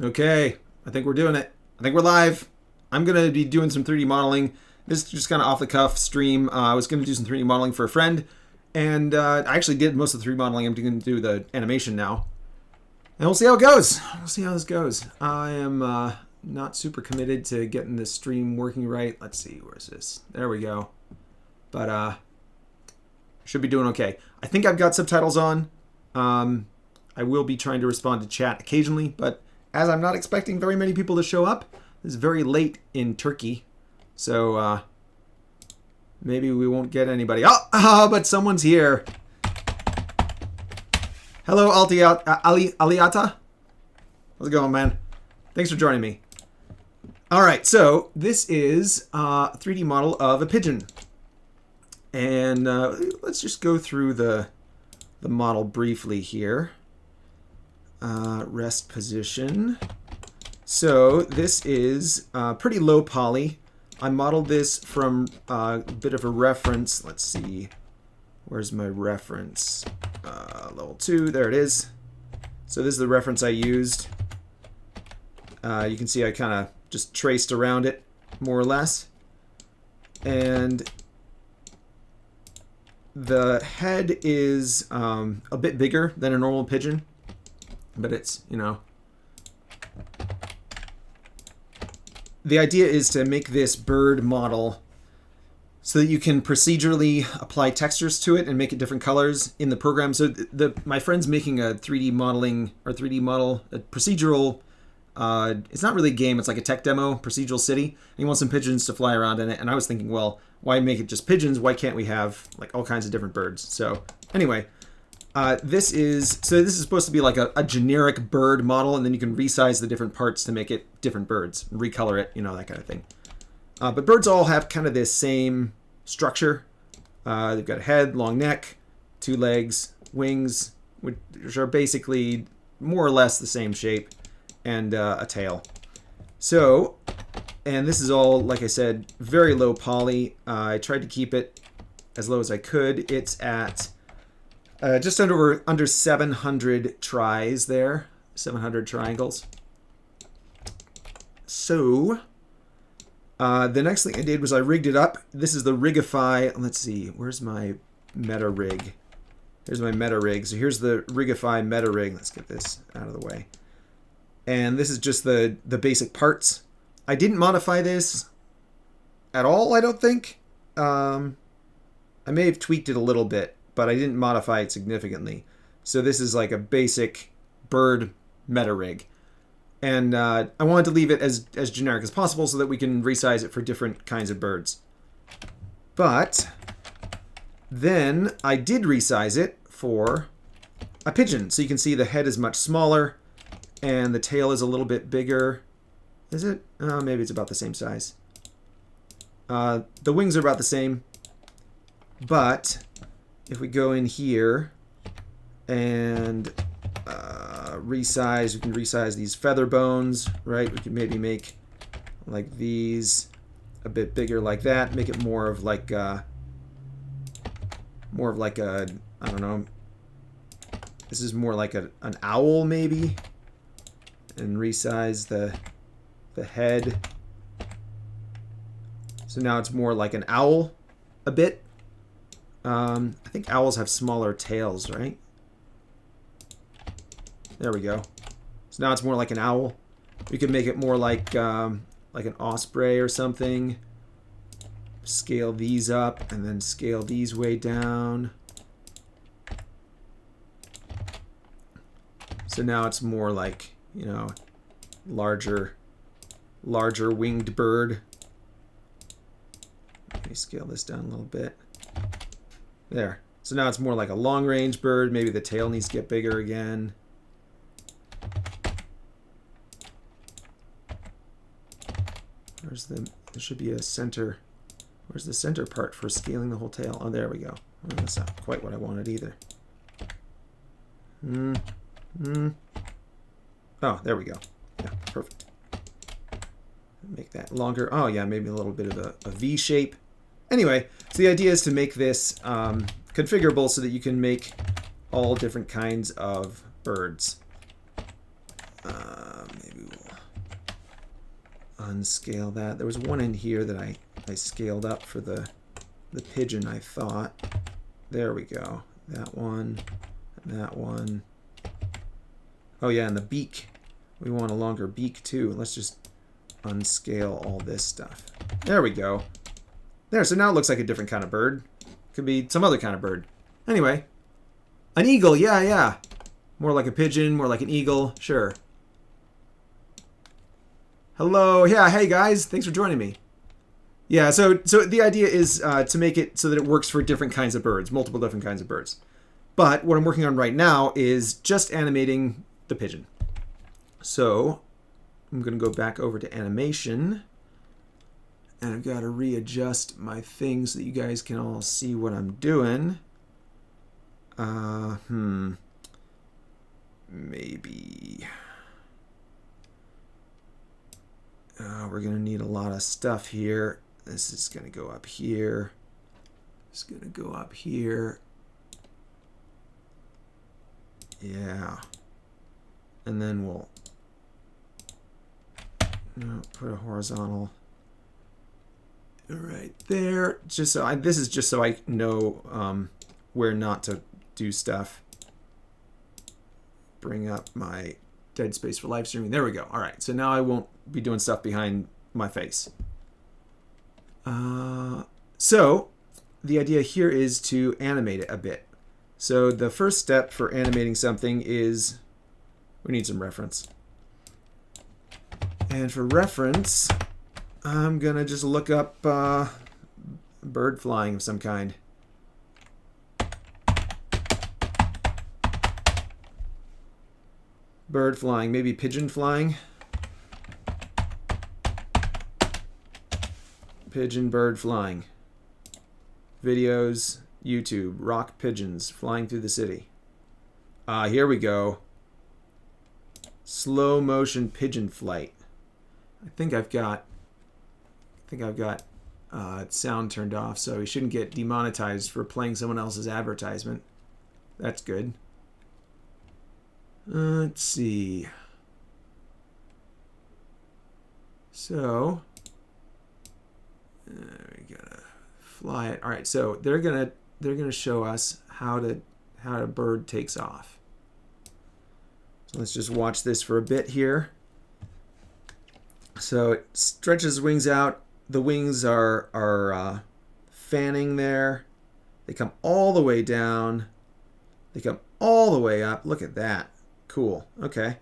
Okay, I think we're doing it. I think we're live. I'm going to be doing some 3D modeling. This is just kind of off the cuff stream. I was going to do some 3D modeling for a friend, and I actually did most of the 3D modeling. I'm going to do the animation now. And we'll see how it goes. We'll see how this goes. I am not super committed to getting this stream working right. Let's see, where's this? There we go. But should be doing okay. I think I've got subtitles on. I will be trying to respond to chat occasionally, but as I'm not expecting very many people to show up, it's very late in Turkey, so maybe we won't get anybody. But someone's here. Hello, Aliata. How's it going, man? Thanks for joining me. All right, so this is a 3D model of a pigeon. And let's just go through the model briefly here. Rest position. So this is pretty low poly. I modeled this from a bit of a reference. Let's see. Where's my reference? Level 2. There it is. So this is the reference I used. You can see I kind of just traced around it, more or less. And the head is a bit bigger than a normal pigeon. But it's, you know, the idea is to make this bird model so that you can procedurally apply textures to it and make it different colors in the program. So my friend's making a 3D modeling or 3D model, a procedural, it's not really a game, it's like a tech demo, procedural city. And he wants some pigeons to fly around in it. And I was thinking, well, why make it just pigeons? Why can't we have like all kinds of different birds? So anyway. This is supposed to be like a generic bird model, and then you can resize the different parts to make it different birds, and recolor it, you know, that kind of thing. But birds all have kind of this same structure. They've got a head, long neck, 2 legs, wings, which are basically more or less the same shape, and a tail. So, and this is all, like I said, very low poly. I tried to keep it as low as I could. It's at just under 700 tries there, 700 triangles. So the next thing I did was I rigged it up. This is the Rigify. Let's see, where's my meta rig? Here's my meta rig. So here's the Rigify meta rig. Let's get this out of the way. And this is just the basic parts. I didn't modify this at all, I don't think. I may have tweaked it a little bit, but I didn't modify it significantly. So this is like a basic bird meta rig. And I wanted to leave it as generic as possible so that we can resize it for different kinds of birds. But then I did resize it for a pigeon. So you can see the head is much smaller and the tail is a little bit bigger. Is it? Oh, maybe it's about the same size. The wings are about the same. But if we go in here and resize, we can resize these feather bones, right? We can maybe make like these a bit bigger like that, make it more of like a, I don't know, this is more like an owl maybe, and resize the head. So now it's more like an owl a bit. I think owls have smaller tails, right? There we go. So now it's more like an owl. We could make it more like an osprey or something. Scale these up and then scale these way down. So now it's more like, you know, larger winged bird. Let me scale this down a little bit. There. So now it's more like a long-range bird. Maybe the tail needs to get bigger again. There should be a center. Where's the center part for scaling the whole tail? Oh, there we go. Well, that's not quite what I wanted either. Oh, there we go. Yeah, perfect. Make that longer. Oh, yeah, maybe a little bit of a V shape. Anyway, so the idea is to make this configurable so that you can make all different kinds of birds. Maybe unscale that. There was one in here that I scaled up for the pigeon, I thought. There we go. That one, and that one. Oh yeah, and the beak. We want a longer beak too. Let's just unscale all this stuff. There we go. There, so now it looks like a different kind of bird. Could be some other kind of bird. Anyway. An eagle, yeah, yeah. More like a pigeon, more like an eagle, sure. Hello, yeah, hey guys, thanks for joining me. Yeah, so the idea is to make it so that it works for different kinds of birds, multiple different kinds of birds. But what I'm working on right now is just animating the pigeon. So I'm going to go back over to animation. And I've got to readjust my thing so that you guys can all see what I'm doing. Maybe. We're going to need a lot of stuff here. This is going to go up here. It's going to go up here. Yeah. And then we'll put a horizontal right there. Just so this is just so I know where not to do stuff. Bring up my dead space for live streaming. There we go. All right. So now I won't be doing stuff behind my face. So the idea here is to animate it a bit. So the first step for animating something is we need some reference. And for reference, I'm going to just look up bird flying of some kind. Bird flying, maybe pigeon flying. Pigeon bird flying. Videos, YouTube, rock pigeons flying through the city. Here we go. Slow motion pigeon flight. I think I've got sound turned off, so we shouldn't get demonetized for playing someone else's advertisement. That's good. Let's see. So we gotta fly it. All right, so they're gonna show us how a bird takes off. So let's just watch this for a bit here. So it stretches wings out. The wings are fanning there. They come all the way down. They come all the way up. Look at that. Cool. Okay.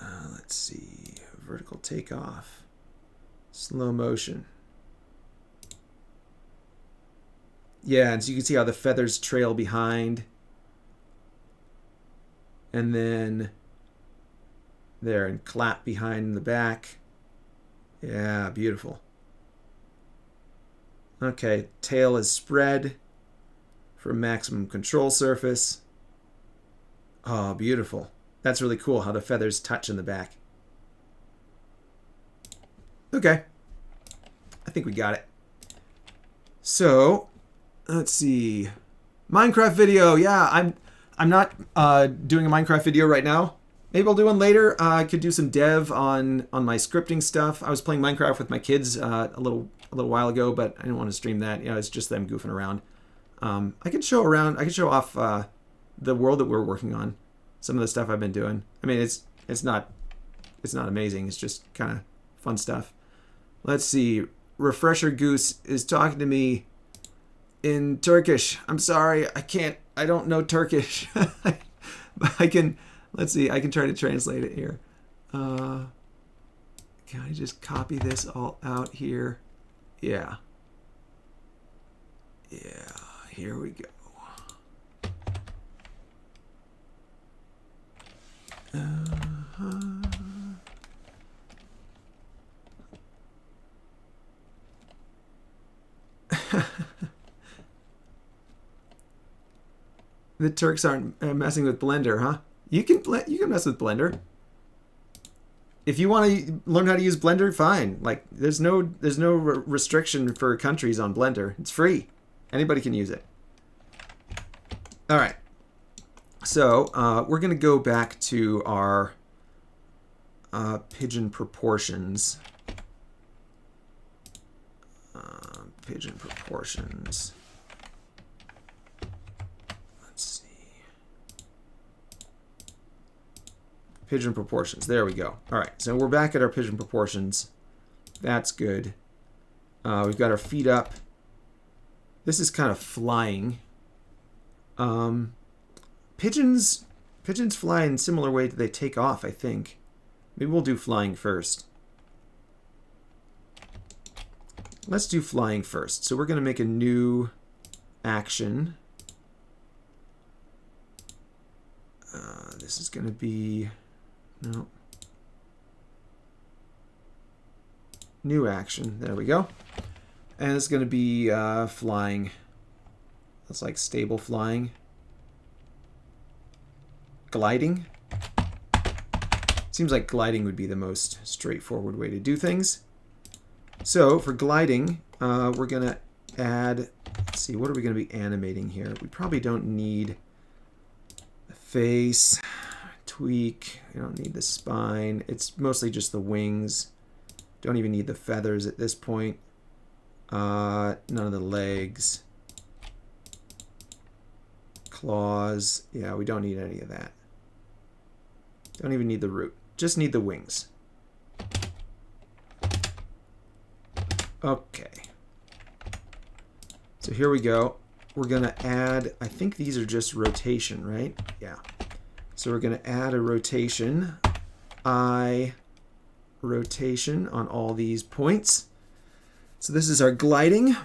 Let's see. Vertical takeoff. Slow motion. Yeah, and so you can see how the feathers trail behind. And then there, and clap behind the back. Yeah, beautiful. Okay, tail is spread for maximum control surface. Oh, beautiful. That's really cool how the feathers touch in the back. Okay. I think we got it. So, let's see. Minecraft video. Yeah, I'm not doing a Minecraft video right now. Maybe I'll do one later. I could do some dev on my scripting stuff. I was playing Minecraft with my kids a little while ago, but I didn't want to stream that. You know, it's just them goofing around. I could show around. I could show off the world that we're working on. Some of the stuff I've been doing. I mean, it's not amazing. It's just kind of fun stuff. Let's see. Refresher Goose is talking to me in Turkish. I'm sorry, I don't know Turkish. But I can. Let's see, I can try to translate it here. Can I just copy this all out here? Yeah. Yeah, here we go. The Turks aren't messing with Blender, huh? You can mess with Blender. If you want to learn how to use Blender, fine. Like there's no restriction for countries on Blender. It's free. Anybody can use it. All right. So we're gonna go back to our pigeon proportions. Pigeon proportions. Let's see. Pigeon proportions. There we go. All right, so we're back at our pigeon proportions. That's good. We've got our feet up. This is kind of flying. Pigeons fly in a similar way that they take off, I think. Maybe we'll do flying first. Let's do flying first. So we're going to make a new action. This is going to be... No. New action. There we go. And it's going to be flying. That's like stable flying. Gliding. Seems like gliding would be the most straightforward way to do things. So for gliding, we're going to add, let's see, what are we going to be animating here? We probably don't need the face, tweak, we don't need the spine. It's mostly just the wings. Don't even need the feathers at this point. None of the legs. Claws. Yeah, we don't need any of that. Don't even need the root. Just need the wings. Okay. So here we go. We're going to add, I think these are just rotation, right? Yeah. So we're going to add a rotation. Rotation on all these points. So this is our gliding.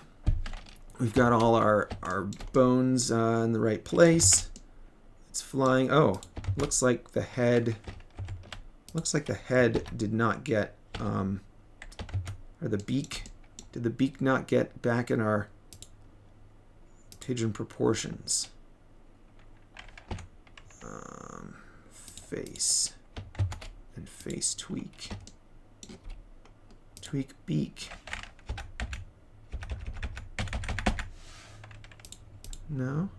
We've got all our bones in the right place. It's flying. Oh, looks like the head did not get, or the beak. Did the beak not get back in our pigeon proportions? Face and face tweak. Tweak beak. No?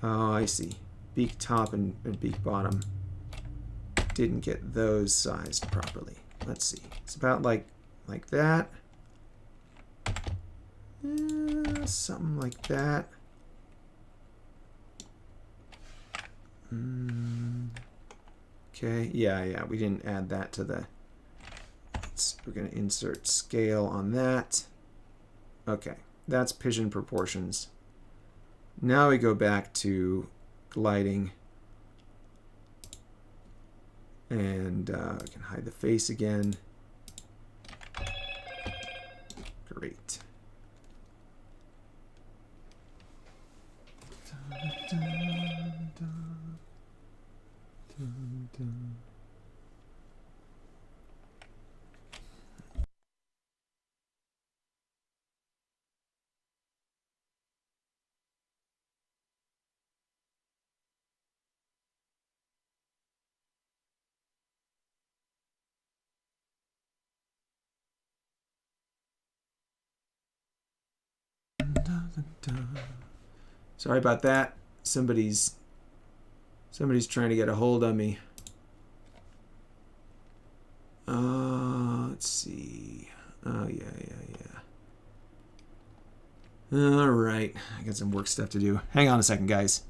Oh, I see. Beak top and beak bottom didn't get those sized properly. Let's see. It's about like that. Something like that. Okay, yeah, we didn't add that to the... we're going to insert scale on that. Okay, that's pigeon proportions. Now we go back to gliding. And we can hide the face again. Great. Sorry about that. Somebody's trying to get a hold of me. Let's see. Oh, yeah. All right. I got some work stuff to do. Hang on a second, guys.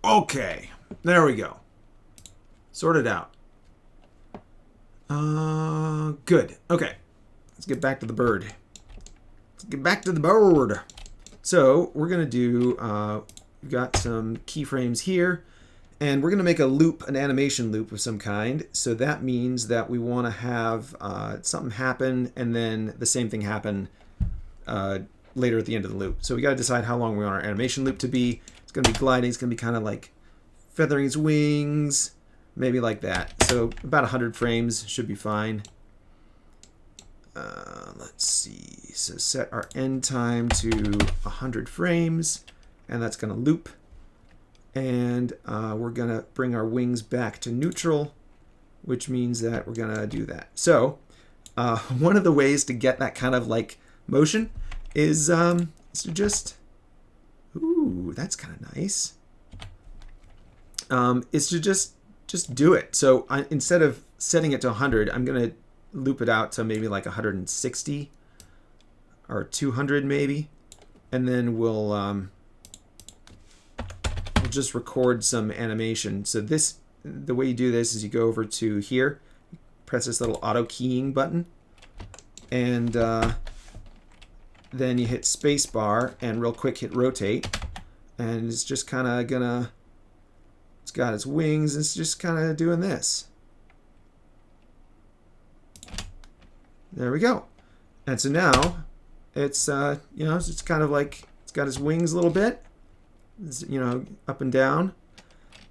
Okay, there we go. Sorted out. Good. Okay, let's get back to the bird. Let's get back to the bird. So we're gonna do. We've got some keyframes here, and we're gonna make a loop, an animation loop of some kind. So that means that we want to have something happen, and then the same thing happen later at the end of the loop. So we got to decide how long we want our animation loop to be. It's going to be gliding. It's going to be kind of like feathering its wings, maybe like that. So about 100 frames should be fine. Let's see. So set our end time to 100 frames, and that's going to loop. And we're going to bring our wings back to neutral, which means that we're going to do that. So one of the ways to get that kind of like motion is to just, ooh, that's kind of nice. Is to just do it. So instead of setting it to 100, I'm going to loop it out to maybe like 160 or 200 maybe, and then we'll just record some animation. So the way you do this is you go over to here, press this little auto keying button, and then you hit space bar and real quick hit rotate, and it's just kind of gonna, it's got its wings, it's just kind of doing this. There we go. And so now it's you know, it's kind of like it's got its wings a little bit, it's, you know, up and down.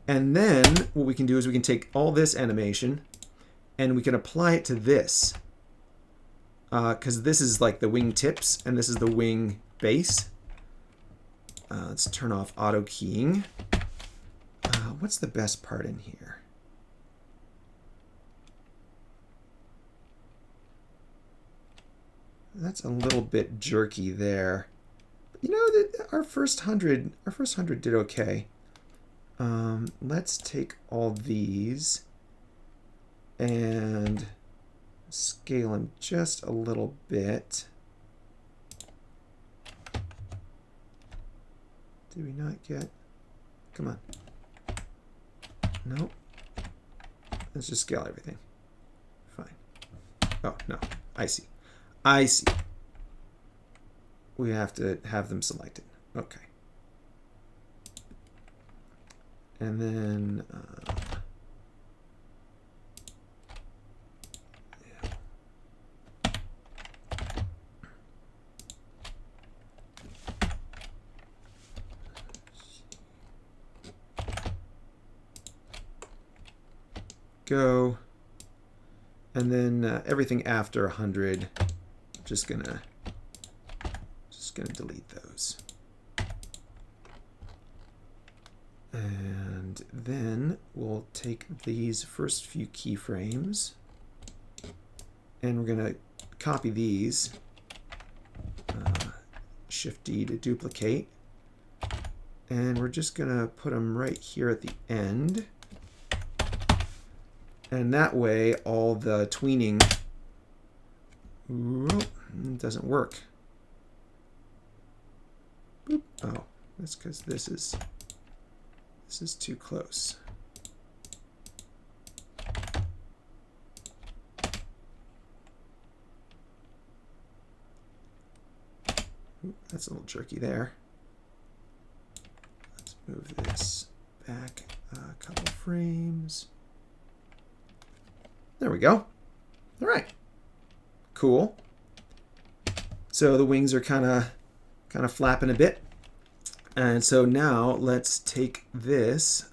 And then what we can do is we can take all this animation and we can apply it to this, because this is like the wing tips and this is the wing base. Let's turn off auto keying. What's the best part in here? That's a little bit jerky there. But you know, our first 100 did okay. Let's take all these and scale them just a little bit. Did we not get? Come on. Nope. Let's just scale everything. Fine. Oh, no. I see. I see. We have to have them selected. Okay. And then go, and then everything after 100, just gonna delete those. And then we'll take these first few keyframes and we're gonna copy these, Shift D to duplicate, and we're just gonna put them right here at the end. And that way, all the tweening doesn't work. Boop. Oh, that's because this is too close. Oop, that's a little jerky there. Let's move this back a couple frames. There we go. All right. Cool. So the wings are kind of flapping a bit. And so now let's take this.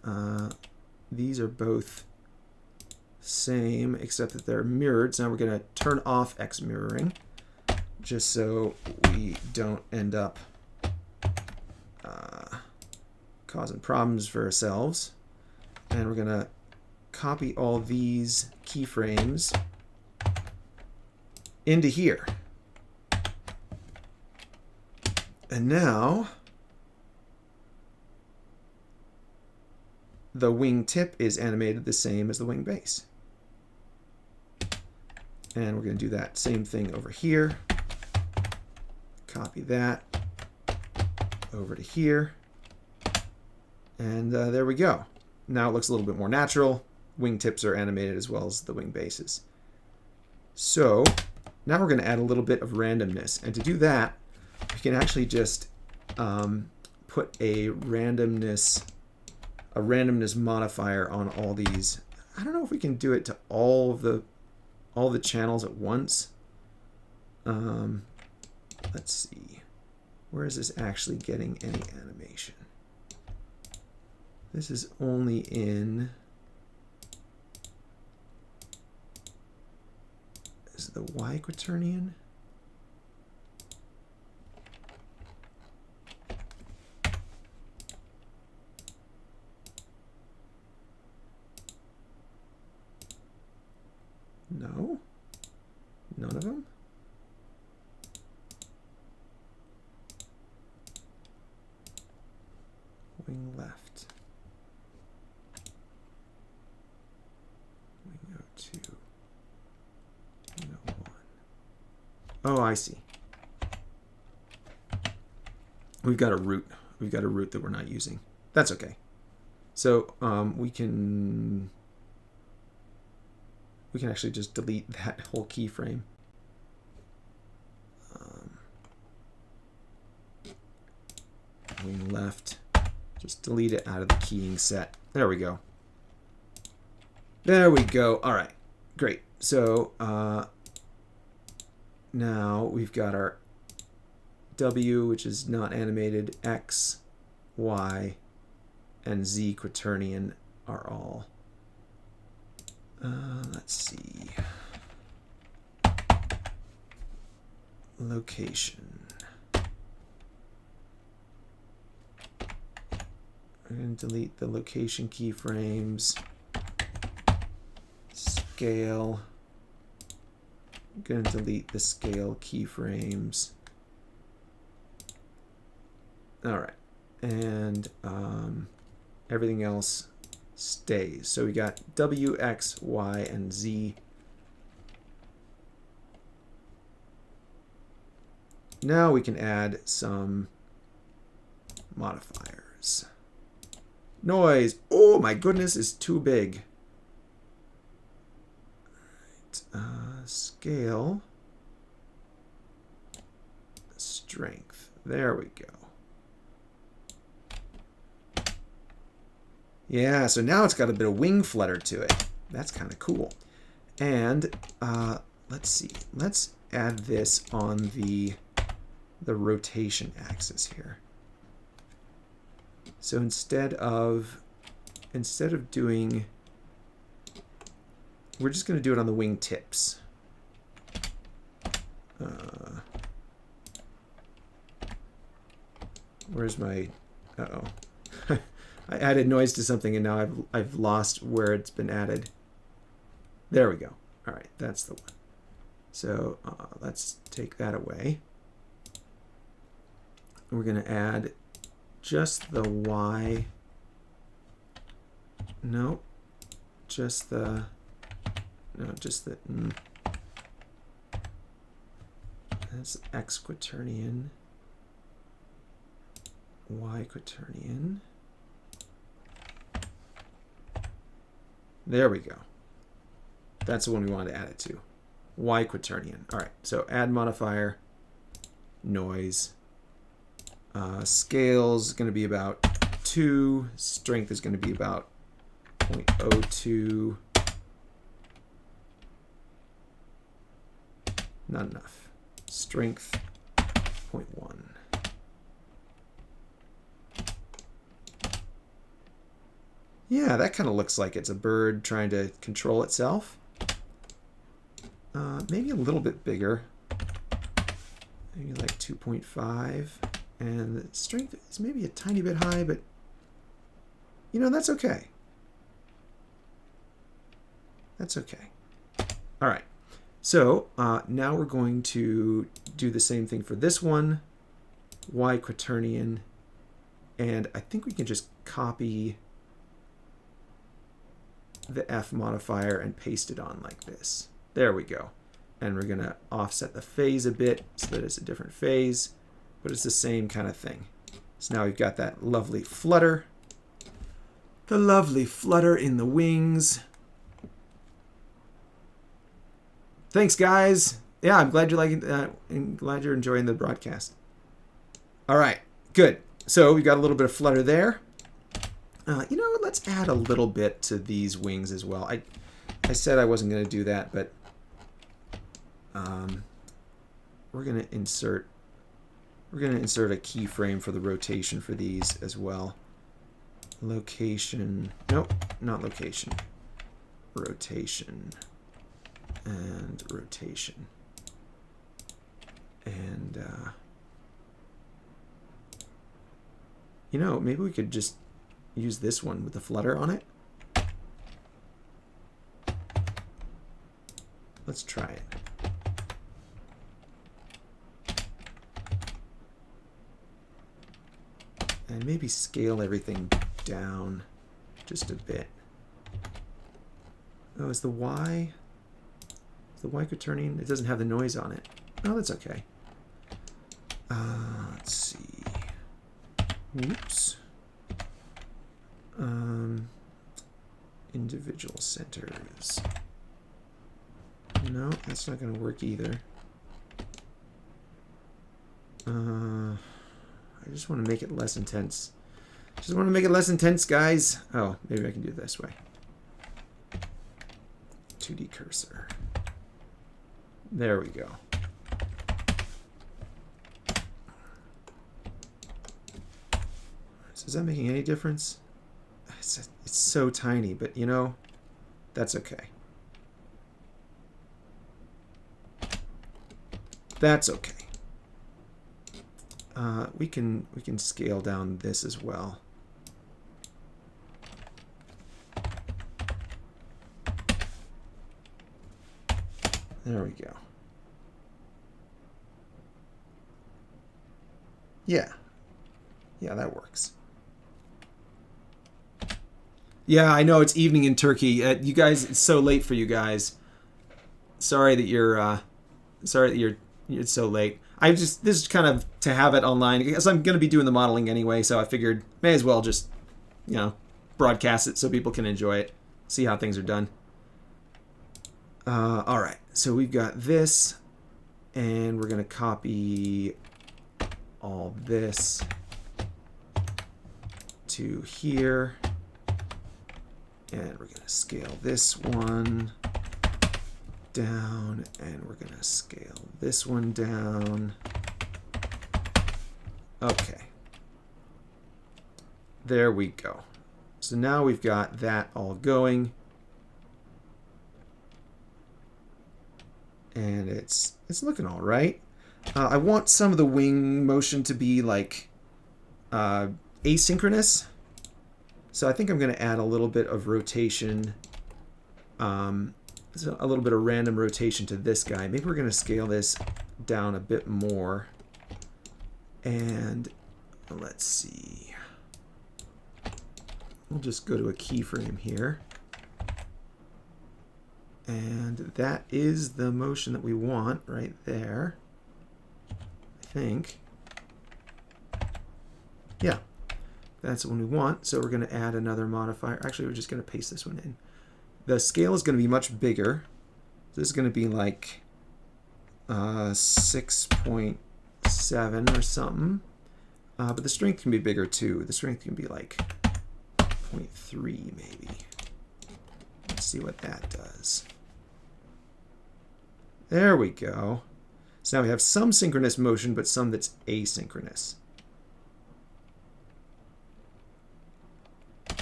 These are both same, except that they're mirrored. So now we're going to turn off X mirroring, just so we don't end up causing problems for ourselves. And we're going to copy all these keyframes into here. And now the wing tip is animated the same as the wing base. And we're going to do that same thing over here. Copy that over to here. And there we go. Now it looks a little bit more natural. Wingtips are animated as well as the wing bases. So now we're going to add a little bit of randomness. And to do that, we can actually just put a randomness modifier on all these. I don't know if we can do it to all the channels at once. Let's see. Where is this actually getting any animation? This is only in... Is it the Y quaternion? No? None of them? Wing left. Wing 02. Wing 01. Oh, I see. We've got a root. We've got a root that we're not using. That's okay. So we can actually just delete that whole keyframe. Wing left. Just delete it out of the keying set. There we go. There we go. All right, great. So now we've got our W, which is not animated, X, Y, and Z quaternion are all. Let's see. Location. We're going to delete the location keyframes. Scale. I'm going to delete the scale keyframes. All right. And everything else stays. So we got W, X, Y, and Z. Now we can add some modifiers. Noise. Oh my goodness, is too big. All right. Scale. Strength. There we go. Yeah, so now it's got a bit of wing flutter to it. That's kind of cool. And let's see. Let's add this on the rotation axis here. So instead of doing, we're just going to do it on the wing tips. Where's my, uh-oh. I added noise to something and now I've lost where it's been added. There we go. All right, that's the one. So let's take that away. We're going to add just the Y. No, just the, no, just the, that's X quaternion, Y quaternion. There we go. That's the one we wanted to add it to. Y quaternion. All right, so add modifier, noise. Scale's going to be about 2. Strength is going to be about 0.02. Not enough. Strength 0.1. Yeah, that kind of looks like it's a bird trying to control itself. Maybe a little bit bigger. Maybe like 2.5. And the strength is maybe a tiny bit high, but you know, that's okay. That's okay. All right. So now we're going to do the same thing for this one, Y quaternion, and I think we can just copy the F modifier and paste it on like this. There we go. And we're going to offset the phase a bit so that it's a different phase, but it's the same kind of thing. So now we've got that lovely flutter. The lovely flutter in the wings. Thanks, guys. Yeah, I'm glad you're liking that. I'm glad you're enjoying the broadcast. All right, good. So we've got a little bit of flutter there. You know, let's add a little bit to these wings as well. I said I wasn't going to do that, but we're going to insert a keyframe for the rotation for these as well. Location. Nope, not location. Rotation. And rotation. And you know, maybe we could just use this one with the flutter on it. Let's try it. And maybe scale everything down just a bit. Oh, is the Y quaternion? It doesn't have the noise on it. Oh, that's okay. Let's see. Whoops. Individual centers. No, that's not going to work either. I just want to make it less intense. Just want to make it less intense, guys. Oh, maybe I can do it this way. 2D cursor. There we go. So is that making any difference? It's so tiny, but you know, that's okay. That's okay. We can scale down this as well. There we go. Yeah. Yeah, that works. Yeah, I know it's evening in Turkey. You guys, it's so late for you guys. Sorry that you're it's so late. This is kind of to have it online because I'm going to be doing the modeling anyway, so I figured may as well just, you know, broadcast it so people can enjoy it, see how things are done. All right, so we've got this, and we're going to copy all this to here, and we're going to scale this one down, and we're going to scale this one down. Okay. There we go. So now we've got that all going. And it's looking all right. I want some of the wing motion to be like asynchronous. So I think I'm going to add a little bit of rotation, so a little bit of random rotation to this guy. Maybe we're going to scale this down a bit more. And let's see. We'll just go to a keyframe here. And that is the motion that we want right there, I think. Yeah, that's the one we want. So we're going to add another modifier. Actually, we're just going to paste this one in. The scale is going to be much bigger. This is going to be like 6.7 or something. But the strength can be bigger too. The strength can be like 0.3 maybe. Let's see what that does. There we go. So now we have some synchronous motion, but some that's asynchronous.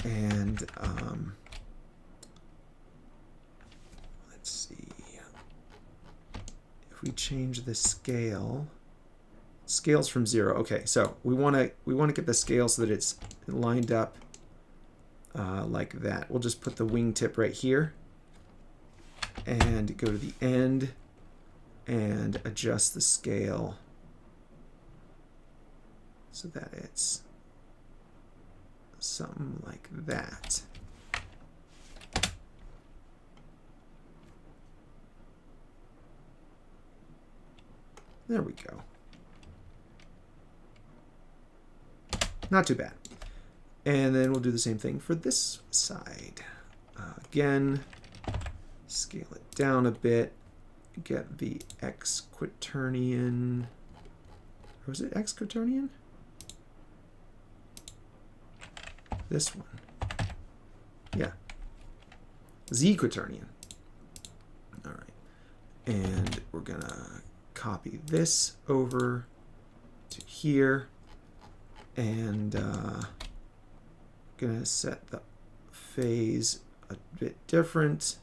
And let's see. If we change the scale, scales from 0. Okay, so we want to get the scale so that it's lined up like that. We'll just put the wingtip right here and go to the end and adjust the scale so that it's something like that. There we go. Not too bad. And then we'll do the same thing for this side. Again, scale it down a bit. Get the X quaternion. Or was it X quaternion? This one. Yeah. Z quaternion. All right. And we're going to copy this over to here. And going to set the phase a bit different.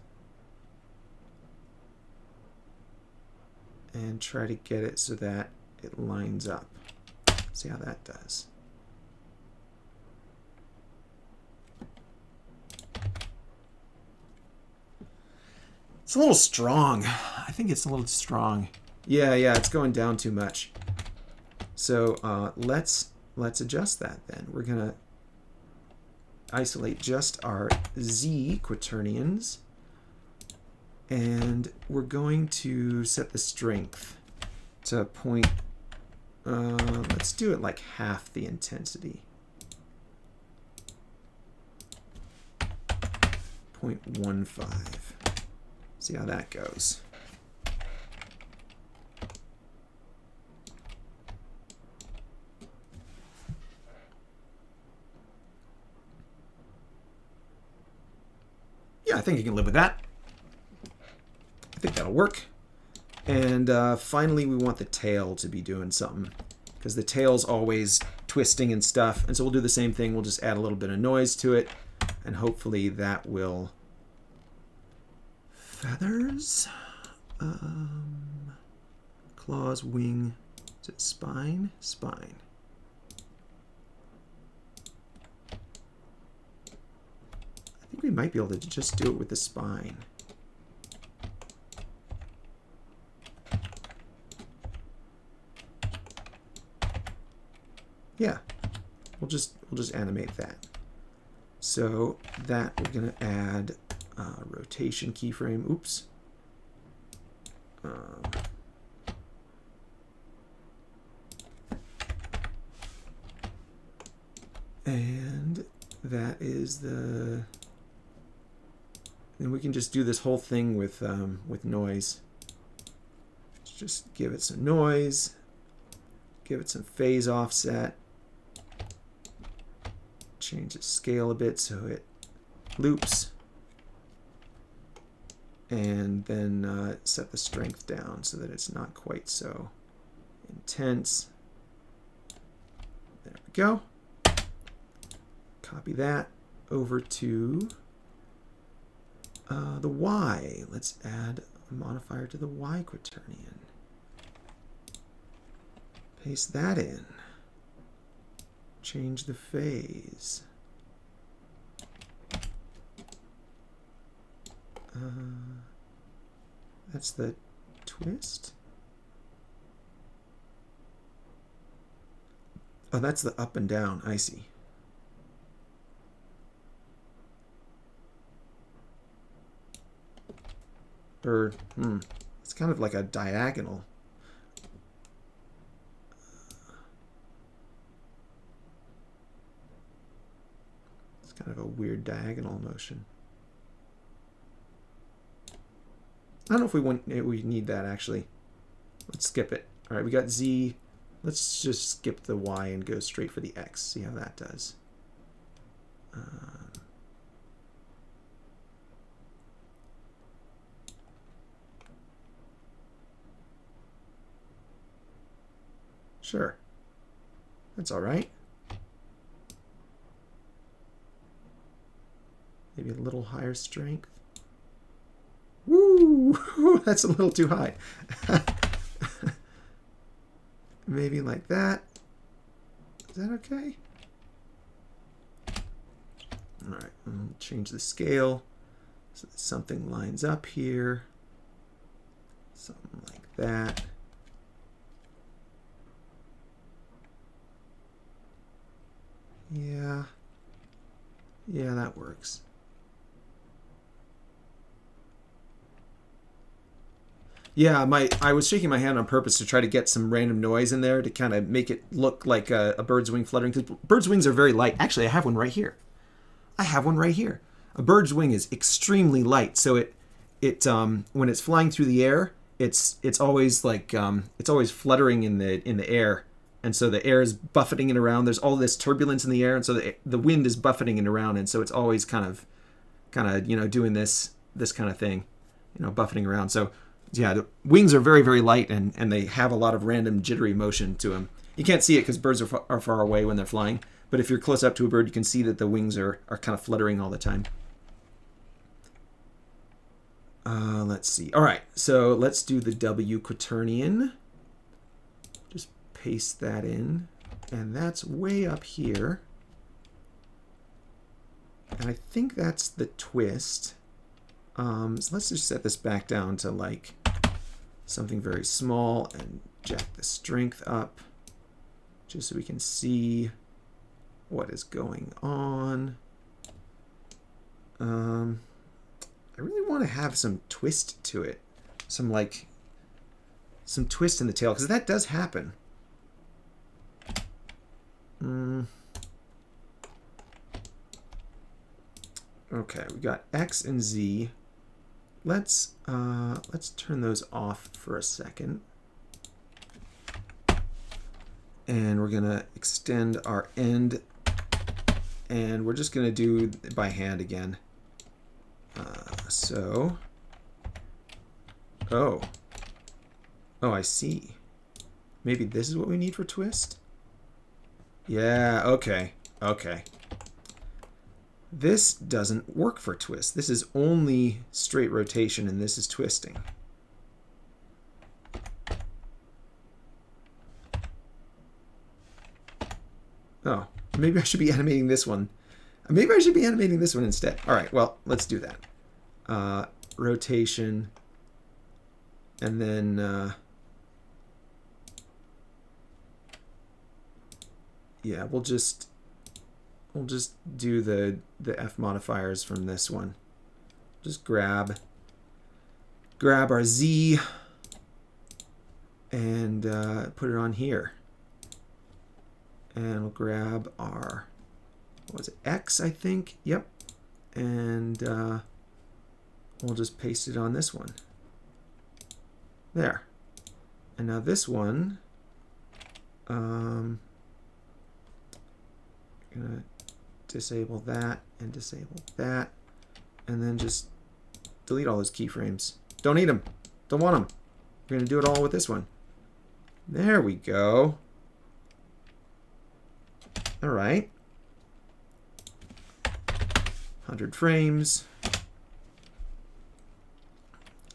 And try to get it so that it lines up. See how that does. It's a little strong. I think it's a little strong. Yeah, it's going down too much. So let's adjust that then. We're gonna isolate just our Z quaternions, and we're going to set the strength to point. Let's do it like half the intensity. 0.15. See how that goes. Yeah, I think you can live with that. I think that'll work. And finally, we want the tail to be doing something, because the tail's always twisting and stuff. And so we'll do the same thing. We'll just add a little bit of noise to it, and hopefully that will... Feathers, claws, wing, is it spine? Spine. I think we might be able to just do it with the spine. Yeah, we'll just animate that. So that we're gonna add rotation keyframe. Oops. And that is the. And we can just do this whole thing with noise. Let's just give it some noise. Give it some phase offset. Change the scale a bit so it loops. And then set the strength down so that it's not quite so intense. There we go. Copy that over to the Y. Let's add a modifier to the Y quaternion. Paste that in. Change the phase. That's the twist. Oh, that's the up and down. I see. Or, it's kind of like a diagonal. It's kind of a weird diagonal motion. I don't know if we need that actually. Let's skip it. All right, we got Z. Let's just skip the Y and go straight for the X. See how that does. Sure. That's all right. Maybe a little higher strength. Woo! That's a little too high. Maybe like that. Is that okay? All right, I'll change the scale so that something lines up here. Something like that. Yeah. Yeah, that works. Yeah, I was shaking my hand on purpose to try to get some random noise in there to kind of make it look like a bird's wing fluttering. Because birds' wings are very light. Actually, I have one right here. I have one right here. A bird's wing is extremely light, so it when it's flying through the air, it's always like it's always fluttering in the air, and so the air is buffeting it around. There's all this turbulence in the air, and so the wind is buffeting it around, and so it's always kind of doing this kind of thing, buffeting around. So yeah, the wings are very, very light, and they have a lot of random jittery motion to them. You can't see it because birds are far away when they're flying, but if you're close up to a bird, you can see that the wings are kind of fluttering all the time. Let's see. All right, so let's do the W quaternion. Just paste that in, and that's way up here. And I think that's the twist. So let's just set this back down to like something very small and jack the strength up just so we can see what is going on. I really want to have some twist to it. Some twist in the tail, because that does happen. Okay, we got X and Z. Let's turn those off for a second. And we're gonna extend our end, and we're just gonna do it by hand again. Oh, I see. Maybe this is what we need for twist? Yeah, okay. This doesn't work for twist. This is only straight rotation, and this is twisting. Oh, maybe I should be animating this one. Maybe I should be animating this one instead. All right, well, let's do that. Rotation, and then yeah, we'll just do the F modifiers from this one. Just grab our Z and put it on here. And we'll grab our, what was it, X, I think? Yep. And we'll just paste it on this one. There. And now this one, I'm gonna disable that and disable that, and then just delete all those keyframes. Don't need them. Don't want them. We're gonna do it all with this one. There we go. All right. 100 frames.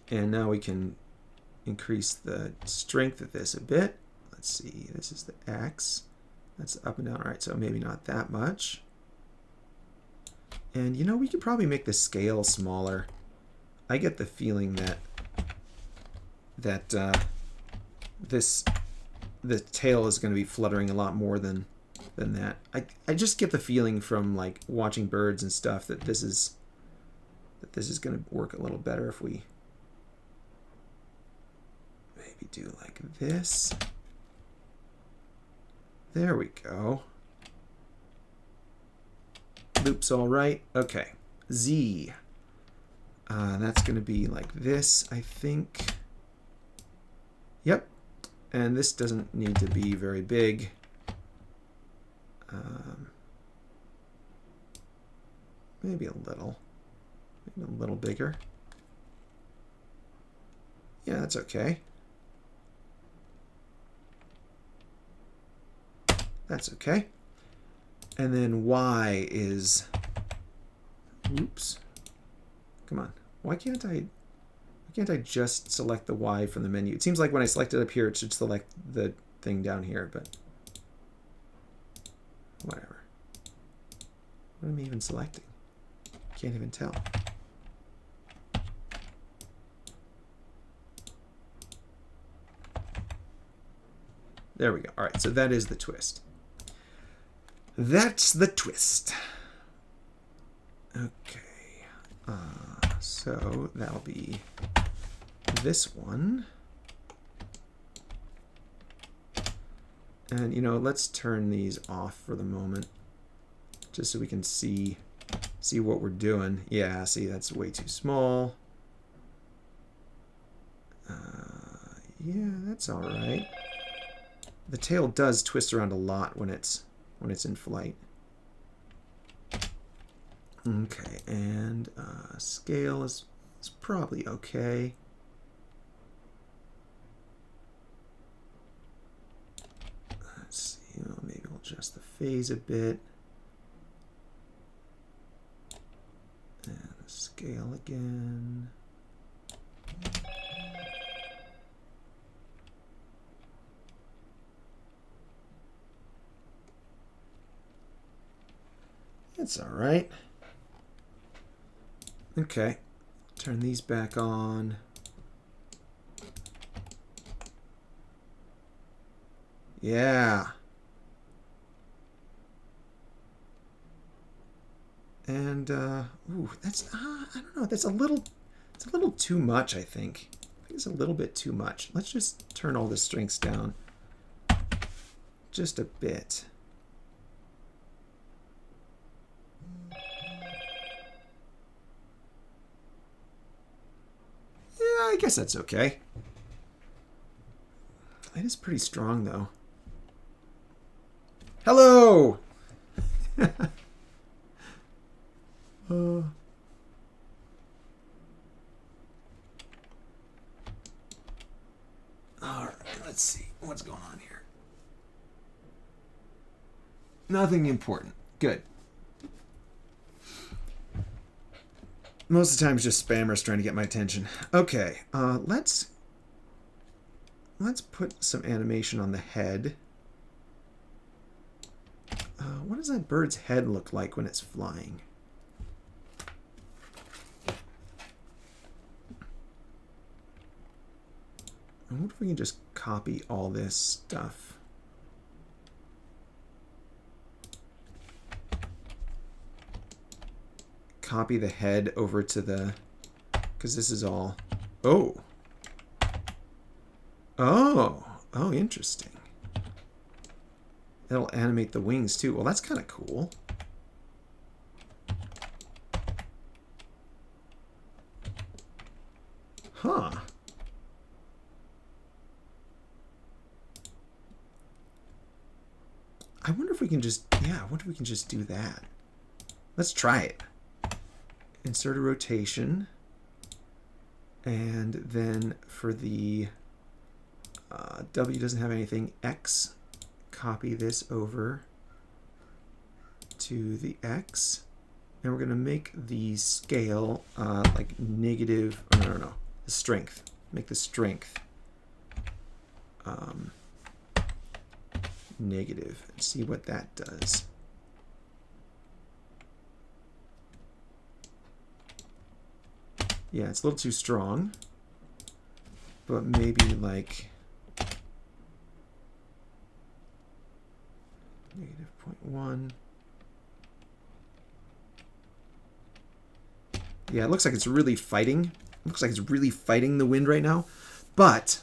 And now we can increase the strength of this a bit. Let's see, this is the X. That's up and down. All right, so maybe not that much. And we could probably make the scale smaller. I get the feeling that the tail is going to be fluttering a lot more than that. I just get the feeling from like watching birds and stuff that this is going to work a little better if we maybe do like this. There we go. Loop's all right. Okay. Z. That's going to be like this, I think. Yep. And this doesn't need to be very big. Maybe a little bigger. Yeah, that's okay. That's okay. And then Y is, oops, come on. Why can't I just select the Y from the menu? It seems like when I select it up here, it should select the thing down here, but whatever. What am I even selecting? Can't even tell. There we go. All right, so that is the twist. That's the twist. Okay, so that'll be this one. And, you know, let's turn these off for the moment, just so we can see what we're doing. Yeah, see, that's way too small. Yeah, that's all right. The tail does twist around a lot when it's in flight. Okay, and scale is probably okay. Let's see, well, maybe we'll adjust the phase a bit. And the scale again. That's all right. Okay, turn these back on. Yeah. And ooh, that's I don't know. That's it's a little too much. I think it's a little bit too much. Let's just turn all the strengths down just a bit. Yeah, I guess that's okay. It is pretty strong, though. Hello! Alright, let's see. What's going on here? Nothing important. Good. Most of the time it's just spammers trying to get my attention. Okay, let's put some animation on the head. What does that bird's head look like when it's flying? I wonder if we can just copy all this stuff. Copy the head over to the, because this is all, oh, interesting. That'll animate the wings too. Well, that's kind of cool. Huh. I wonder if we can just, yeah, I wonder if we can just do that. Let's try it. Insert a rotation. And then for the W doesn't have anything, X, copy this over to the X. And we're going to make the scale like negative, oh, no, the strength. Make the strength negative and see what that does. Yeah, it's a little too strong, but maybe like -0.1. Yeah, it looks like it's really fighting. It looks like it's really fighting the wind right now. But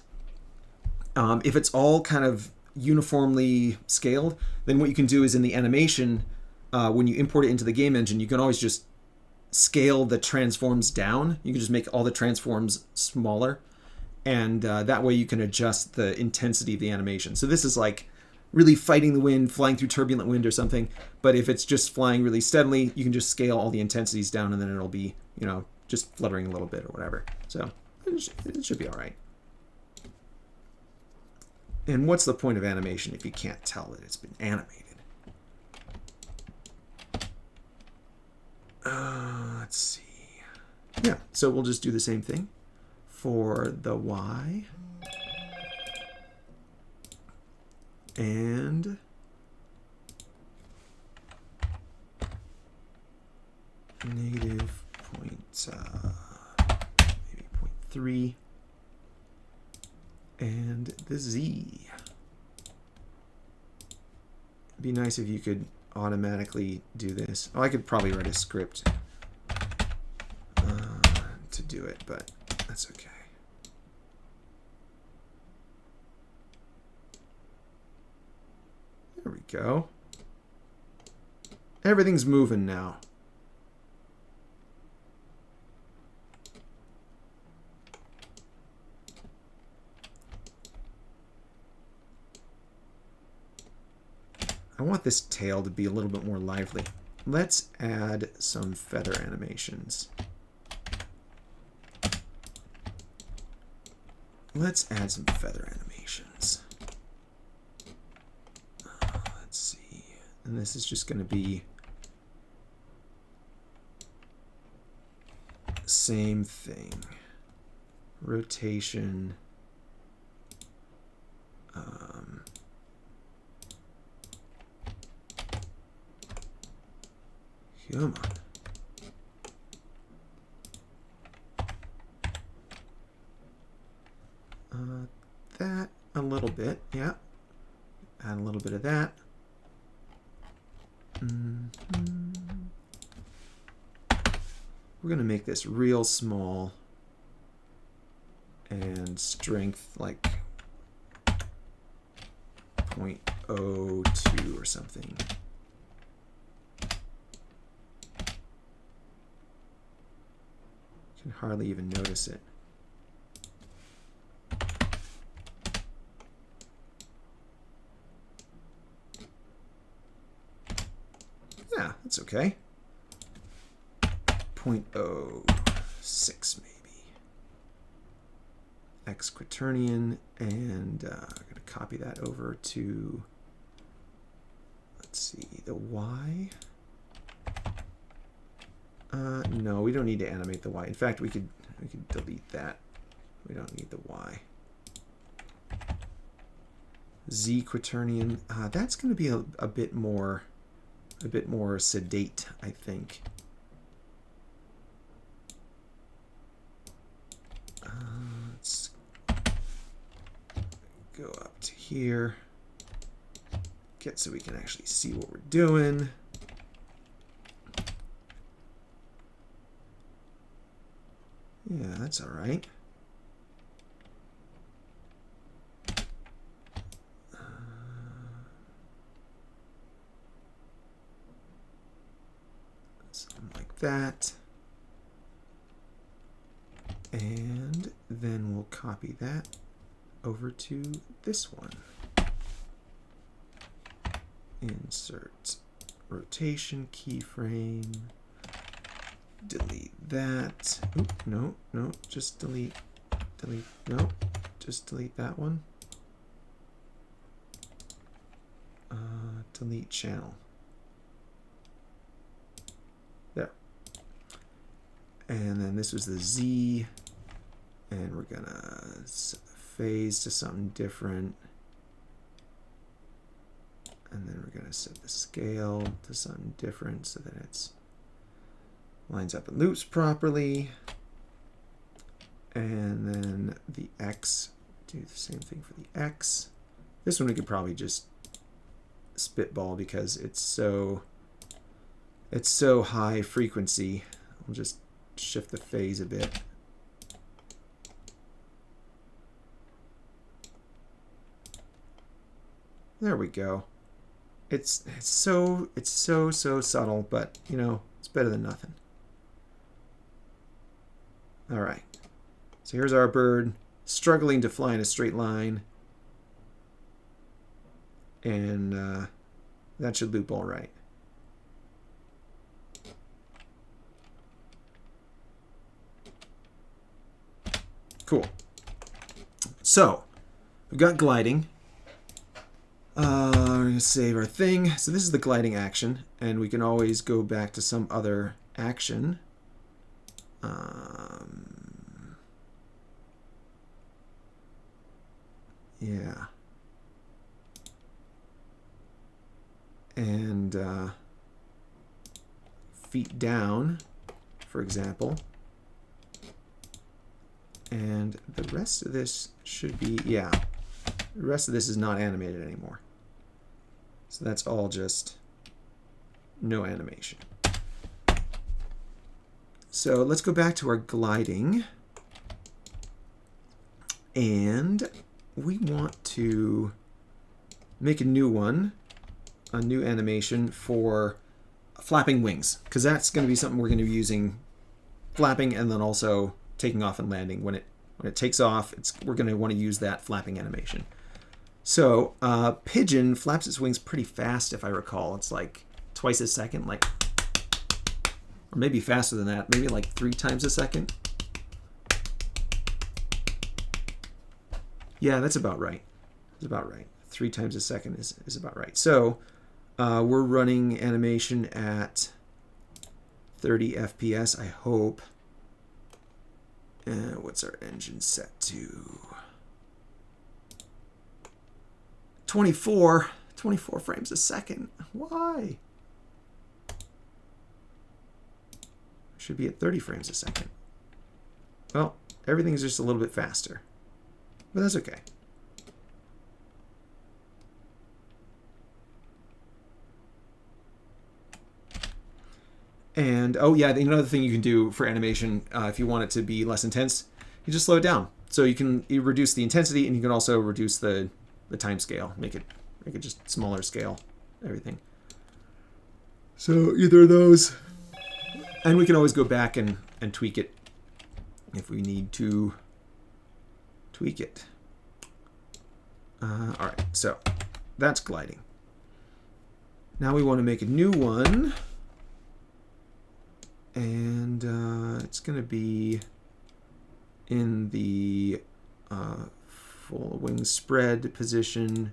if it's all kind of uniformly scaled, then what you can do is in the animation, when you import it into the game engine, you can always just scale the transforms down. You can just make all the transforms smaller, and that way you can adjust the intensity of the animation. So this is like really fighting the wind, flying through turbulent wind or something. But if it's just flying really steadily, you can just scale all the intensities down, and then it'll be, you know, just fluttering a little bit or whatever. So it should be all right. And what's the point of animation if you can't tell that it's been animated? Let's see. Yeah, so we'll just do the same thing for the Y. And negative point, maybe 0.3. And the Z. It'd be nice if you could automatically do this. Oh, I could probably write a script to do it, but that's okay. we go. Everything's moving now. I want this tail to be a little bit more lively. Let's add some feather animations. Let's add some feather animations. Let's see. And this is just going to be same thing. Rotation. Come on. That a little bit, yeah. Add a little bit of that. We're going to make this real small and strength like 0.02 or something. Can hardly even notice it. Yeah, that's okay. 0.06 maybe. X quaternion, and I'm going to copy that over to, let's see, the Y. No, we don't need to animate the Y. In fact, we could delete that. We don't need the Y. Z quaternion. That's going to be a bit more sedate, I think. Let's go up to here. Get so we can actually see what we're doing. Yeah, that's all right. Something like that. And then we'll copy that over to this one. Insert rotation keyframe. Delete that. Oop, no, just delete, no, just delete that one. Delete channel. There. And then this was the Z, and we're gonna set the phase to something different. And then we're gonna set the scale to something different so that it's lines up and loops properly. And then the X, do the same thing for the X. This one we could probably just spitball because it's so high frequency. I'll just shift the phase a bit. There we go. It's so subtle, but you know, it's better than nothing. All right, so here's our bird struggling to fly in a straight line, and that should loop all right. Cool. So we've got gliding. We're going to save our thing. So this is the gliding action, and we can always go back to some other action. Yeah. And feet down, for example. And the rest of this should be, yeah, the rest of this is not animated anymore. So that's all just no animation. So let's go back to our gliding. And we want to make a new one. a new animation for flapping wings, because that's going to be something we're going to be using, flapping and then also taking off and landing. When it takes off, we're going to want to use that flapping animation. So pigeon flaps its wings pretty fast, if I recall. It's like twice a second, like, or maybe faster than that, maybe like 3 times a second. Yeah, that's about right. That's about right. 3 times a second is about right. So we're running animation at 30 FPS, I hope. What's our engine set to? 24 frames a second. Why? Should be at 30 frames a second. Well, everything's just a little bit faster, but that's okay. And oh yeah, another thing you can do for animation, if you want it to be less intense, you just slow it down. So you reduce the intensity, and you can also reduce the time scale, make it just smaller scale, everything. So either of those, and we can always go back and tweak it if we need to tweak it. All right, so that's gliding. Now we want to make a new one, and it's going to be in the full wing spread position,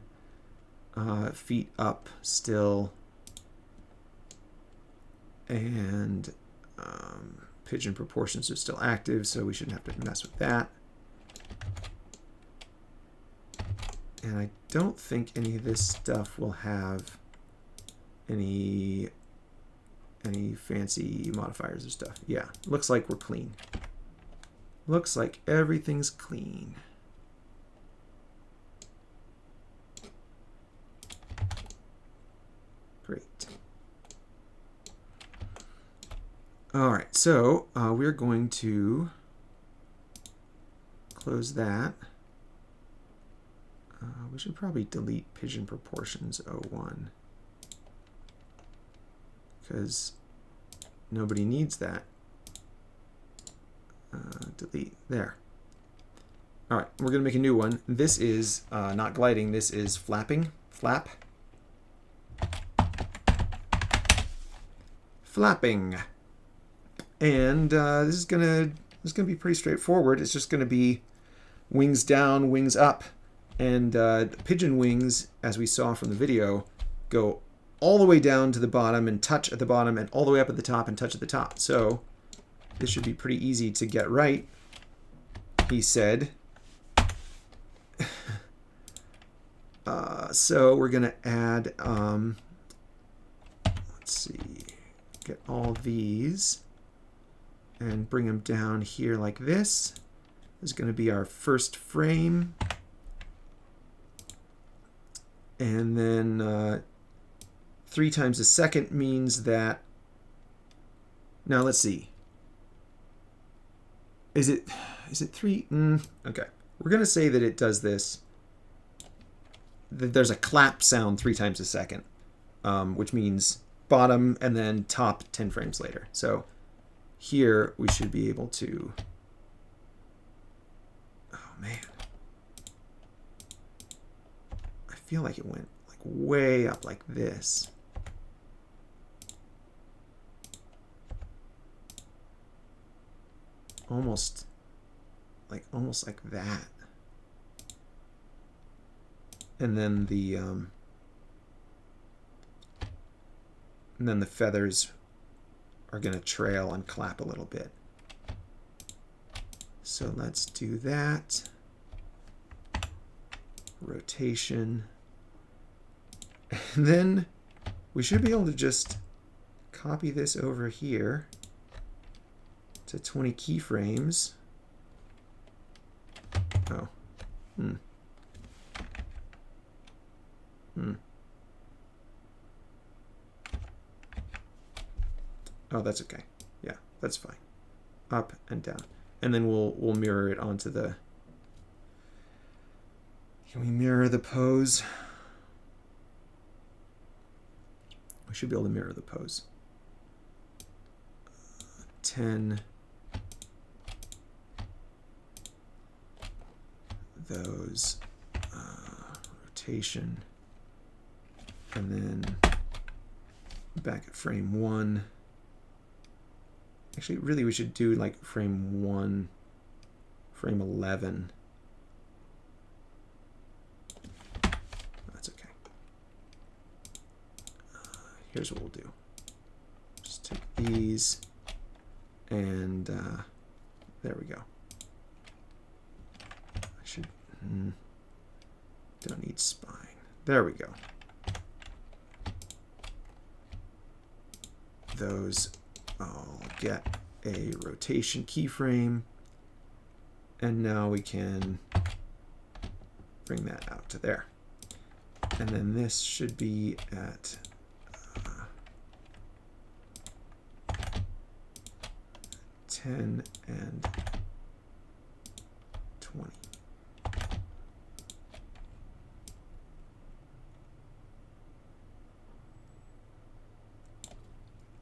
feet up still, and pigeon proportions are still active, so we shouldn't have to mess with that. And I don't think any of this stuff will have any fancy modifiers or stuff. Yeah, looks like we're clean. Looks like everything's clean. Great. All right, so we're going to close that. We should probably delete pigeon proportions 01, because nobody needs that. Delete there. All right, we're going to make a new one. This is not gliding. This is flapping. Flap. Flapping. And this is gonna be pretty straightforward. It's just gonna be wings down, wings up, and pigeon wings, as we saw from the video, go all the way down to the bottom and touch at the bottom, and all the way up at the top and touch at the top. So this should be pretty easy to get right, he said. So we're gonna add, let's see, get all these and bring them down here like this. This is going to be our first frame. And then 3 times a second means that, now let's see. Is it 3? Okay. We're going to say that it does this, that there's a clap sound 3 times a second, which means bottom and then top 10 frames later. So here we should be able to, oh man, I feel like it went like way up like this. Almost like that. And then the feathers are going to trail and clap a little bit. So let's do that. Rotation. And then we should be able to just copy this over here to 20 keyframes. Oh. Oh, that's okay. Yeah, that's fine. Up and down. And then we'll mirror it onto the, can we mirror the pose? I should be able to mirror the pose. 10. Those rotation, and then back at frame 1. Actually, really, we should do like frame 1, frame 11. That's okay. Here's what we'll do. Just take these, and there we go. I should, don't need spine. There we go. Those, I'll get a rotation keyframe, and now we can bring that out to there. And then this should be at 10 and 20.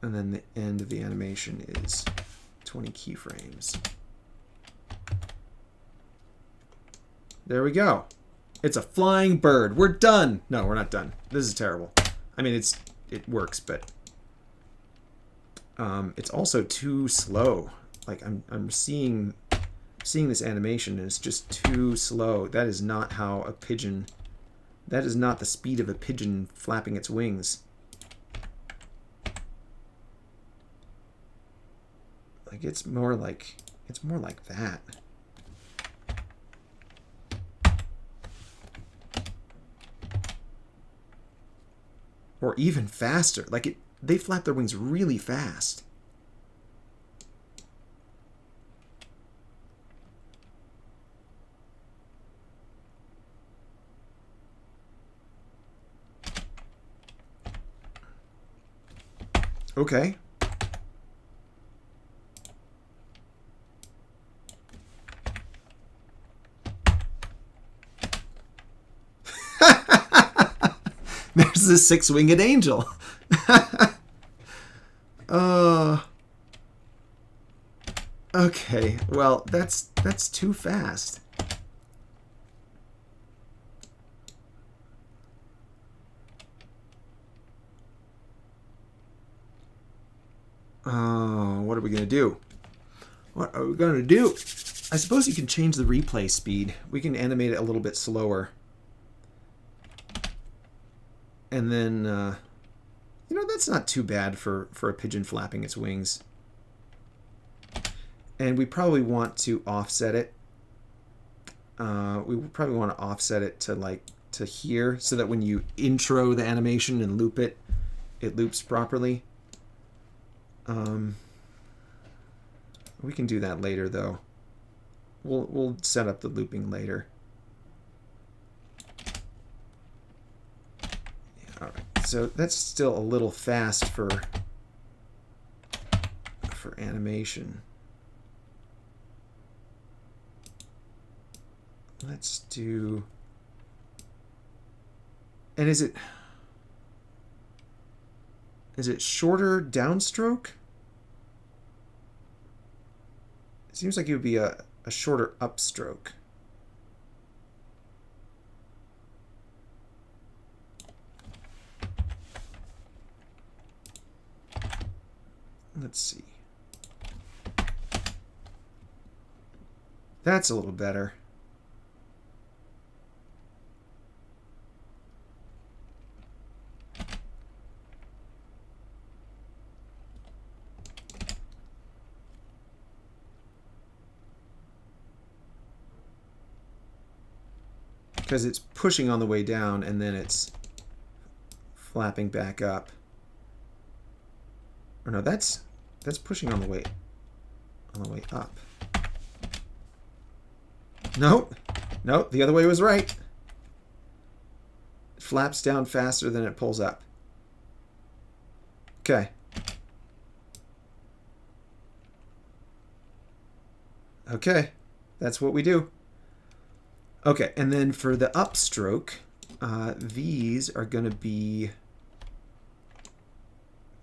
And then the end of the animation is 20 keyframes. There we go. It's a flying bird. We're done. No, we're not done. This is terrible. I mean, it works, but it's also too slow. Like I'm seeing this animation, and it's just too slow. That is not how a pigeon. That is not the speed of a pigeon flapping its wings. Like it's more like that. Or even faster. Like they flap their wings really fast. Okay. There's the six-winged angel. Okay, well, that's too fast. What are we going to do? What are we going to do? I suppose you can change the replay speed. We can animate it a little bit slower. And then, you know, that's not too bad for a pigeon flapping its wings. And we probably want to offset it. We probably want to offset it to here, so that when you intro the animation and loop it, it loops properly. We can do that later, though. We'll set up the looping later. All right, so that's still a little fast for animation. Let's do. And is it shorter downstroke? It seems like it would be a shorter upstroke. Let's see. That's a little better. Because it's pushing on the way down and then it's flapping back up. Or no, that's pushing on the way up. Nope. Nope, the other way was right. It flaps down faster than it pulls up. Okay. Okay, that's what we do. Okay, and then for the upstroke, these are going to be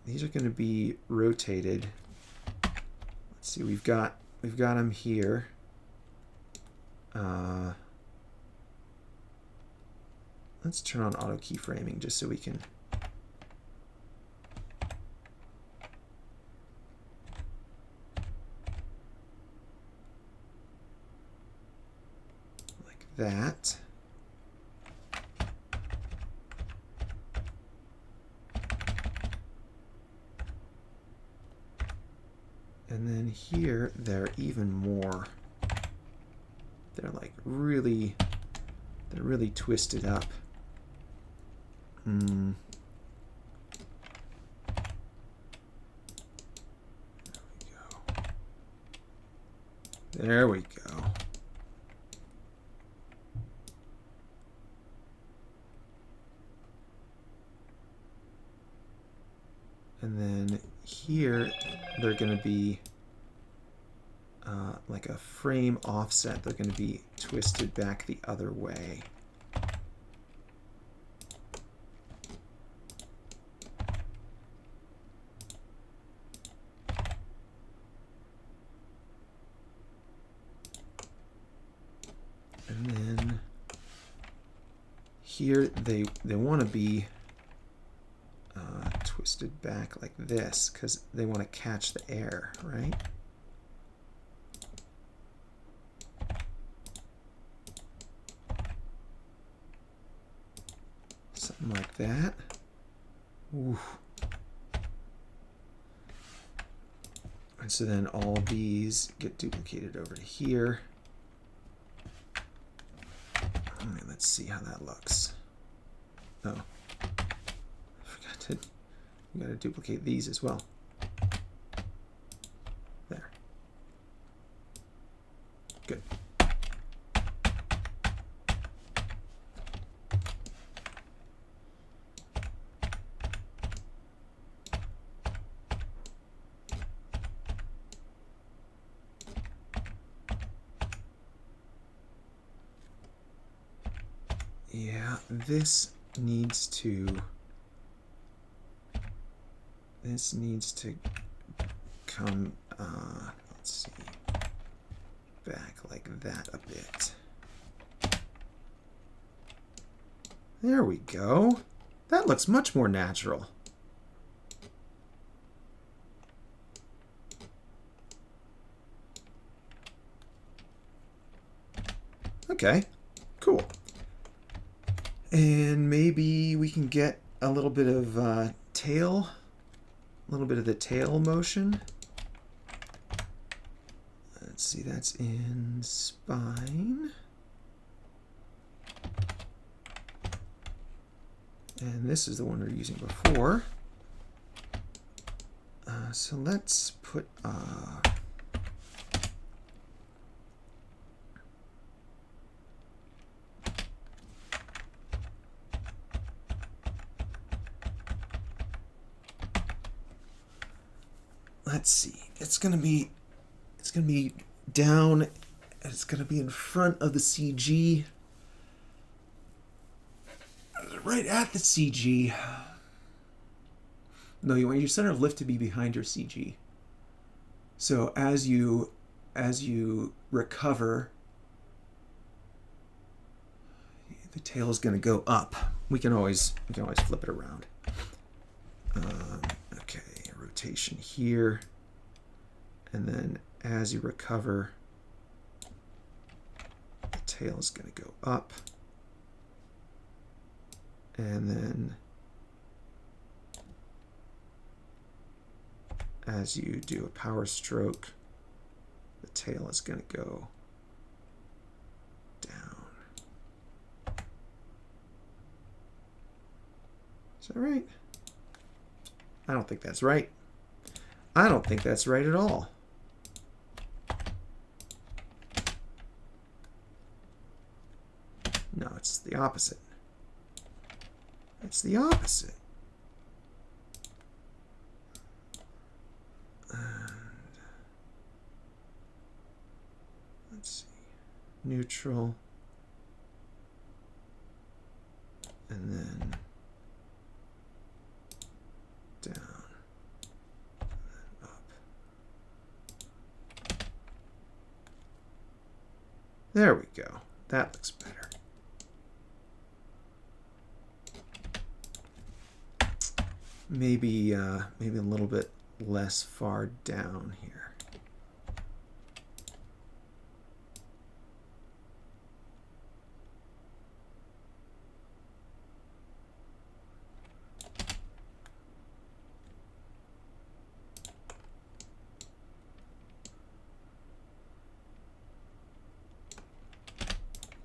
these are going to be rotated. Let's see, we've got them here. Let's turn on auto keyframing just so we can. Like that. And then here, they're even more. They're like really, they're really twisted up. There we go. And then here, they're going to be like a frame offset. They're going to be twisted back the other way. And then here they want to be twisted back like this because they want to catch the air, right? Something like that. Ooh. And so then all these get duplicated over to here. Okay, let's see how that looks. Oh, I forgot to. We got to duplicate these as well. There. Good. Yeah, this needs to come, let's see, back like that a bit. There we go. That looks much more natural. Okay, cool. And maybe we can get a little bit of tail, a little bit of the tail motion. Let's see, that's in spine. And this is the one we were using before. So let's put let's see. It's gonna be down, and it's gonna be in front of the CG, right at the CG. No, you want your center of lift to be behind your CG. So as you recover, the tail is gonna go up. We can always flip it around. Okay, rotation here, and then as you recover, the tail is going to go up, and then as you do a power stroke, the tail is going to go down. Is that right? I don't think that's right. I don't think that's right at all. No, it's the opposite. It's the opposite. And let's see. Neutral. And then down. There we go. That looks better. Maybe maybe a little bit less far down here.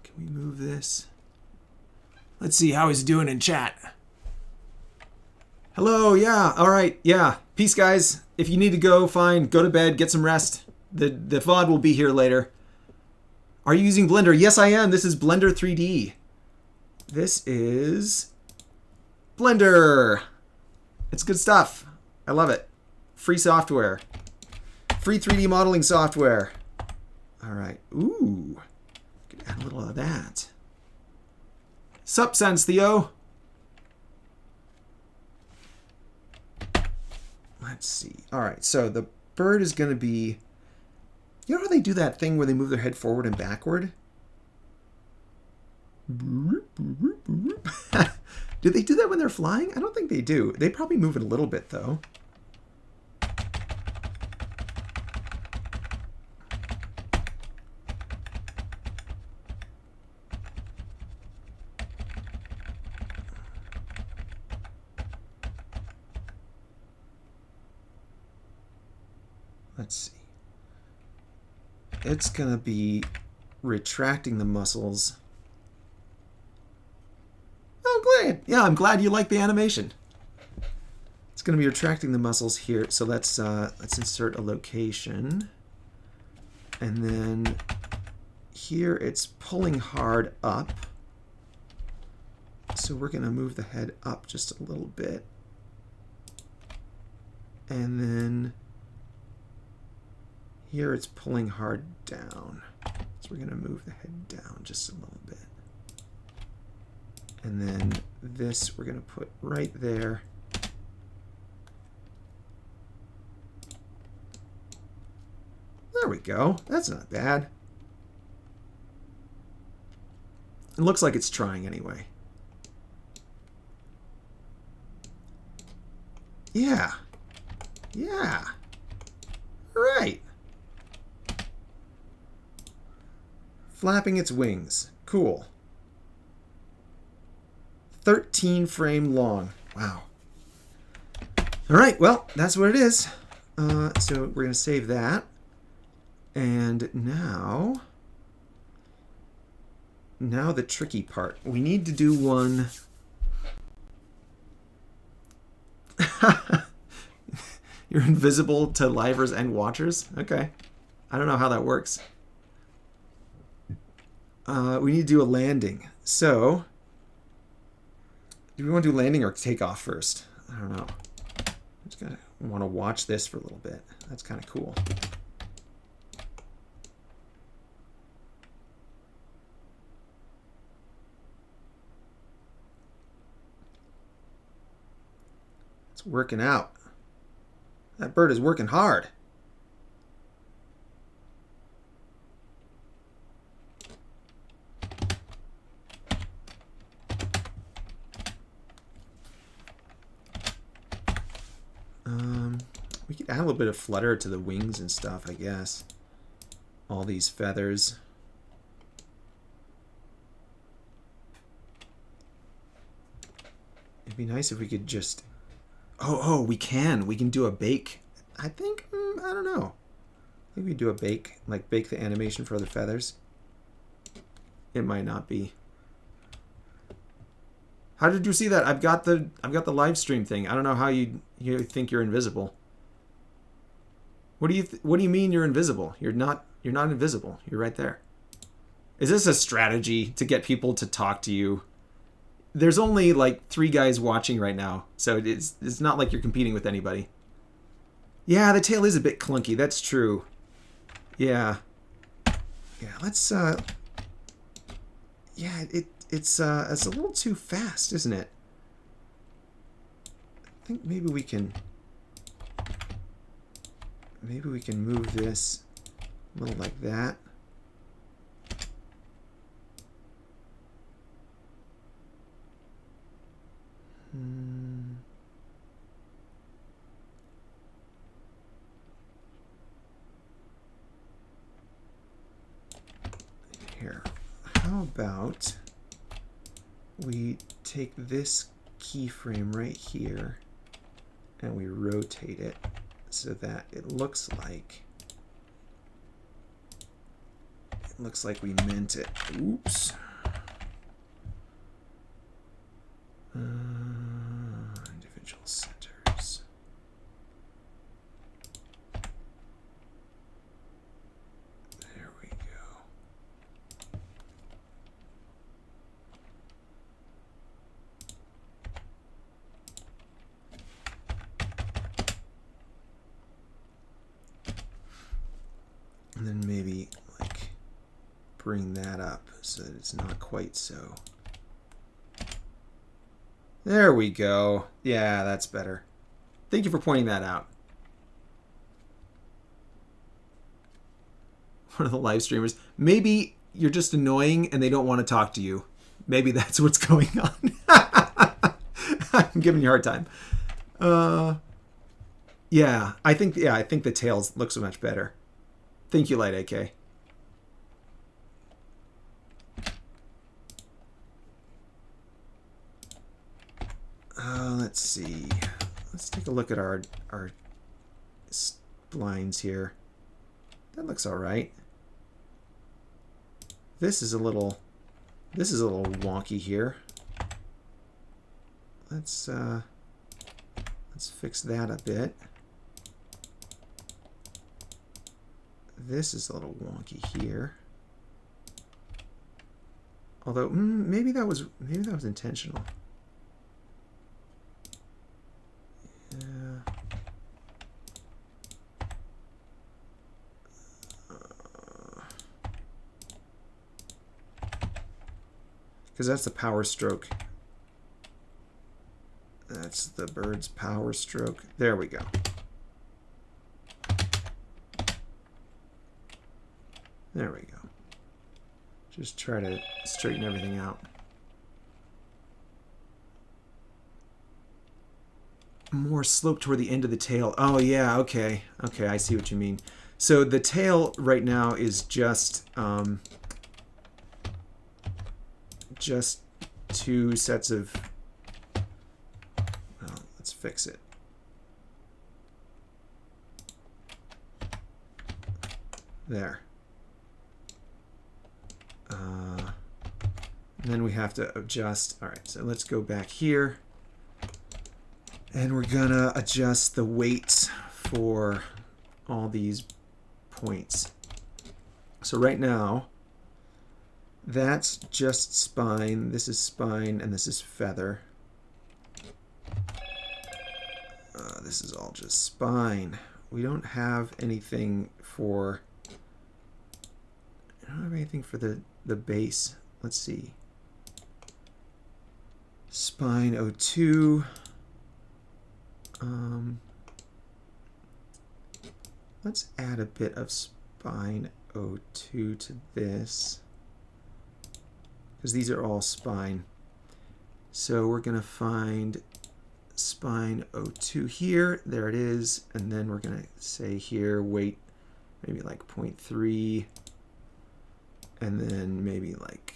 Can we move this? Let's see how he's doing in chat. Hello, yeah, all right, yeah. Peace, guys. If you need to go, fine. Go to bed, get some rest. The VOD will be here later. Are you using Blender? Yes, I am. This is Blender 3D. This is Blender. It's good stuff. I love it. Free software. Free 3D modeling software. All right. Ooh. Could add a little of that. Sup, Sans Theo? Let's see. All right, so the bird is going to be... You know how they do that thing where they move their head forward and backward? Do they do that when they're flying? I don't think they do. They probably move it a little bit, though. Let's see. It's going to be retracting the muscles. Oh, glad. Yeah, I'm glad you like the animation. It's going to be retracting the muscles here. So let's insert a location. And then here it's pulling hard up. So we're going to move the head up just a little bit. And then here it's pulling hard down. So we're going to move the head down just a little bit. And then this we're going to put right there. There we go. That's not bad. It looks like it's trying anyway. Yeah. Yeah. All right. Flapping its wings. Cool. 13 frame long. Wow. All right, well, that's what it is. So we're going to save that. And now the tricky part. We need to do one. You're invisible to livers and watchers? Okay. I don't know how that works. We need to do a landing. So, do we want to do landing or takeoff first? I don't know. I'm just going to want to watch this for a little bit. That's kind of cool. It's working out. That bird is working hard. We could add a little bit of flutter to the wings and stuff, I guess. All these feathers. It'd be nice if we could just... Oh, we can. We can do a bake. I think, I don't know. I think we do a bake, like bake the animation for the feathers. It might not be. How did you see that? I've got the live stream thing. I don't know how you think you're invisible. What do you mean you're invisible? You're not invisible. You're right there. Is this a strategy to get people to talk to you? There's only like 3 guys watching right now, so it's not like you're competing with anybody. Yeah, the tail is a bit clunky. That's true. Yeah. Yeah, let's yeah, it's a little too fast, isn't it? I think maybe we can move this a little like that. here. How about we take this keyframe right here and we rotate it so that it looks like we meant it. Oops. Individual centers. There we go. And then maybe like bring that up so that it's not quite so. There we go. Yeah, that's better. Thank you for pointing that out. One of the live streamers. Maybe you're just annoying and they don't want to talk to you. Maybe that's what's going on. I'm giving you a hard time. Yeah, I think the tails look so much better. Thank you, Light AK. Let's see. Let's take a look at our splines here. That looks all right. This is a little wonky here. Let's fix that a bit. This is a little wonky here. Although maybe that was intentional. Yeah. Because that's the power stroke. That's the bird's power stroke. There we go. There we go. Just try to straighten everything out. More slope toward the end of the tail. Oh yeah, okay. Okay, I see what you mean. So the tail right now is just two sets of, well, let's fix it. There. And then we have to adjust. All right, so let's go back here. And we're gonna adjust the weights for all these points. So right now, that's just spine, this is spine, and this is feather. This is all just spine. We don't have anything for, the base. Let's see. Spine 02. Let's add a bit of spine 02 to this, because these are all spine. So we're going to find spine 02 here. There it is. And then we're going to say here, weight, maybe like 0.3. And then maybe like...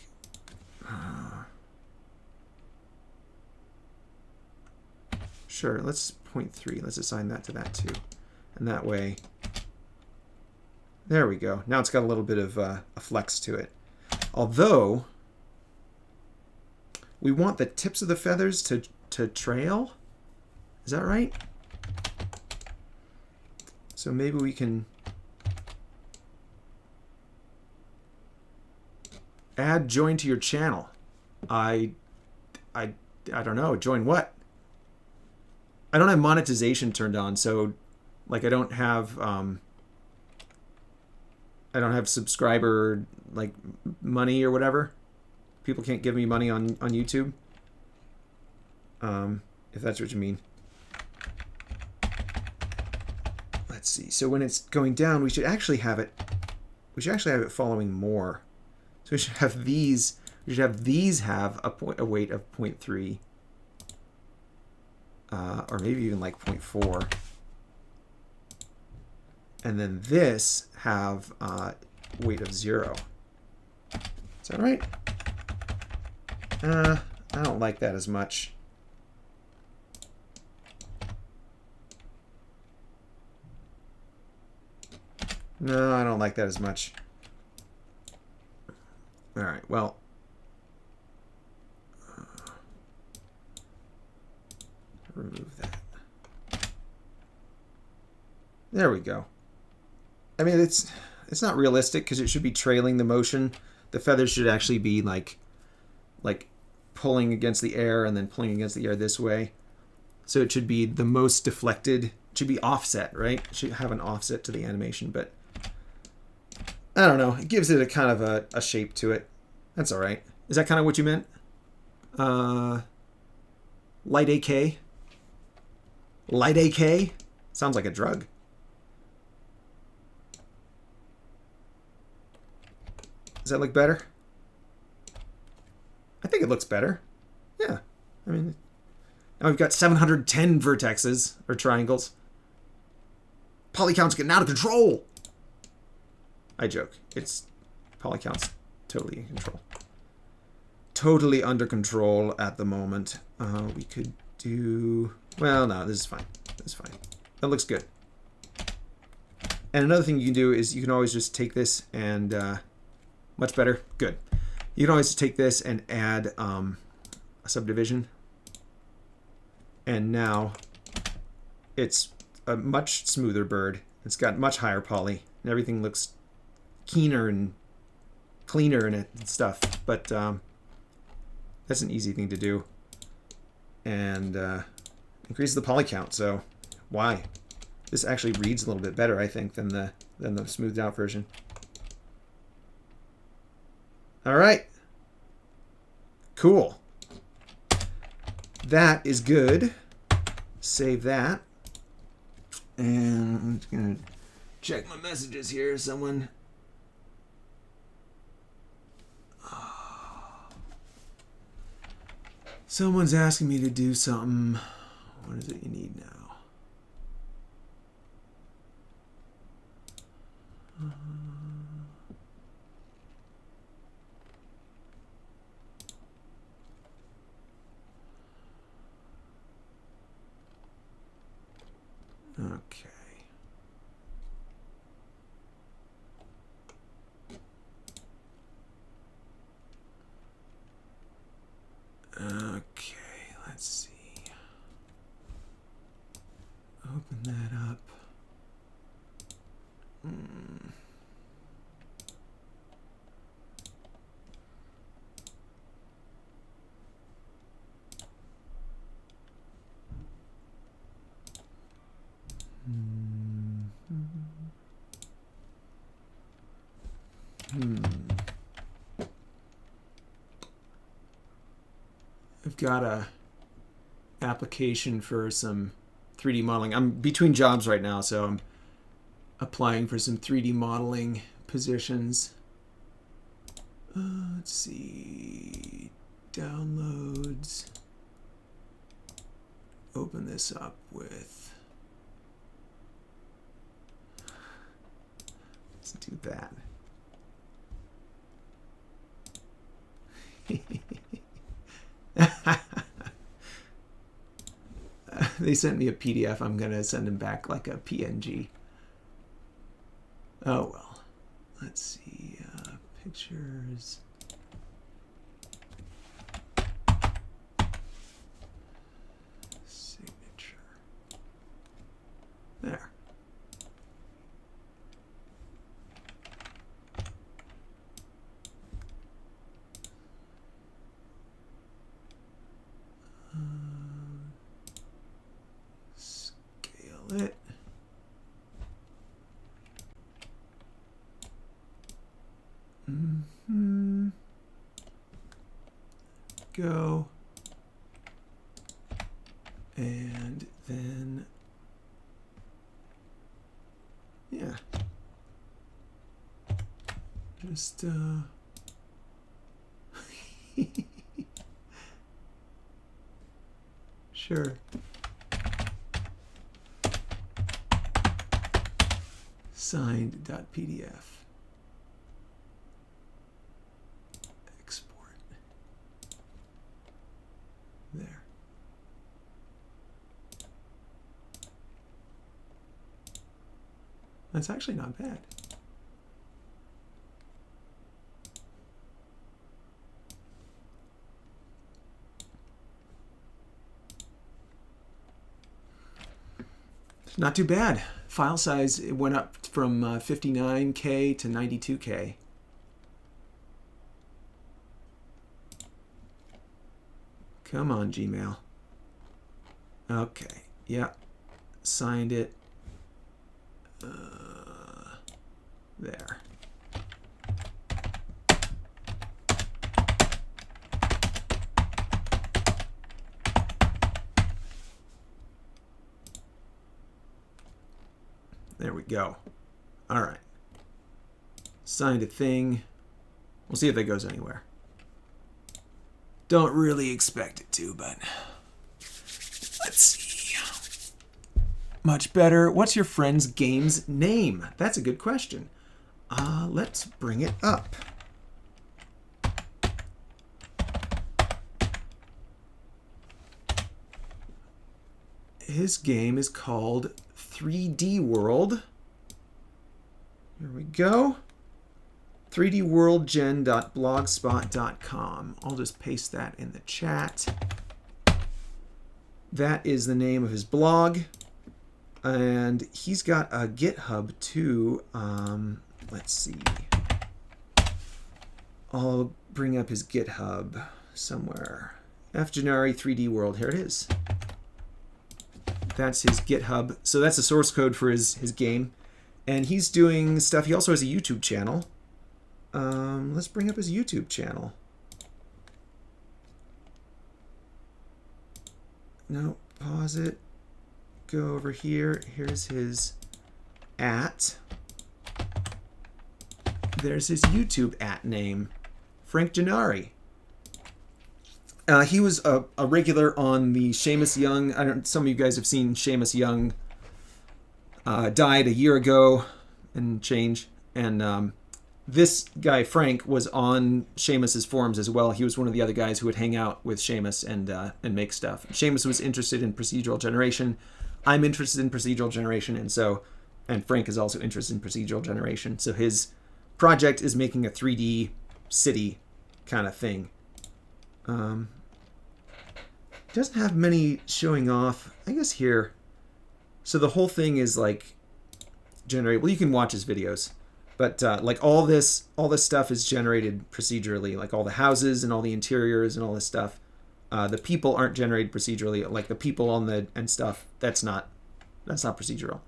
sure, let's 0.3. Let's assign that to that too. And that way... There we go. Now it's got a little bit of a flex to it. Although, we want the tips of the feathers to trail. Is that right? So maybe we can add join to your channel. I don't know. Join what? I don't have monetization turned on, so like I don't have subscriber like money or whatever. People can't give me money on YouTube. If that's what you mean. Let's see. So when it's going down, we should actually have it. We should actually have it following more. So we should have these. We should have these have a weight of 0.3, or maybe even like 0.4. And then this have weight of 0. Is that right? I don't like that as much. No, I don't like that as much. All right, well. Remove that. There we go. I mean, it's not realistic because it should be trailing the motion. The feathers should actually be like pulling against the air and then pulling against the air this way. So it should be the most deflected. It should be offset, right? It should have an offset to the animation, but I don't know. It gives it a kind of a shape to it. That's all right. Is that kind of what you meant? Light AK? Light AK? Sounds like a drug. Does that look better? I think it looks better. Yeah. I mean, now we've got 710 vertexes, or triangles. Poly count's getting out of control! I joke. Poly count's totally in control. Totally under control at the moment. We could do... Well, no, this is fine. This is fine. That looks good. And another thing you can do is you can always just take this and... much better. Good. You can always just take this and add a subdivision. And now it's a much smoother bird. It's got much higher poly. And everything looks keener and cleaner in it and stuff. But that's an easy thing to do. And increases the poly count. So why? This actually reads a little bit better, I think, than the smoothed out version. All right. Cool. That is good. Save that. And I'm just going to check my messages here. Someone's asking me to do something. What is it you need now? Okay. Okay, let's see. Open that up. I've got a application for some 3D modeling. I'm between jobs right now, so I'm applying for some 3D modeling positions. Let's see. Downloads. Open this up with... Let's do that. They sent me a PDF. I'm going to send them back like a PNG. Oh, well. Let's see. Pictures. Signature. There. Scale it. Go. And then, yeah. Just, sure. Signed.pdf. That's actually not bad. Not too bad. File size, it went up from 59K to 92K. Come on, Gmail. Okay, yeah, signed it. There. There we go. All right. Signed a thing. We'll see if that goes anywhere. Don't really expect it to, but let's see. Much better. What's your friend's game's name? That's a good question. Let's bring it up. His game is called 3D World. Here we go. 3dworldgen.blogspot.com. I'll just paste that in the chat. That is the name of his blog. And he's got a GitHub too. Let's see. I'll bring up his GitHub somewhere. Fjanari 3D World. Here it is. That's his GitHub. So that's the source code for his game. And he's doing stuff. He also has a YouTube channel. Let's bring up his YouTube channel. No, pause it. Go over here. Here's his @ There's his YouTube @ name, Frank Gennari. He was a regular on the Seamus Young. Some of you guys have seen Seamus Young. Died a year ago and change. And this guy, Frank, was on Seamus's forums as well. He was one of the other guys who would hang out with Seamus and make stuff. Seamus was interested in procedural generation. I'm interested in procedural generation, and Frank is also interested in procedural generation. So his project is making a 3D city kind of thing. Doesn't have many showing off. I guess here. So the whole thing is like generate. Well, you can watch his videos, but like all this stuff is generated procedurally. Like all the houses and all the interiors and all this stuff. The people aren't generated procedurally. Like the people on the and stuff. That's not procedural.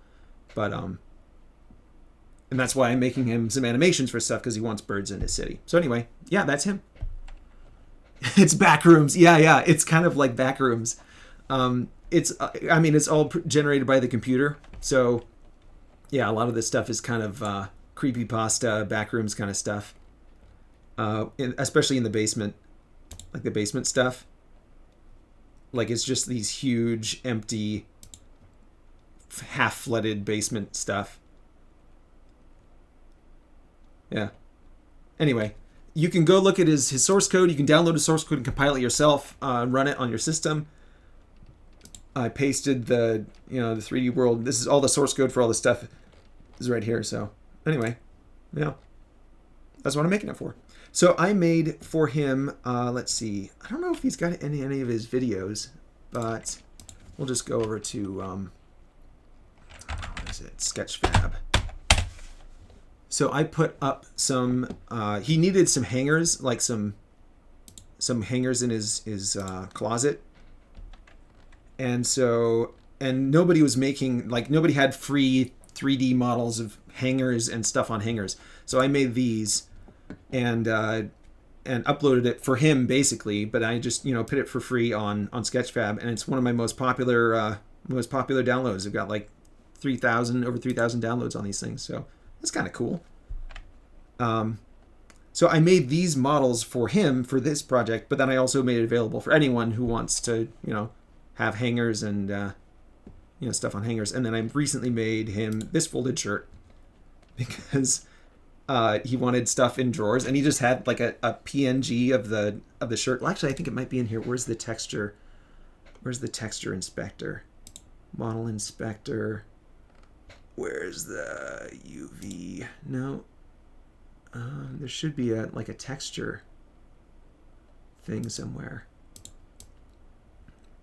But and that's why I'm making him some animations for stuff because he wants birds in his city. So anyway, yeah, that's him. It's Backrooms. Yeah. It's kind of like Backrooms. It's all generated by the computer. So, yeah, a lot of this stuff is kind of creepypasta, Backrooms kind of stuff. Especially in the basement, like the basement stuff. Like it's just these huge, empty, half-flooded basement stuff. Yeah. Anyway. You can go look at his source code. You can download his source code and compile it yourself and run it on your system. I pasted the 3D World. This is all the source code for all this stuff is right here. So anyway, yeah, that's what I'm making it for. So I made for him, let's see. I don't know if he's got any of his videos, but we'll just go over to, what is it? Sketchfab. So I put up some, he needed some hangers, like some hangers in his closet. And nobody was making, like nobody had free 3D models of hangers and stuff on hangers. So I made these and uploaded it for him basically, but I just, put it for free on Sketchfab, and it's one of my most popular downloads. I've got like over 3,000 downloads on these things. So that's kind of cool. So I made these models for him for this project, but then I also made it available for anyone who wants to, have hangers and, stuff on hangers. And then I recently made him this folded shirt because he wanted stuff in drawers, and he just had like a PNG of the shirt. Well, actually, I think it might be in here. Where's the texture? Where's the texture inspector? Model inspector. Where's the UV? No. There should be like a texture thing somewhere.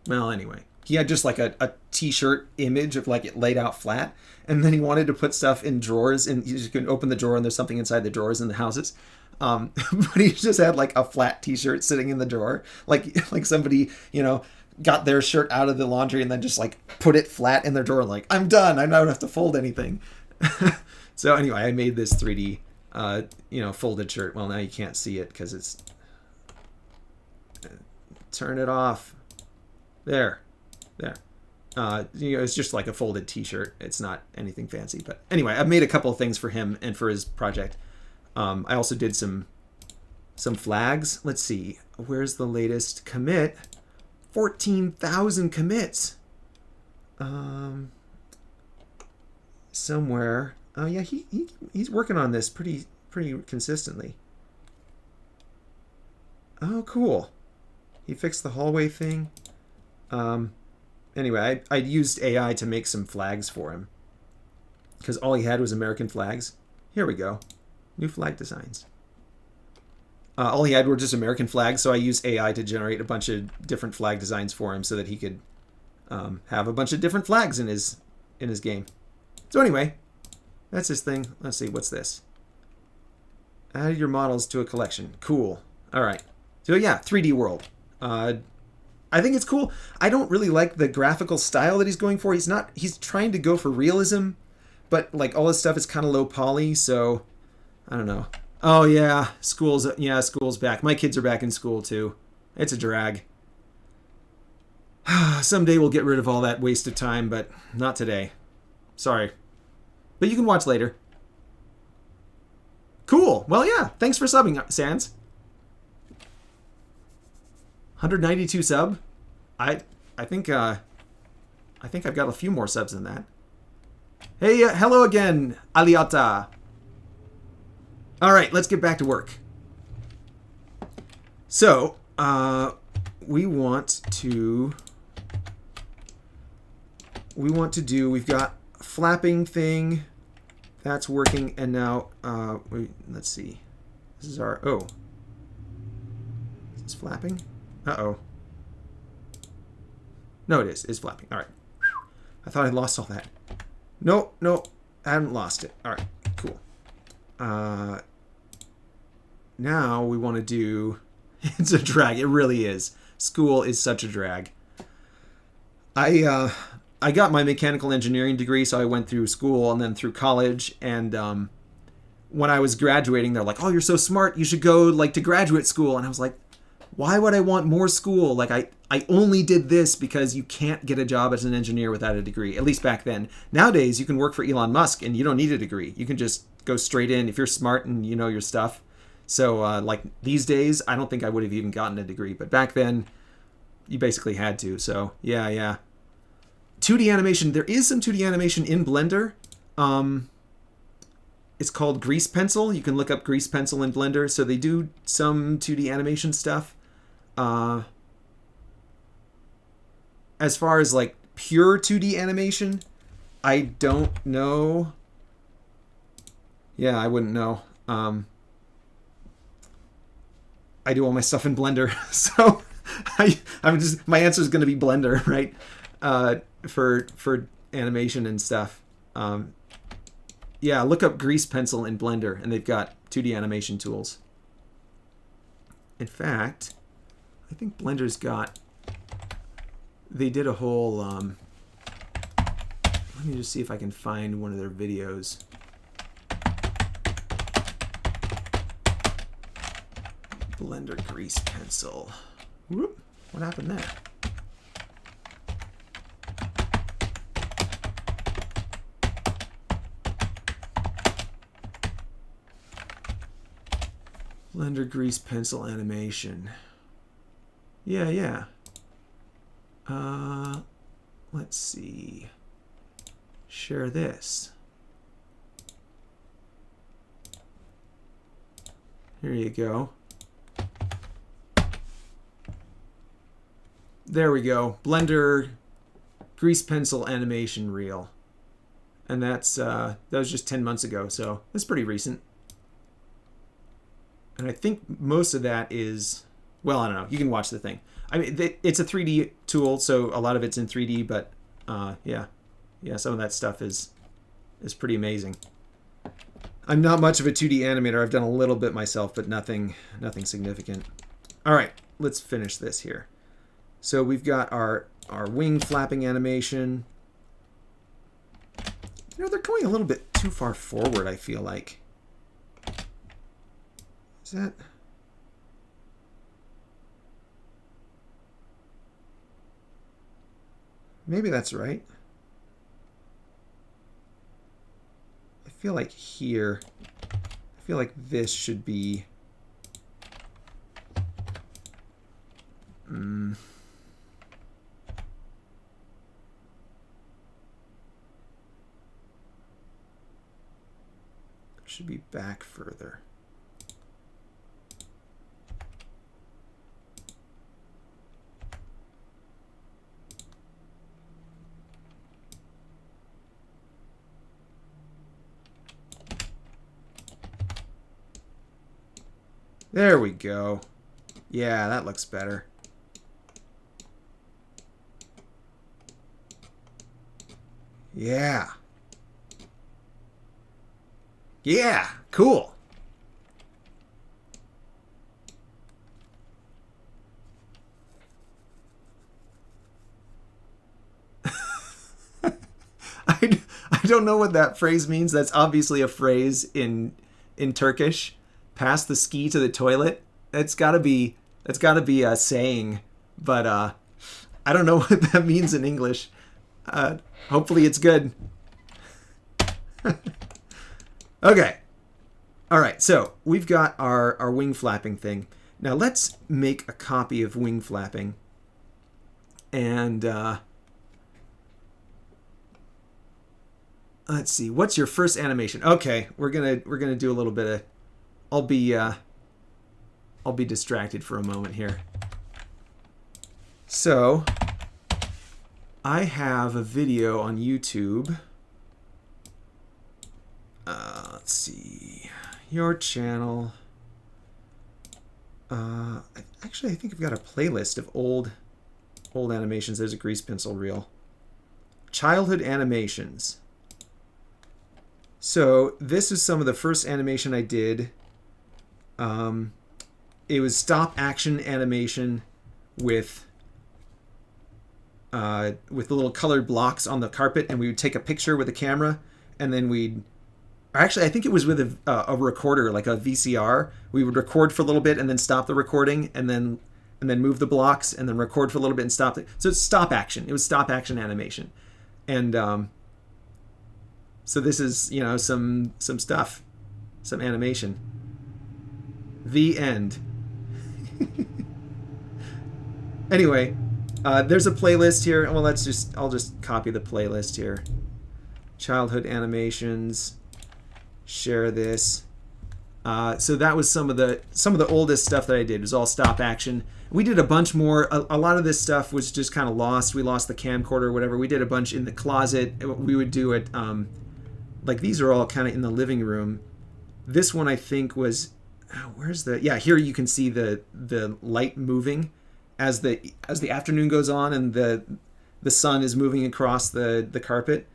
Well, anyway, he had just like a t-shirt image of like it laid out flat, and then he wanted to put stuff in drawers, and you can open the drawer and there's something inside the drawers in the houses. But he just had like a flat t-shirt sitting in the drawer, like somebody, you know, got their shirt out of the laundry and then just like put it flat in their drawer, like, I'm done, I don't have to fold anything. So anyway, I made this 3D you know, folded shirt. Well, now you can't see it because it's turn it off. There. You know, it's just like a folded t-shirt. It's not anything fancy, but anyway, I've made a couple of things for him and for his project. I also did some flags. Let's see, where's the latest commit? 14,000 commits. Somewhere. Oh yeah, he's working on this pretty consistently. Oh, cool. He fixed the hallway thing. Anyway, I used AI to make some flags for him because all he had was American flags. Here we go. New flag designs. All he had were just American flags, so I used AI to generate a bunch of different flag designs for him so that he could have a bunch of different flags in his game. So anyway, that's his thing. Let's see, what's this? Add your models to a collection. Cool. All right. So yeah, 3D world. I think it's cool. I don't really like the graphical style that he's going for. He's trying to go for realism, but like all his stuff is kind of low poly, so I don't know. Oh yeah, school's back. My kids are back in school too. It's a drag. Someday we'll get rid of all that waste of time, but not today. Sorry. But you can watch later. Cool. Well, yeah. Thanks for subbing, Sans. 192 sub. I think I've got a few more subs than that. Hey, hello again, Aliata. All right, let's get back to work. So, we've got flapping thing that's working, and now let's see. This is our is this flapping? Uh-oh. No, it is. It's flapping. All right. I thought I lost all that. No, I haven't lost it. All right, cool. Now we want to do... It's a drag. It really is. School is such a drag. I got my mechanical engineering degree, so I went through school and then through college, and when I was graduating, they're like, oh, you're so smart, you should go like to graduate school. And I was like, why would I want more school? Like, I only did this because you can't get a job as an engineer without a degree, at least back then. Nowadays, you can work for Elon Musk and you don't need a degree. You can just go straight in if you're smart and you know your stuff. So, like, these days, I don't think I would have even gotten a degree. But back then, you basically had to. So, yeah. 2D animation. There is some 2D animation in Blender. It's called Grease Pencil. You can look up Grease Pencil in Blender. So they do some 2D animation stuff. As far as like pure 2D animation, I don't know. Yeah, I wouldn't know. I do all my stuff in Blender, so my answer is going to be Blender, right? For animation and stuff. Yeah, look up Grease Pencil in Blender, and they've got 2D animation tools. In fact, I think Blender's got... They did a whole... let me just see if I can find one of their videos. Blender Grease Pencil. Whoop, what happened there? Blender Grease Pencil animation. Yeah. Let's see. Share this. Here you go. There we go. Blender Grease Pencil animation reel. And that was just 10 months ago, so that's pretty recent. And I think most of that is, well, I don't know. You can watch the thing. I mean, it's a 3D tool, so a lot of it's in 3D, but yeah, some of that stuff is pretty amazing. I'm not much of a 2D animator. I've done a little bit myself, but nothing significant. All right, let's finish this here. So we've got our wing flapping animation. You know, they're going a little bit too far forward, I feel like. Is that... Maybe that's right. I feel like here, I feel like this should be... should be back further. There we go. Yeah, that looks better. Yeah. Yeah, cool. I don't know what that phrase means. That's obviously a phrase in Turkish. Pass the ski to the toilet. That's gotta be a saying, but I don't know what that means in English. Hopefully it's good. Okay. All right, so we've got our wing flapping thing. Now let's make a copy of wing flapping. And let's see, what's your first animation? Okay, we're gonna do a little bit of... I'll be distracted for a moment here. So I have a video on YouTube. Let's see, your channel. Actually, I think I've got a playlist of old animations. There's a grease pencil reel. Childhood animations. So this is some of the first animation I did. It was stop action animation with the little colored blocks on the carpet, and we would take a picture with a camera, and then we'd... Actually, I think it was with a recorder, like a VCR. We would record for a little bit and then stop the recording, and then move the blocks, and then record for a little bit and stop it. So it's stop action. It was stop action animation, and so this is, you know, some stuff, some animation. The end. Anyway, there's a playlist here. Well, I'll just copy the playlist here. Childhood animations. Share this. So that was some of the oldest stuff that I did. It was all stop action. We did a bunch more. A lot of this stuff was just kind of lost. We lost the camcorder or whatever. We did a bunch in the closet. We would do it. Like these are all kind of in the living room. This one I think was, where's the? Yeah, here you can see the light moving as the afternoon goes on, and the sun is moving across the carpet.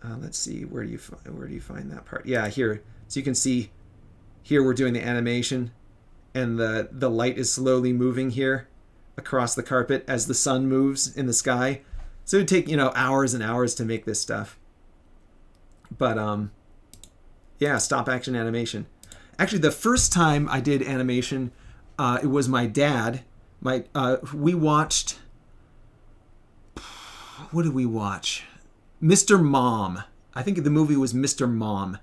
Let's see, where do you find that part? Yeah, here. So you can see here we're doing the animation, and the light is slowly moving here across the carpet as the sun moves in the sky. So it would take, you know, hours and hours to make this stuff. But yeah, stop action animation. Actually, the first time I did animation, it was my dad. We watched... What did we watch? Mr. Mom. I think the movie was Mr. Mom.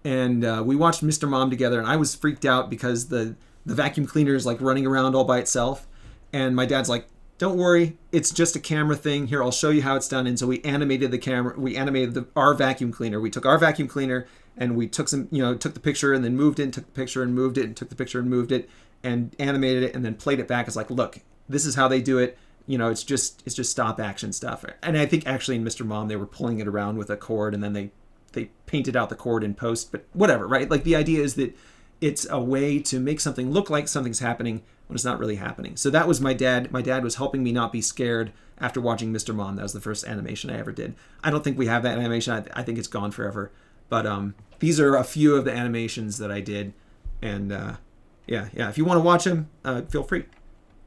And we watched Mr. Mom together, and I was freaked out because the vacuum cleaner is like running around all by itself. And my dad's like, don't worry, it's just a camera thing. Here, I'll show you how it's done. And so we animated the camera. We animated our vacuum cleaner. We took our vacuum cleaner and we took took the picture and then moved it, and took the picture and moved it, and took the picture and moved it, and animated it, and then played it back. It's like, look, this is how they do it. You know, it's just stop action stuff. And I think actually in Mr. Mom they were pulling it around with a cord, and then they painted out the cord in post. But whatever, right? Like the idea is that it's a way to make something look like something's happening when it's not really happening. So that was my dad. My dad was helping me not be scared after watching Mr. Mom. That was the first animation I ever did. I don't think we have that animation. I think it's gone forever. But these are a few of the animations that I did. And yeah. If you want to watch them, feel free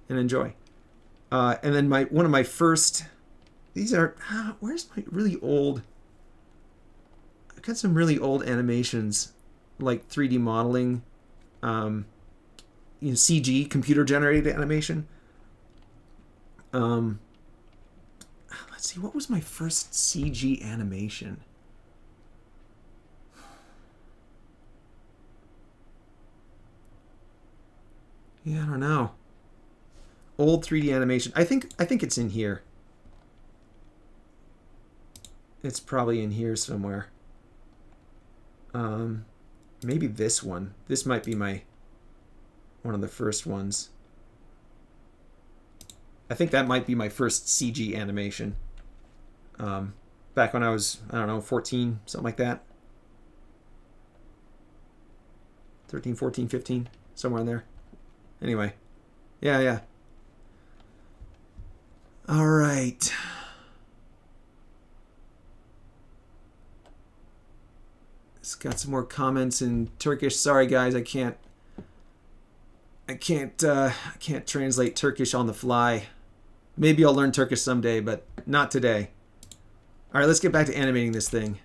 and enjoy. And then one of my first, these are, where's my really old, I've got some really old animations, like 3D modeling, CG, computer generated animation. Let's see, what was my first CG animation? Yeah, I don't know. Old 3D animation. I think it's in here. It's probably in here somewhere. Maybe this one. This might be one of the first ones. I think that might be my first CG animation. Back when I was, I don't know, 14, something like that. 13, 14, 15, somewhere in there. Anyway. Yeah. All right. It's got some more comments in Turkish. Sorry guys, I can't translate Turkish on the fly. Maybe I'll learn Turkish someday, but not today. All right, let's get back to animating this thing.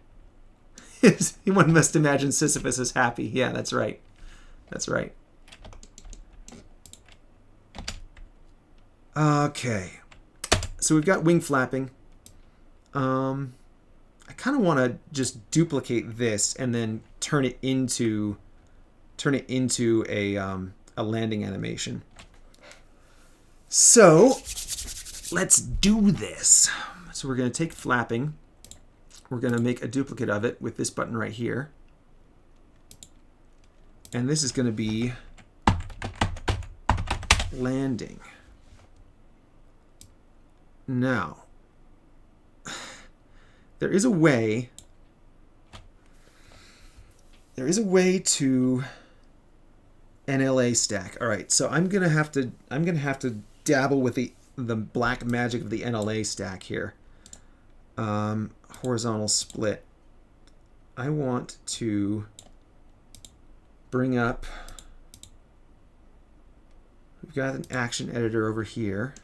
One must imagine Sisyphus is happy. Yeah, that's right. That's right. Okay. So we've got wing flapping. I kind of want to just duplicate this and then turn it into a landing animation. So let's do this. So we're going to take flapping. We're going to make a duplicate of it with this button right here. And this is going to be landing. Now, there is a way to NLA stack. All right, so I'm gonna have to dabble with the black magic of the NLA stack here. Horizontal split. I want to bring up. We've got an action editor over here.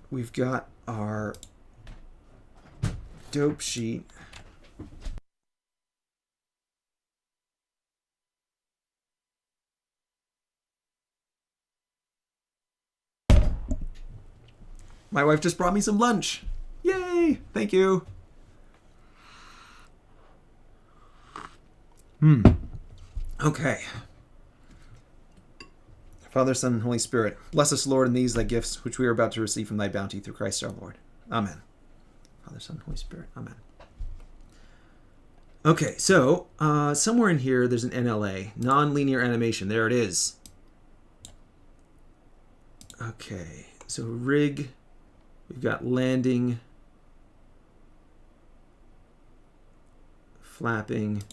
We've got our dope sheet. My wife just brought me some lunch. Yay! Thank you. Okay. Father, Son, and Holy Spirit, bless us, Lord, in these thy gifts, which we are about to receive from thy bounty through Christ our Lord. Amen. Father, Son, Holy Spirit. Amen. Okay, so somewhere in here there's an NLA, non-linear animation. There it is. Okay, so rig, we've got landing, flapping,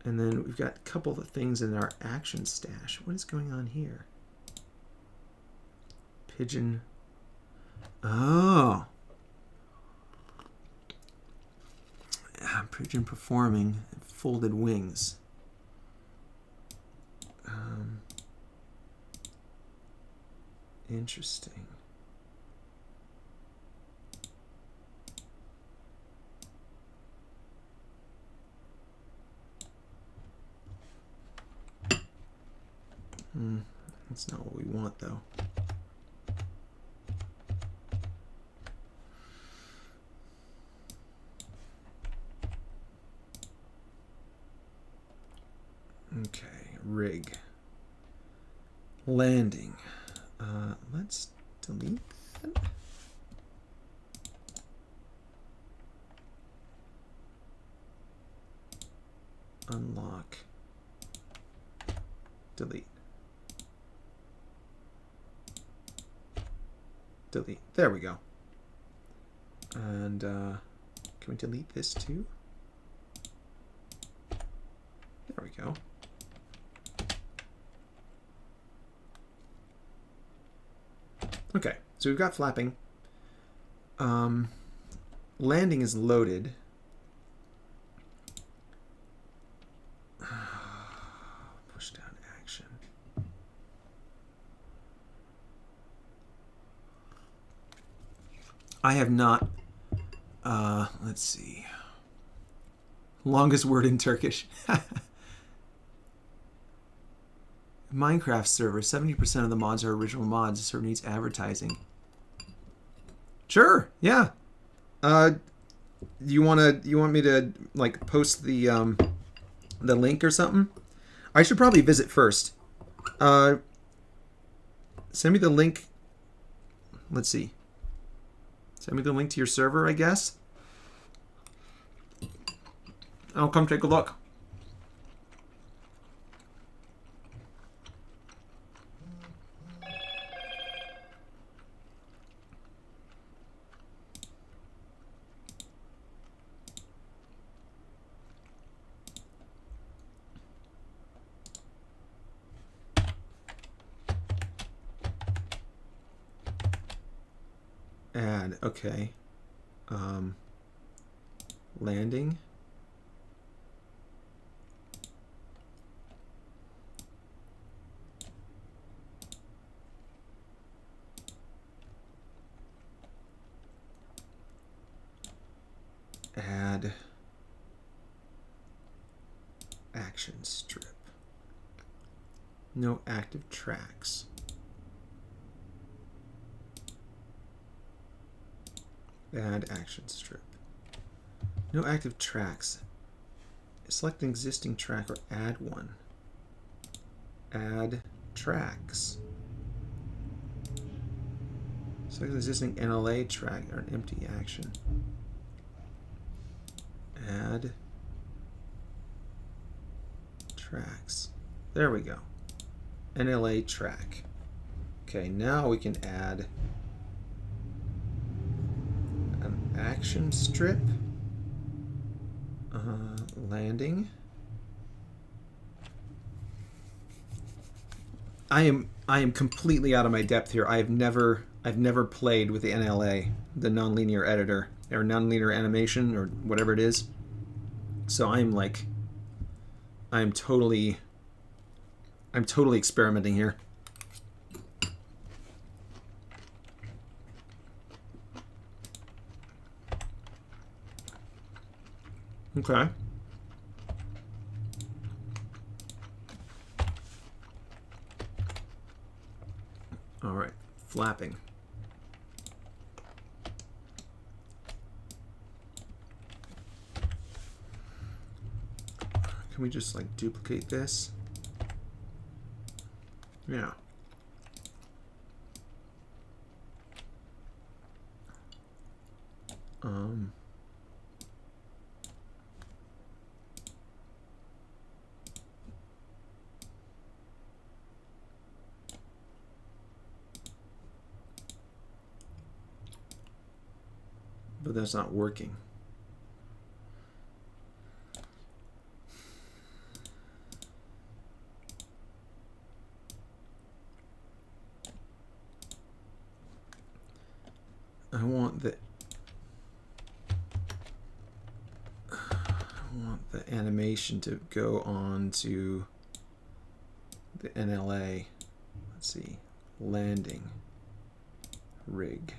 and then we've got a couple of things in our action stash. What is going on here? Pigeon. Oh. Pigeon performing folded wings. Interesting. That's not what we want, though. Okay, rig. Landing. Let's delete that. Unlock. Delete. delete. There we go. And can we delete this too? There we go. Okay, so we've got flapping. Landing is loaded. Push down action. I have not, let's see. Longest word in Turkish. Minecraft server, 70% of the mods are original mods. The server needs advertising. Sure, yeah. You want me to like post the link or something? I should probably visit first. Send me the link. Let's see. Send me the link to your server, I guess. I'll come take a look. Add, okay. Landing. Add action strip. No active tracks. Add action strip. No active tracks. Select an existing track or add one. Add tracks. Select an existing NLA track or an empty action. Add tracks. There we go. NLA track. Okay, now we can add an action strip. Landing. I am completely out of my depth here. I've never played with the NLA, the nonlinear editor or nonlinear animation or whatever it is. So I'm totally experimenting here. Okay. All right, flapping. Can we just like duplicate this? Yeah. But that's not working. I want the animation to go on to the NLA. Let's see, landing, rig.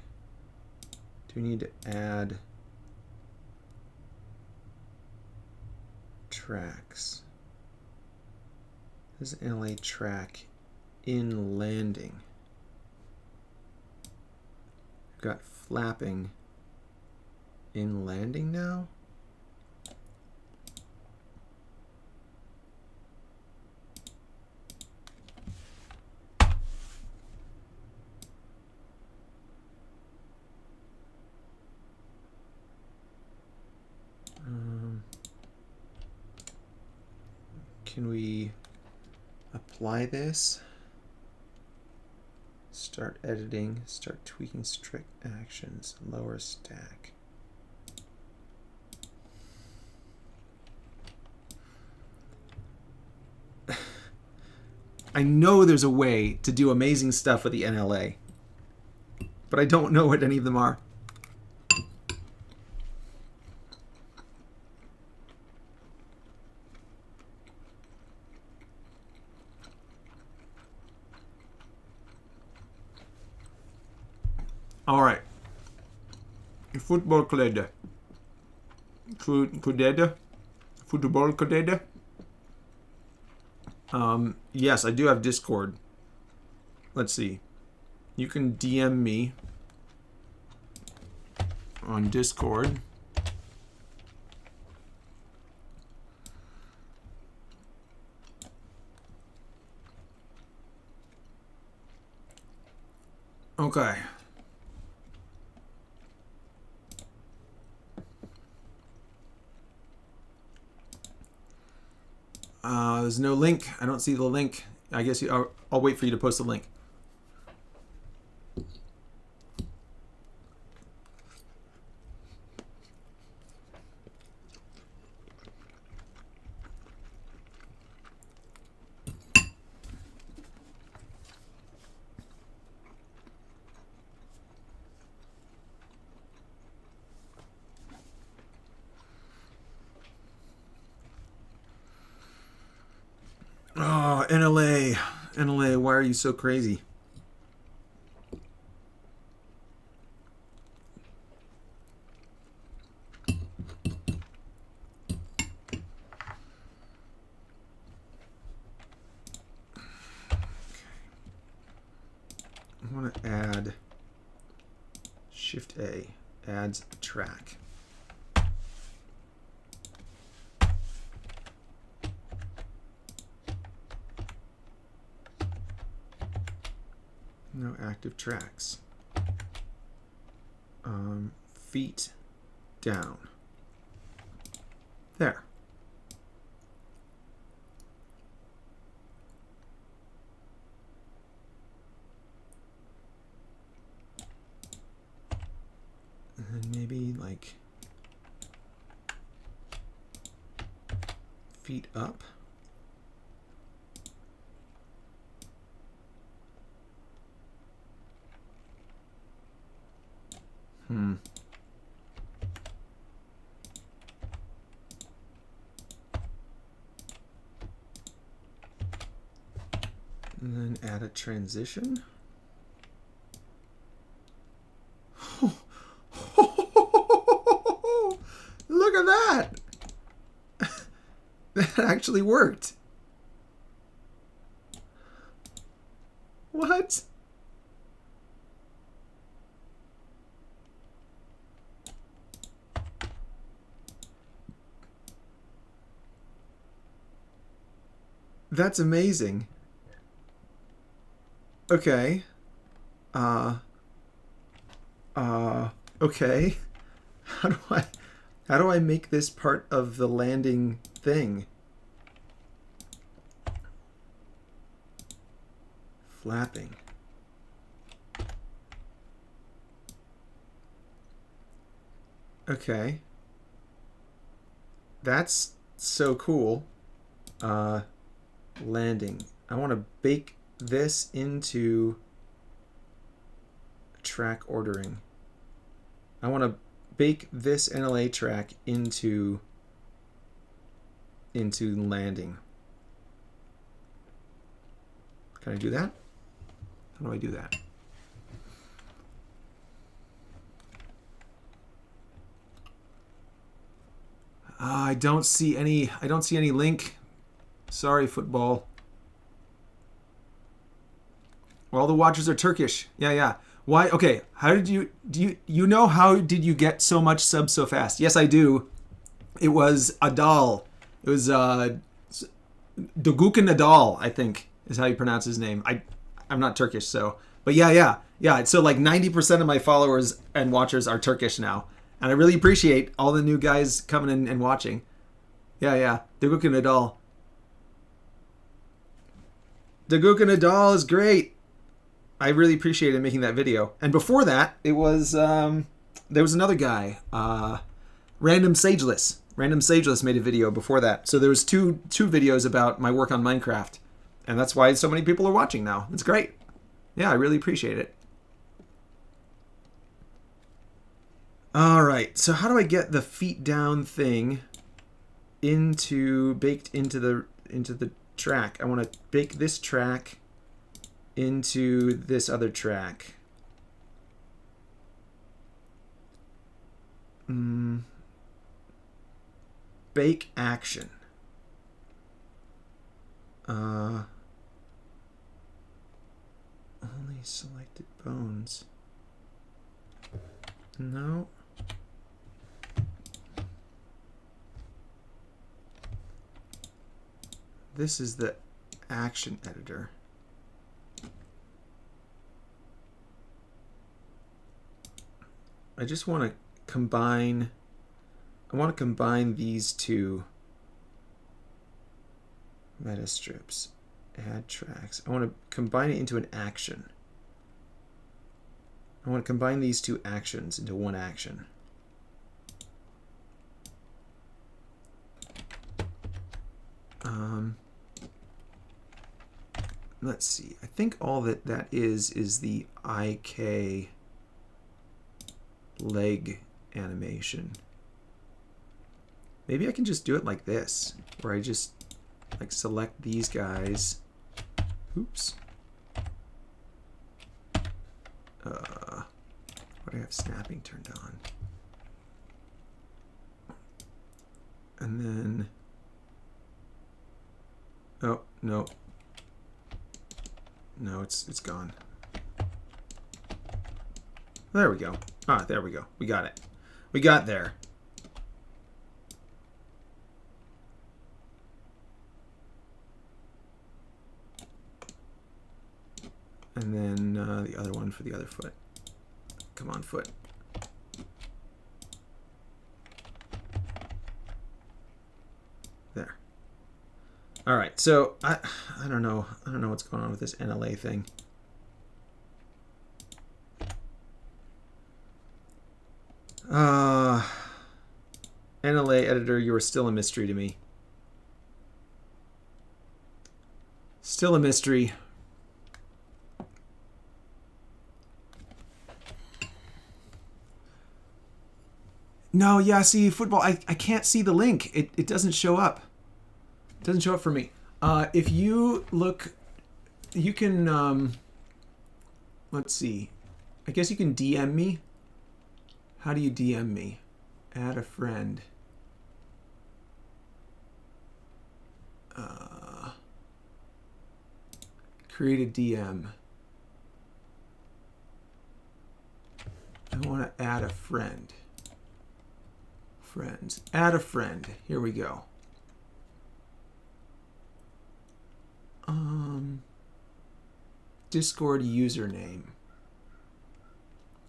Do we need to add tracks? This is an NLA track in landing. We've got flapping in landing now. Can we apply this? Start editing. Start tweaking strict actions. Lower stack. I know there's a way to do amazing stuff with the NLA, but I don't know what any of them are. All right. Football kolede. Football kolede. Yes, I do have Discord. Let's see. You can DM me on Discord. Okay. There's no link. I don't see the link. I guess I'll wait for you to post the link. Oh, NLA. NLA, why are you so crazy? I want to add Shift A, adds track. No active tracks. Feet down. There. And then maybe like feet up. And then add a transition. Look at that! That actually worked. What? That's amazing. Okay. Okay. How do I make this part of the landing thing? Flapping. Okay. That's so cool. Landing. I want to bake this into track ordering. I want to bake this NLA track into landing. Can I do that? How do I do that? I don't see any link. Sorry, football. Well, all the watchers are Turkish. Yeah. Why? Okay. How did you know how did you get so much subs so fast? Yes, I do. It was Adal. It was Dogukin Adal, I think is how you pronounce his name. I'm not Turkish, so. But yeah. So like 90% of my followers and watchers are Turkish now. And I really appreciate all the new guys coming in and watching. Yeah. Dogukin Adal. Dogukin Adal is great. I really appreciated making that video. And before that, it was there was another guy, Random Sageless. Random Sageless made a video before that. So there was two videos about my work on Minecraft. And that's why so many people are watching now. It's great. Yeah, I really appreciate it. All right, so how do I get the feet down thing baked into the track? I want to bake this track into this other track. Bake action. Only selected bones. No. This is the action editor. I just want to combine. I want to combine these two meta strips. Add tracks. I want to combine it into an action. I want to combine these two actions into one action. Let's see. I think all that is the IK leg animation. Maybe I can just do it like this, where I just like select these guys. Oops. Why do I have snapping turned on? And then, oh no, no, it's gone. There we go. Ah, there we go. We got it. We got there. And then the other one for the other foot. Come on, foot. There. All right. So I don't know. I don't know what's going on with this NLA thing. NLA editor, you are still a mystery to me. Still a mystery. No, yeah, see, football, I can't see the link. It doesn't show up. It doesn't show up for me. If you look, you can, let's see. I guess you can DM me. How do you DM me? Add a friend. Create a DM. I want to add a friend. Friends. Add a friend. Here we go. Discord username.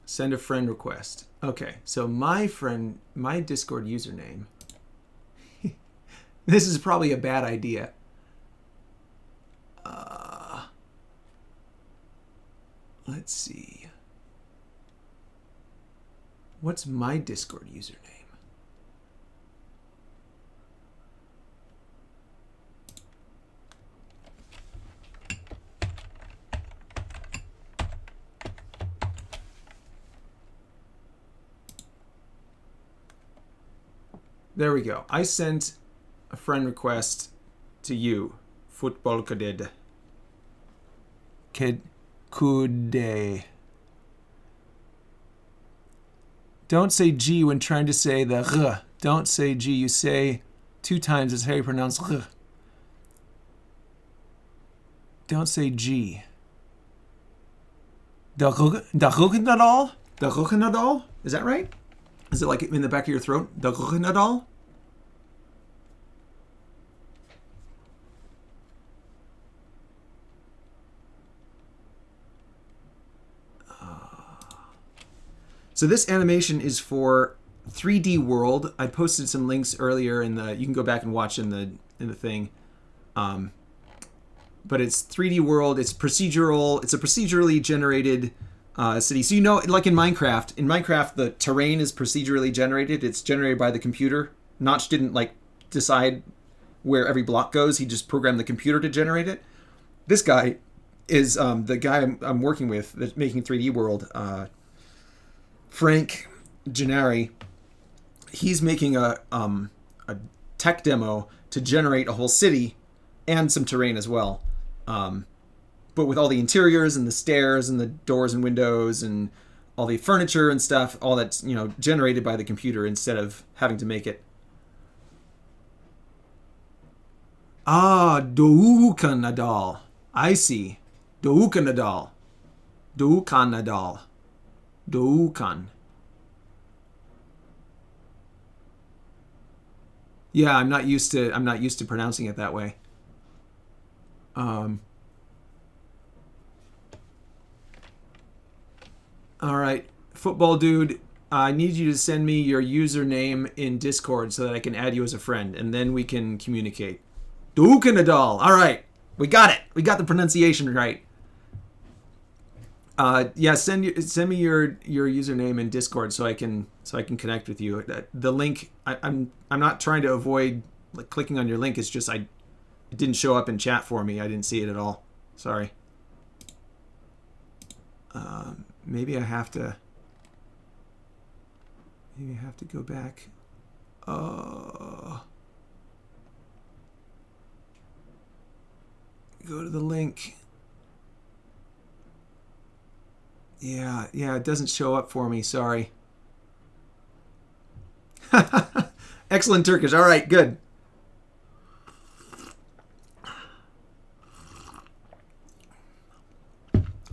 Send a friend request. Okay, so my Discord username. This is probably a bad idea. Let's see. What's my Discord username? There we go. I sent a friend request to you, Football Cadet. Kude. Don't say G when trying to say the R. Don't say G. You say 2 times as how you pronounce R. Don't say G. The Rückenadal? The Rückenadal? Is that right? Is it like in the back of your throat? The Rückenadal? So this animation is for 3D World. I posted some links earlier in the. You can go back and watch in the thing. but it's 3D world. It's procedural. It's a procedurally generated city. So, you know, like in Minecraft, the terrain is procedurally generated. It's generated by the computer. Notch didn't like decide where every block goes. He just programmed the computer to generate it. This guy is the guy I'm working with that's making 3D world, Frank Gennari. He's making a tech demo to generate a whole city and some terrain as well. But with all the interiors and the stairs and the doors and windows and all the furniture and stuff, all that's, you know, generated by the computer instead of having to make it. Ah, Doukanadal. I see. Doukanadal. Doukanadal. Doukan. Yeah, I'm not used to pronouncing it that way. All right, football dude, I need you to send me your username in Discord so that I can add you as a friend, and then we can communicate. Doukanadal. All right, we got it. We got the pronunciation right. Yeah, send me your username in Discord so I can connect with you. The link, I'm not trying to avoid like clicking on your link. It's just it didn't show up in chat for me. I didn't see it at all. Sorry. Maybe I have to go back. Go to the link. Yeah, it doesn't show up for me. Sorry. Excellent Turkish. All right, good.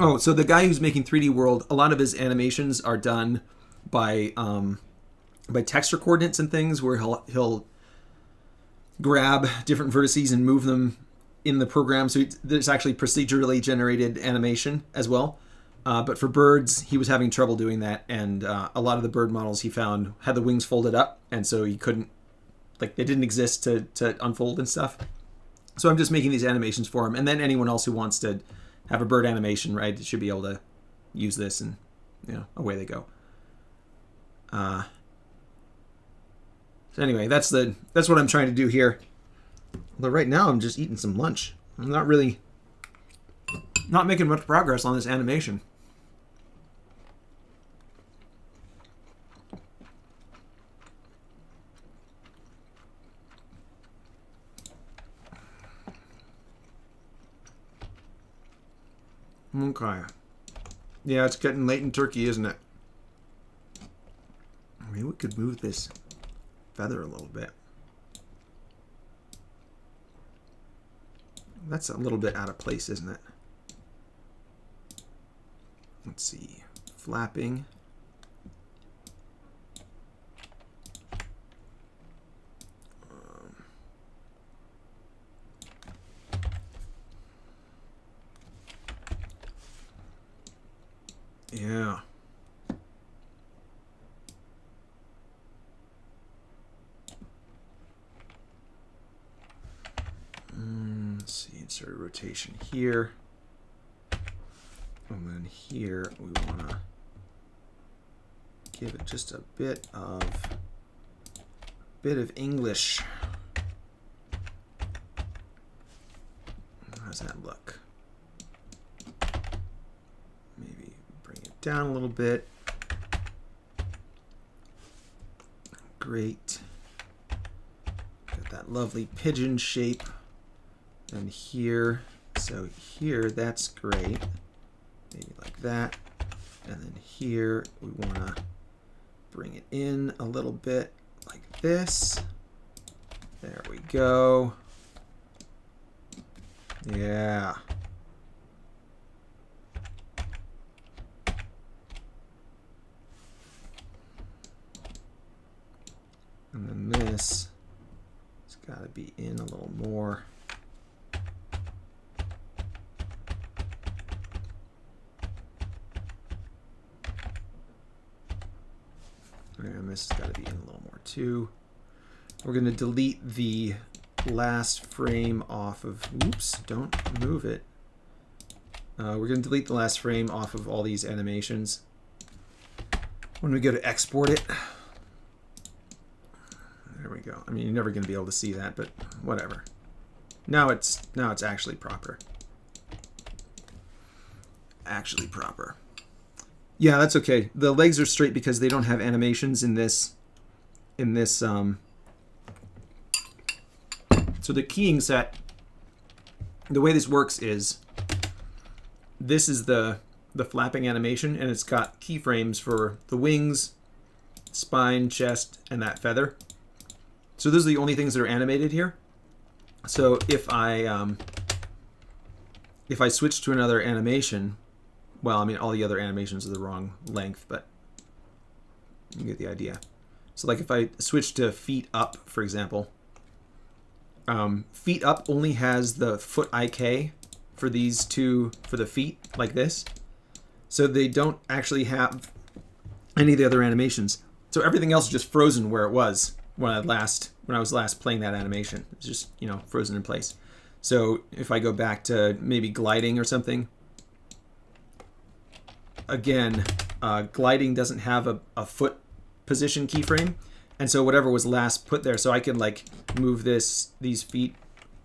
Oh, so the guy who's making 3D World, a lot of his animations are done by texture coordinates and things, where he'll grab different vertices and move them in the program. So there's actually procedurally generated animation as well. But for birds, he was having trouble doing that, and a lot of the bird models he found had the wings folded up, and so he couldn't, like, they didn't exist to unfold and stuff. So I'm just making these animations for him, and then anyone else who wants to have a bird animation, right, should be able to use this, and, you know, away they go. So anyway, that's what I'm trying to do here. Although right now I'm just eating some lunch. I'm not making much progress on this animation. Okay. Yeah, it's getting late in Turkey, isn't it? Maybe we could move this feather a little bit. That's a little bit out of place, isn't it? Let's see. Flapping. Yeah. Let's see, insert a rotation here. And then here we want to give it just a bit of English. How does that look? Maybe bring it down a little bit. Great. Got that lovely pigeon shape. And here, so here, that's great. Maybe like that. And then here, we want to bring it in a little bit like this. There we go. Yeah. And then this, it's got to be in a little more. And this has got to be in a little more too. We're going to delete the last frame off of, oops, don't move it. We're going to delete the last frame off of all these animations. When we go to export it, there we go. I mean, you're never going to be able to see that, but whatever. Now it's actually proper. Actually proper. Yeah, that's okay. The legs are straight because they don't have animations in this. So the keying set, the way this works is, this is the flapping animation, and it's got keyframes for the wings, spine, chest, and that feather. So those are the only things that are animated here. So if I switch to another animation, well, I mean, all the other animations are the wrong length, but you get the idea. So like if I switch to feet up, for example, feet up only has the foot IK for these two, for the feet, like this. So they don't actually have any of the other animations. So everything else is just frozen where it was when I was last playing that animation. It's just, you know, frozen in place. So if I go back to maybe gliding or something, again, gliding doesn't have a foot position keyframe, and so whatever was last put there, so I can like move these feet,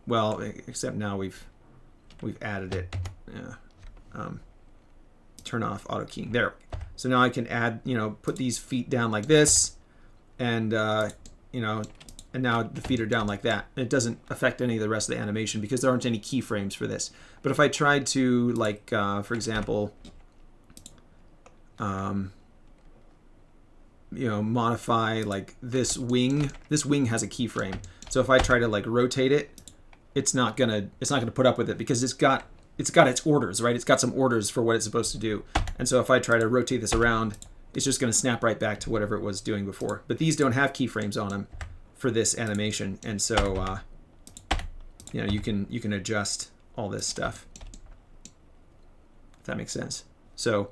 well, except now we've added it. Turn off auto keying there. So now I can add, you know, put these feet down like this, and you know, and now the feet are down like that. It doesn't affect any of the rest of the animation because there aren't any keyframes for this. But if I tried to, like, for example, you know, modify like this wing has a keyframe. So if I try to like rotate it, it's not gonna put up with it because it's got its orders, right? It's got some orders for what it's supposed to do. And so if I try to rotate this around, it's just gonna snap right back to whatever it was doing before. But these don't have keyframes on them for this animation, and so you know, you can adjust all this stuff, if that makes sense. So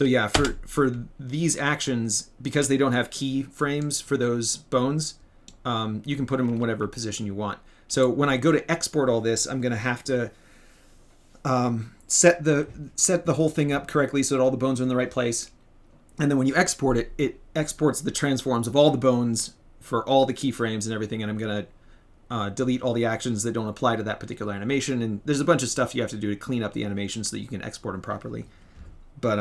yeah, for these actions, because they don't have keyframes for those bones, you can put them in whatever position you want. So when I go to export all this, I'm going to have to set the whole thing up correctly so that all the bones are in the right place. And then when you export it, it exports the transforms of all the bones for all the keyframes and everything. And I'm going to delete all the actions that don't apply to that particular animation. And there's a bunch of stuff you have to do to clean up the animation so that you can export them properly. But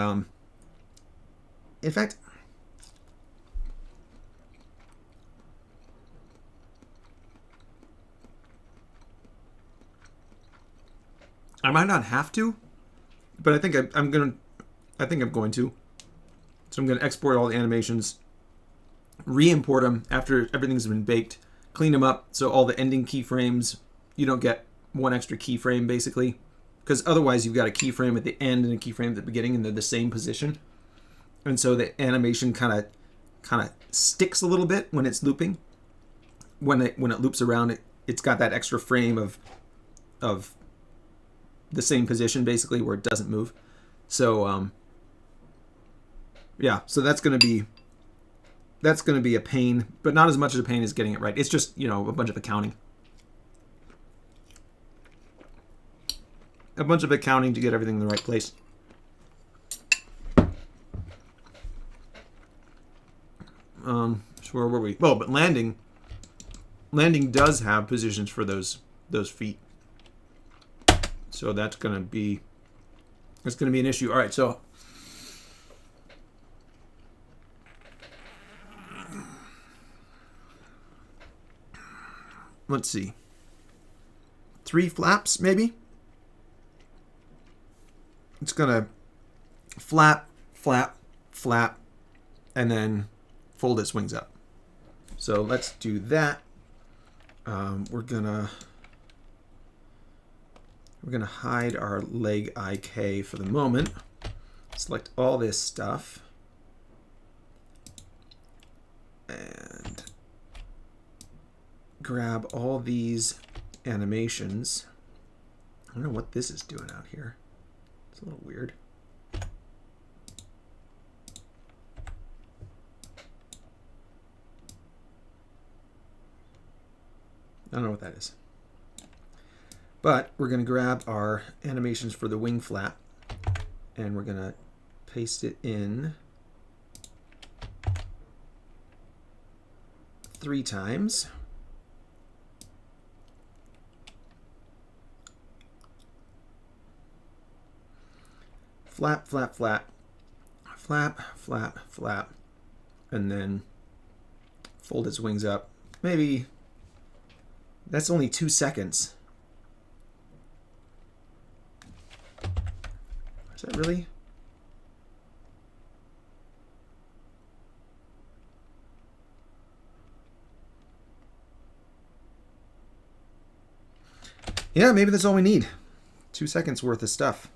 in fact, I might not have to, but I think I'm going to. So I'm going to export all the animations, re-import them after everything's been baked, clean them up so all the ending keyframes, you don't get one extra keyframe basically. Because otherwise you've got a keyframe at the end and a keyframe at the beginning and they're the same position. And so the animation kind of sticks a little bit when it's looping. When it loops around, it's got that extra frame of the same position basically where it doesn't move. So yeah, so that's going to be a pain, but not as much as a pain as getting it right. It's just, you know, a bunch of accounting. A bunch of accounting to get everything in the right place. So where were we? Oh, but landing does have positions for those feet. So that's gonna be an issue. All right, so let's see. 3 flaps maybe. It's gonna flap, flap, flap, and then fold its wings up. So let's do that. We're gonna hide our leg IK for the moment. Select all this stuff and grab all these animations. I don't know what this is doing out here. It's a little weird. don't know what that is. But we're going to grab our animations for the wing flap, and we're going to paste it in 3 times. Flap, flap, flap, flap, flap, flap, and then fold its wings up. Maybe that's only 2 seconds. Is that really? Yeah, maybe that's all we need. 2 seconds worth of stuff.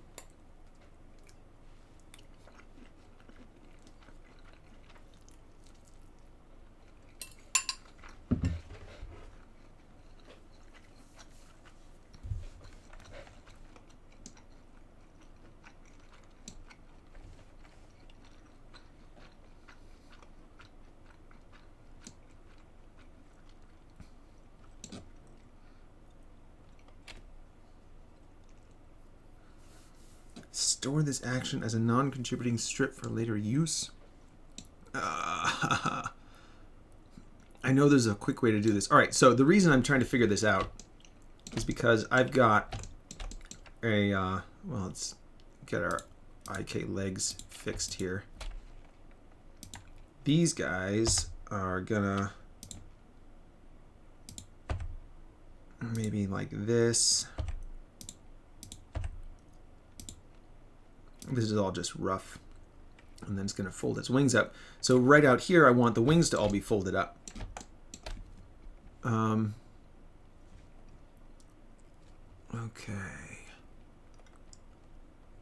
Store this action as a non-contributing strip for later use. I know there's a quick way to do this. All right, so the reason I'm trying to figure this out is because I've got a, well, let's get our IK legs fixed here. These guys are gonna maybe like this. This is all just rough. And then it's going to fold its wings up. So right out here, I want the wings to all be folded up. Okay.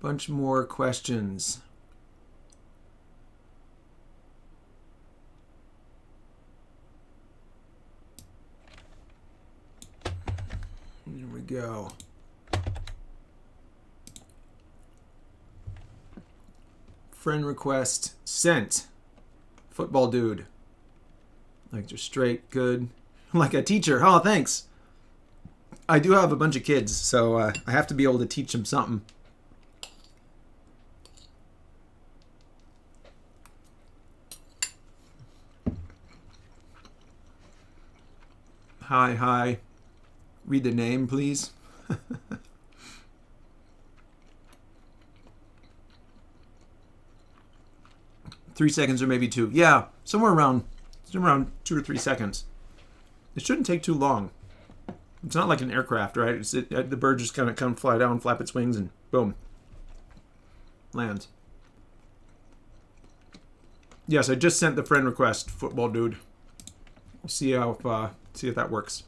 Bunch more questions. Here we go. Friend request sent. Football dude. Legs are straight, good. Like a teacher. Oh, thanks. I do have a bunch of kids, so I have to be able to teach them something. Hi, hi. Read the name, please. 3 seconds or maybe 2. Yeah, somewhere around 2 or 3 seconds. It shouldn't take too long. It's not like an aircraft, right? The bird just kind of come fly down, flap its wings, and boom, lands. Yes, I just sent the friend request, football dude. We'll see how see if that works.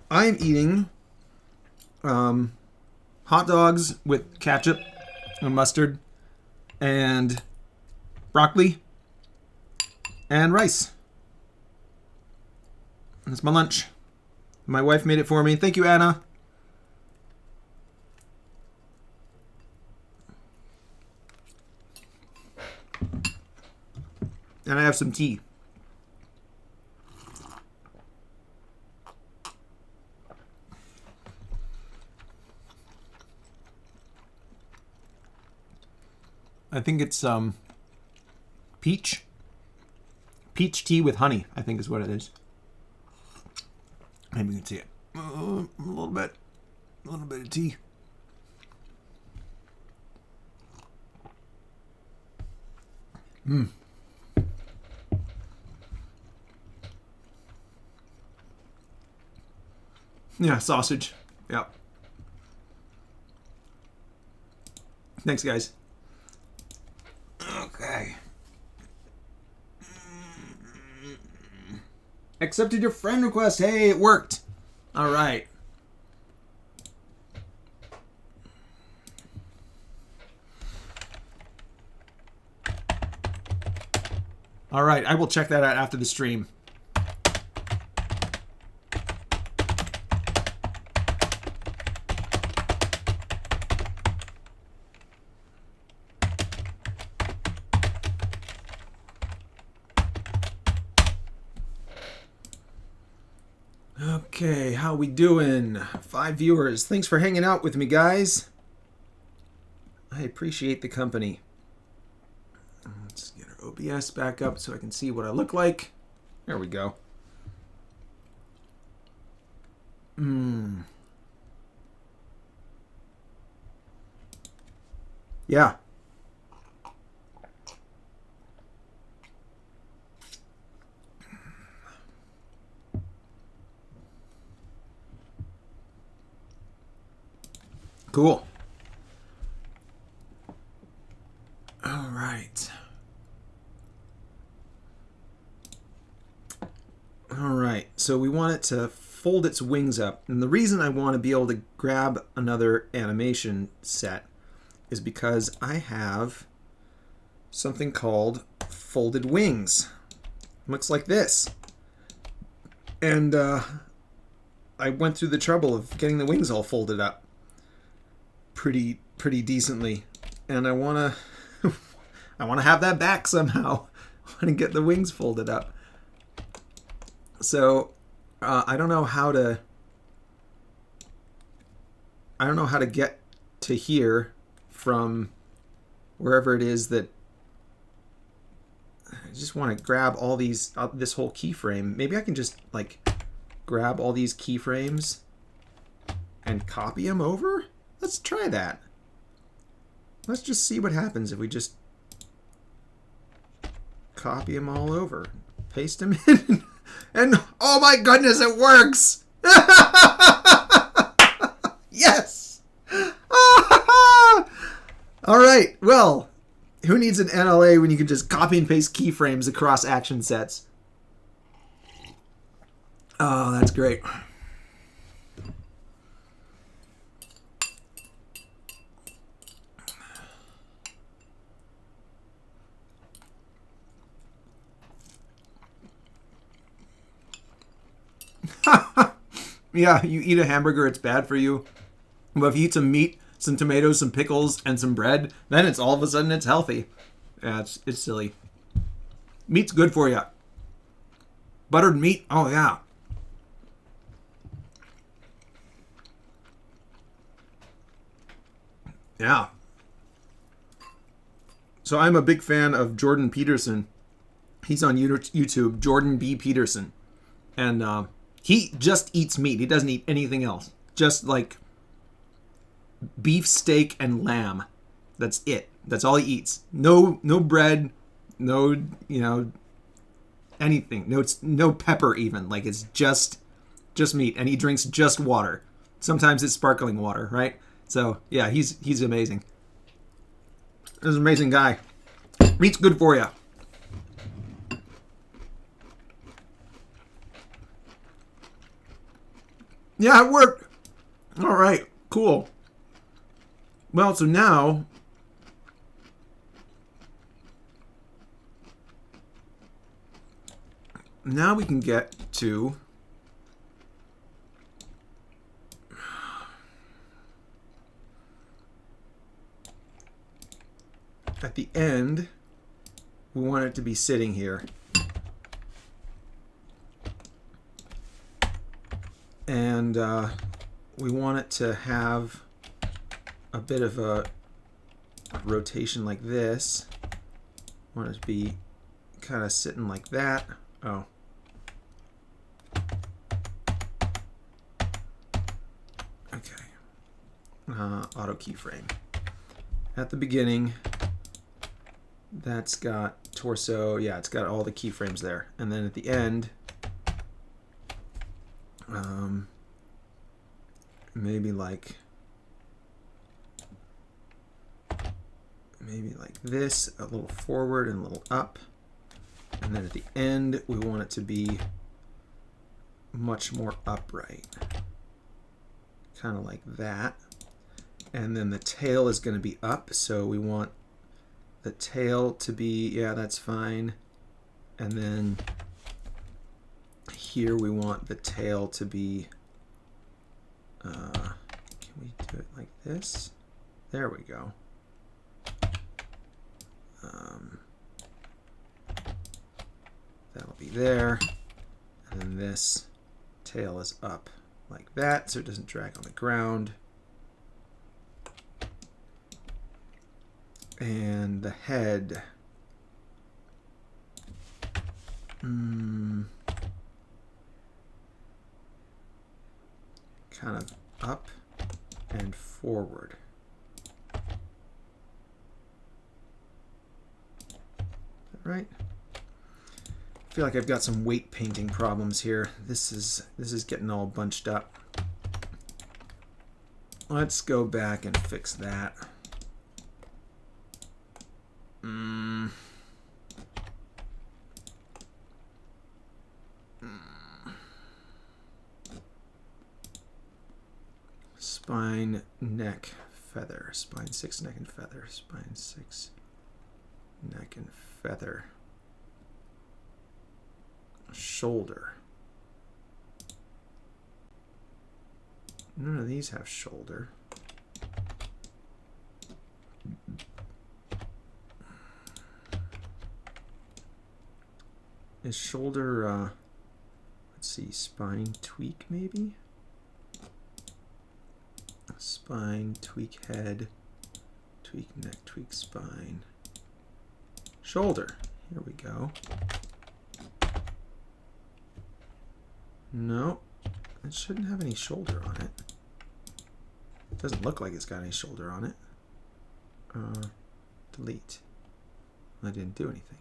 I'm eating hot dogs with ketchup and mustard and broccoli and rice. That's my lunch. My wife made it for me. Thank you, Anna. And I have some tea. I think it's peach tea with honey, I think is what it is. Maybe you can see it. A little bit of tea. Yeah, sausage. Yeah. Thanks, guys. Okay. Accepted your friend request. Hey, it worked. All right. All right, I will check that out after the stream. Okay, how we doing? 5 viewers. Thanks for hanging out with me, guys. I appreciate the company. Let's get our OBS back up so I can see what I look like. There we go. Yeah. Cool. All right. All right. So we want it to fold its wings up. And the reason I want to be able to grab another animation set is because I have something called folded wings. Looks like this. And I went through the trouble of getting the wings all folded up pretty decently. And I want to I want to have that back somehow. I want to get the wings folded up. So I don't know how to get to here from wherever it is that I just want to grab all these this whole keyframe. Maybe I can just like grab all these keyframes and copy them over. Let's try that. Let's just see what happens if we just copy them all over, paste them in, and oh my goodness, it works! Yes! All right, well, who needs an NLA when you can just copy and paste keyframes across action sets? Oh, that's great. Yeah, you eat a hamburger, it's bad for you. But if you eat some meat, some tomatoes, some pickles, and some bread, then it's all of a sudden it's healthy. Yeah, it's silly. Meat's good for you. Buttered meat, oh yeah. Yeah. So I'm a big fan of Jordan Peterson. He's on YouTube, Jordan B. Peterson. And he just eats meat. He doesn't eat anything else. Just like beef, steak, and lamb. That's it. That's all he eats. No bread, no, anything. No pepper even. Like it's just meat. And he drinks just water. Sometimes it's sparkling water, right? So yeah, he's amazing. He's an amazing guy. Meat's good for you. Yeah, it worked. All right, cool. Well, so now we can get to at the end, we want it to be sitting here. And we want it to have a bit of a rotation like this. Want it to be kind of sitting like that. Oh. Okay. Auto keyframe. At the beginning, that's got torso. Yeah, it's got all the keyframes there. And then at the end, maybe like this, a little forward and a little up. And then at the end, we want it to be much more upright. Kind of like that. And then the tail is going to be up, so we want the tail to be, yeah, that's fine. And then here we want the tail to be, can we do it like this? There we go. That'll be there. And then this Tail is up like that, so it doesn't drag on the ground. And the head. Kind of up and forward. Right? I feel like I've got some weight painting problems here. This is getting all bunched up. Let's go back and fix that. Spine, neck, feather. Spine 6, neck, and feather. Spine 6, neck, and feather. Shoulder. None of these have shoulder. Is shoulder, let's see, spine tweak maybe? Spine, tweak head, tweak neck, tweak spine. Shoulder. Here we go. No, it shouldn't have any shoulder on it. It doesn't look like it's got any shoulder on it. Delete. I didn't do anything.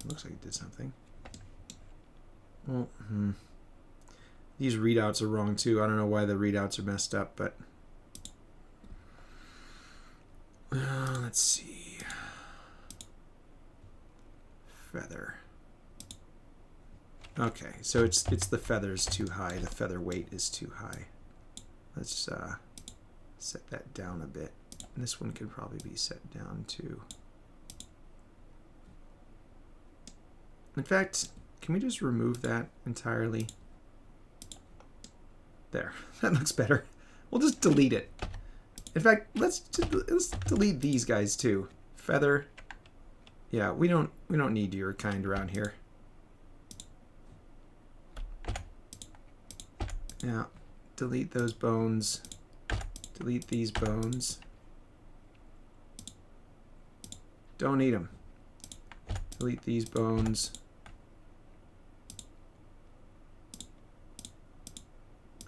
It looks like it did something. Well, these readouts are wrong too. I don't know why the readouts are messed up, but let's see. Feather. Okay, so it's the feather's too high. The feather weight is too high. Let's set that down a bit. And this one could probably be set down too. In fact, can we just remove that entirely? There, that looks better. We'll just delete it. In fact, let's delete these guys too. Feather. Yeah, we don't need your kind around here. Yeah, delete those bones. Delete these bones. Don't need them. Delete these bones.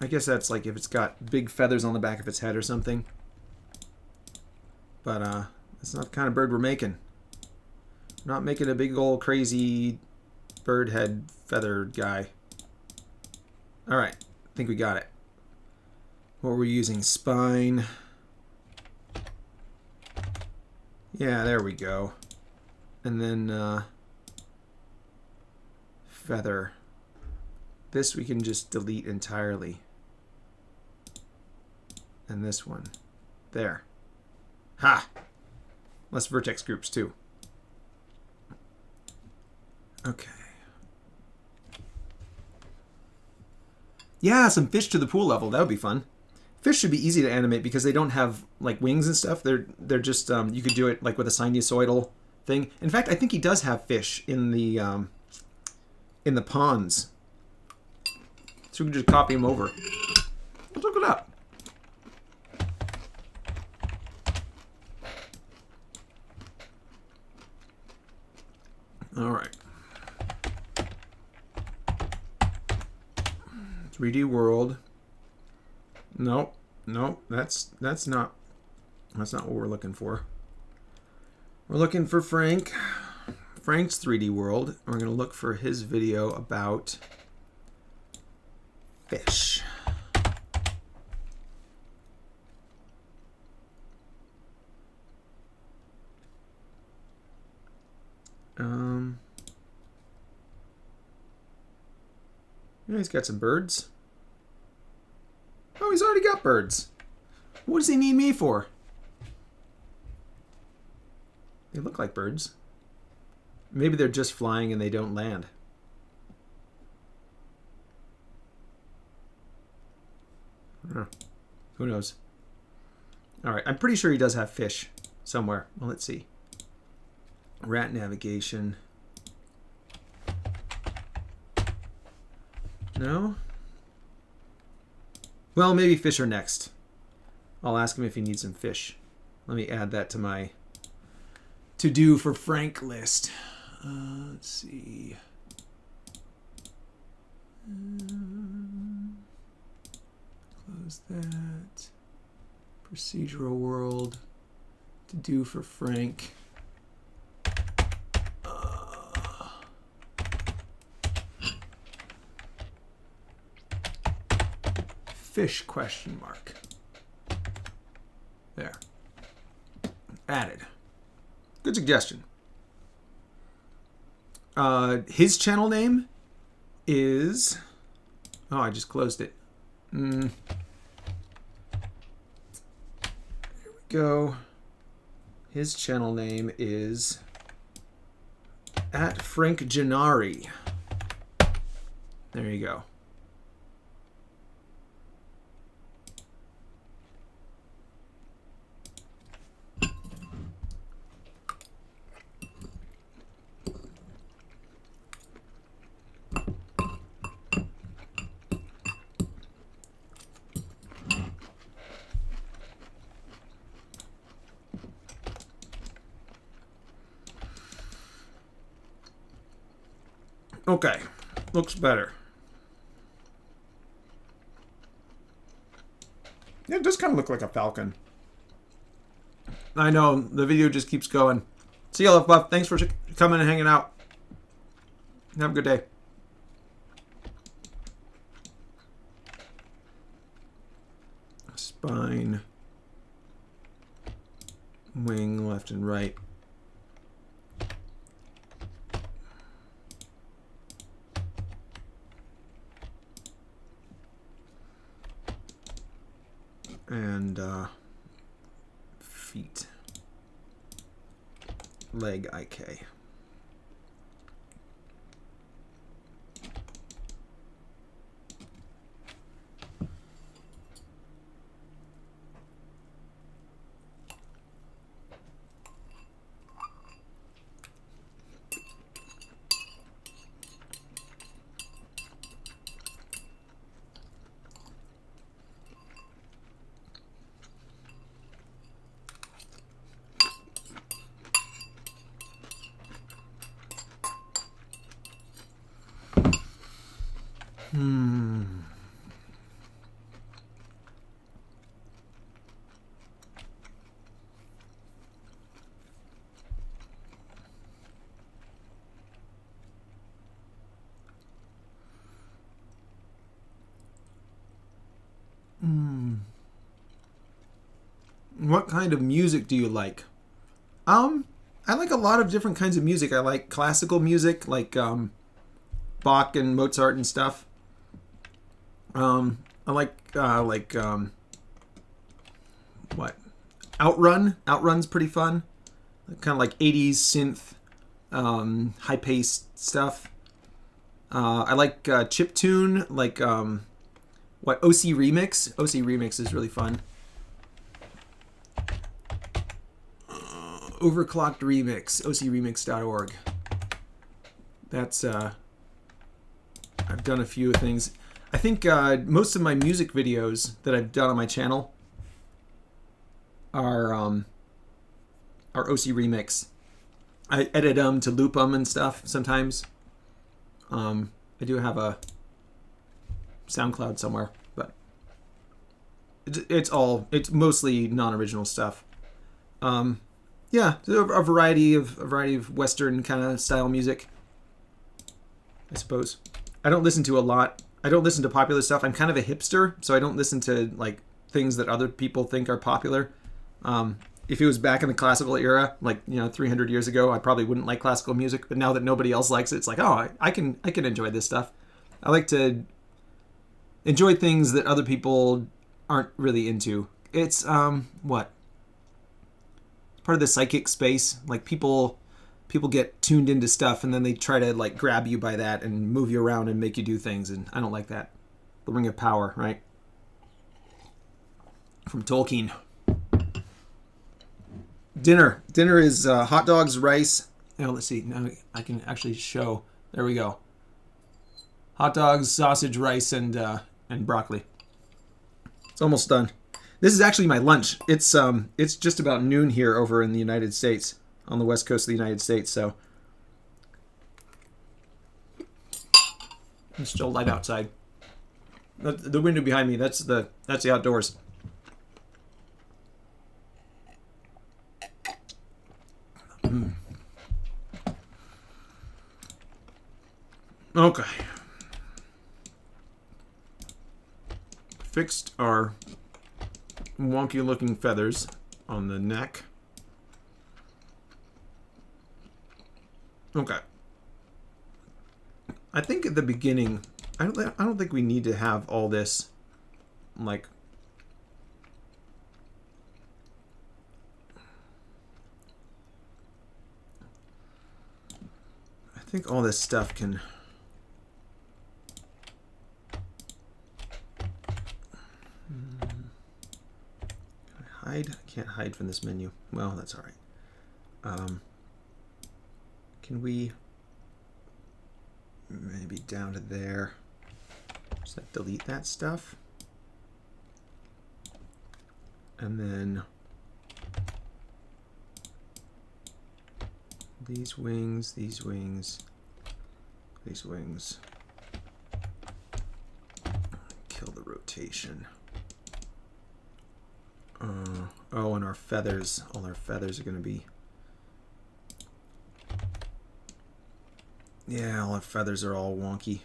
I guess that's like if it's got big feathers on the back of its head or something. But that's not the kind of bird we're making. We're not making a big old crazy bird head feather guy. Alright, I think we got it. What we're using, spine. Yeah, there we go. And then feather. This we can just delete entirely. And this one. There. Ha! Less vertex groups too. Okay. Yeah, some fish to the pool level. That would be fun. Fish should be easy to animate because they don't have like wings and stuff. They're just you could do it like with a sinusoidal thing. In fact, I think he does have fish in the ponds. So we can just copy him over. Let's look it up. All right. 3D world. Nope. Nope. That's not what we're looking for. We're looking for Frank. Frank's 3D world. We're going to look for his video about fish. Yeah, he's got some birds. Oh, he's already got birds. What does he need me for? They look like birds. Maybe they're just flying and they don't land. Who knows? All right, I'm pretty sure he does have fish somewhere. Well, let's see. Rat navigation. No? Well, maybe fish are next. I'll ask him if he needs some fish. Let me add that to my to-do for Frank list. Let's see. Close that. Procedural world. To-do for Frank. Fish question mark. There. Added. Good suggestion. His channel name is... Oh, I just closed it. There we go. His channel name is @FrankGennari. There you go. Okay, looks better. Yeah, it does kind of look like a falcon. I know, the video just keeps going. See you, Love Buff. Thanks for coming and hanging out. Have a good day. Spine. Wing, left and right. And feet, leg, IK. What kind of music do you like? I like a lot of different kinds of music. I like classical music, like Bach and Mozart and stuff. I like what? Outrun. Outrun's pretty fun. Kind of like 80s synth, high-paced stuff. I like chiptune, like OC Remix. OC Remix is really fun. Overclocked Remix, ocremix.org. That's, I've done a few things. I think most of my music videos that I've done on my channel are OC Remix. I edit them to loop them and stuff sometimes. I do have a SoundCloud somewhere, but it's mostly non-original stuff. Yeah, a variety of Western kind of style music, I suppose. I don't listen to a lot. I don't listen to popular stuff. I'm kind of a hipster, so I don't listen to like things that other people think are popular. If it was back in the classical era, like 300 years ago, I probably wouldn't like classical music. But now that nobody else likes it, it's like, oh, I can enjoy this stuff. I like to enjoy things that other people aren't really into. It's what? Part of the psychic space. Like people get tuned into stuff and then they try to like grab you by that and move you around and make you do things, and I don't like that. The Ring of Power, right? From Tolkien. Dinner is hot dogs, rice. Let's see. Now I can actually show. There we go. hot dogs, sausage, rice, and broccoli. It's almost done. This is actually my lunch. It's just about noon here over in the United States, on the west coast of the United States. So it's still light outside. The window behind me, that's the outdoors. Okay. Fixed our wonky looking feathers on the neck. Okay. I think at the beginning, I don't think we need to have all this, like, I think all this stuff can hide. I can't hide from this menu. Well, that's all right. Can we maybe down to there? Just like delete that stuff, and then these wings, these wings, these wings. Kill the rotation. Oh, and our feathers, all our feathers are going to be, yeah, all our feathers are all wonky.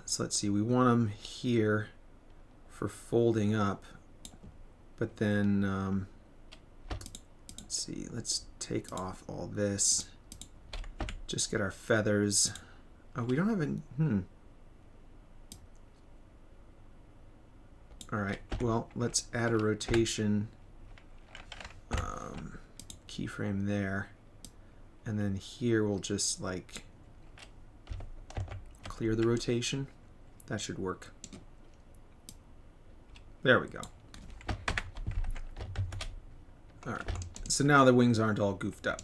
So let's see, we want them here for folding up, but then, let's see, let's take off all this, just get our feathers. Oh, we don't have any, Alright, well, let's add a rotation keyframe there. And then here we'll just, like, clear the rotation. That should work. There we go. Alright, so now the wings aren't all goofed up.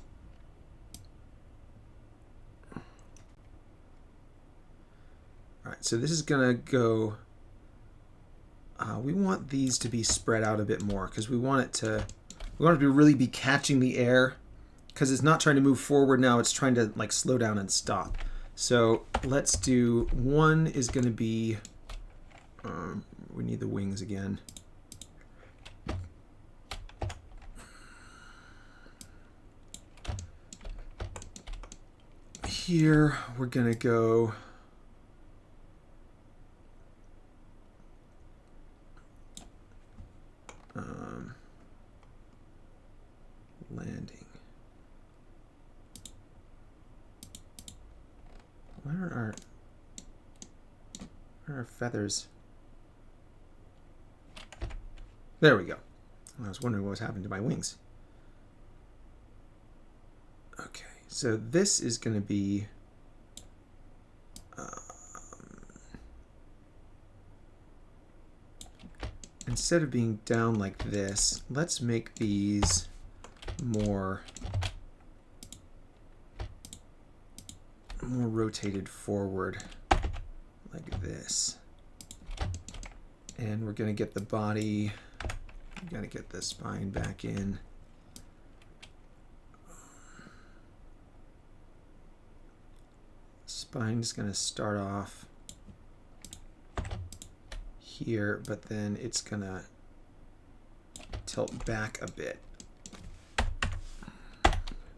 Alright, so this is going to go... we want these to be spread out a bit more because we want it to really be catching the air, because it's not trying to move forward now, it's trying to like slow down and stop. So let's do, one is going to be, we need the wings again. Here we're going to go landing. Where are our feathers? There we go. I was wondering what was happening to my wings. Okay, so this is going to be instead of being down like this, let's make these more rotated forward like this. And we're going to get the body, we're going to get the spine back in. Spine's going to start off here, but then it's going to tilt back a bit.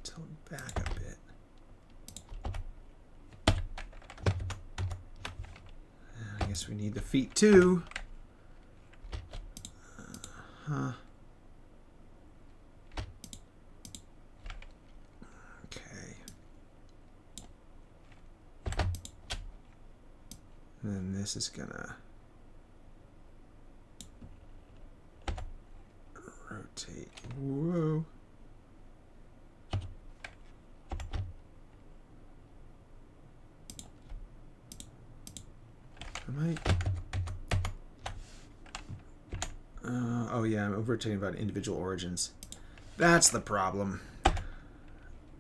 Tilt back a bit. And I guess we need the feet too. Okay. And then this is gonna rotate. Whoa. Oh yeah, I'm rotating about individual origins. That's the problem.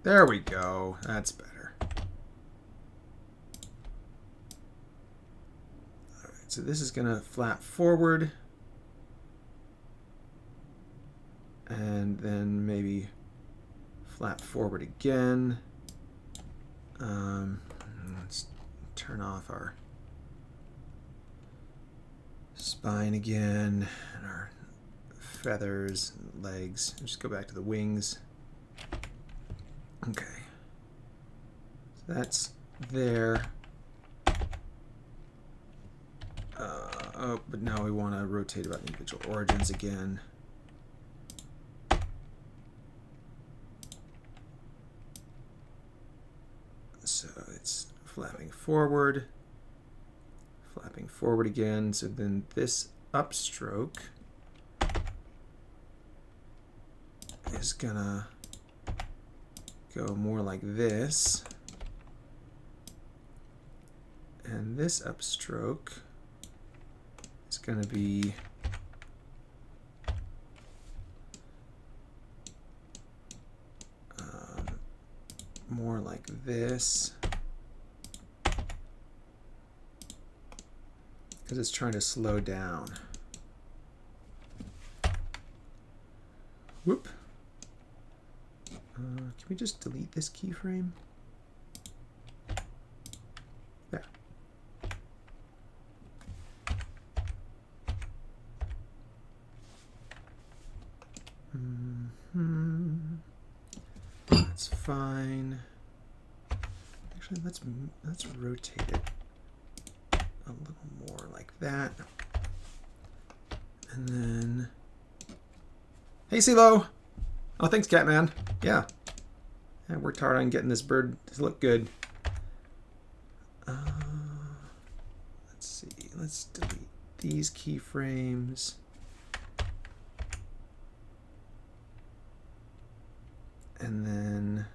There we go. That's better. so this is going to flap forward. And then maybe flap forward again. Let's turn off our spine again and our feathers, and legs. Just go back to the wings. Okay. So that's there. Oh, but now we want to rotate about individual origins again. So it's flapping forward again. So then this upstroke is gonna go more like this. And this upstroke is gonna be more like this, because it's trying to slow down. Whoop. Can we just delete this keyframe? There. That's fine. Actually, let's rotate it a little more like that. And then, hey CeeLo! Oh, thanks, Catman. Yeah, I worked hard on getting this bird to look good. Let's see. Let's delete these keyframes. And then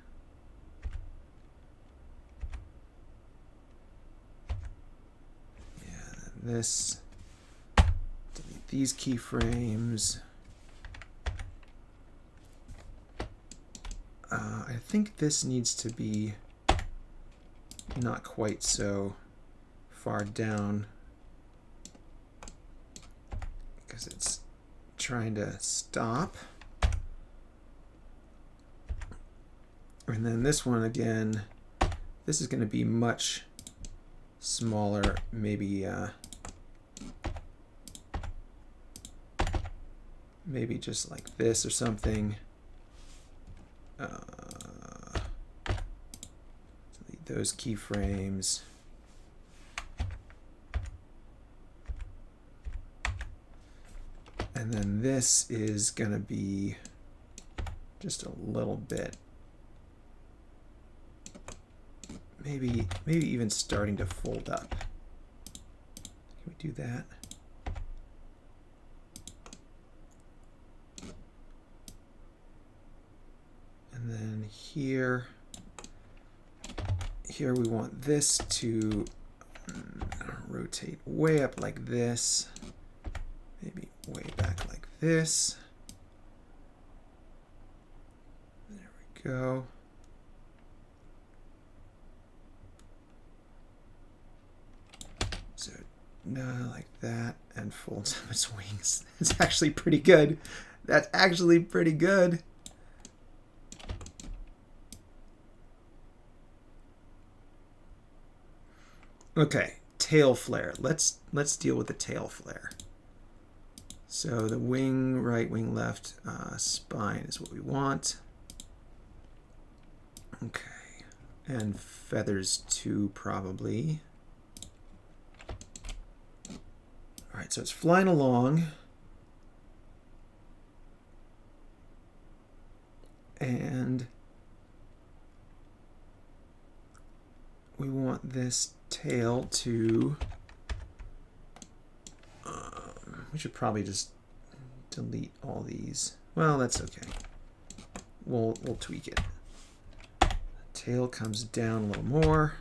this, delete these keyframes. I think this needs to be not quite so far down because it's trying to stop. And then this one again, this is going to be much smaller, maybe maybe just like this or something. Delete those keyframes. And then this is going to be just a little bit, maybe even starting to fold up. Can we do that? And then here we want this to rotate way up like this, maybe way back like this. There we go. So now like that, and folds up its wings. It's actually pretty good. That's actually pretty good. Okay, tail flare. Let's deal with the tail flare. So the wing right, wing left, spine is what we want. Okay, and feathers too, probably. All right, so it's flying along. And we want this tail to, we should probably just delete all these. Well, that's okay. We'll tweak it. The tail comes down a little more.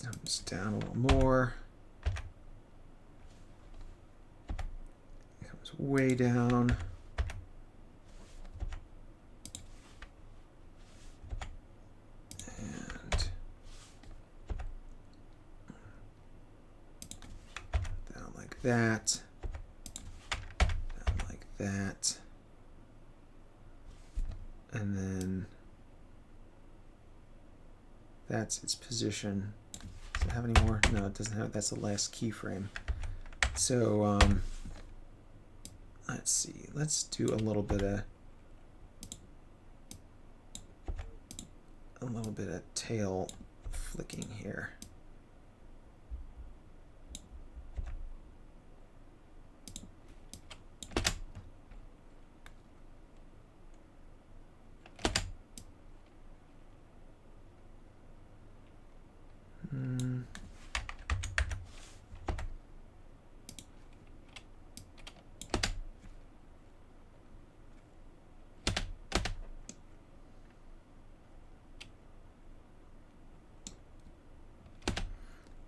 Comes down a little more. Comes way down. that, down like that, and then that's its position. Does it have any more? No, it doesn't have. That's the last keyframe. So let's see. Let's do a little bit of tail flicking here.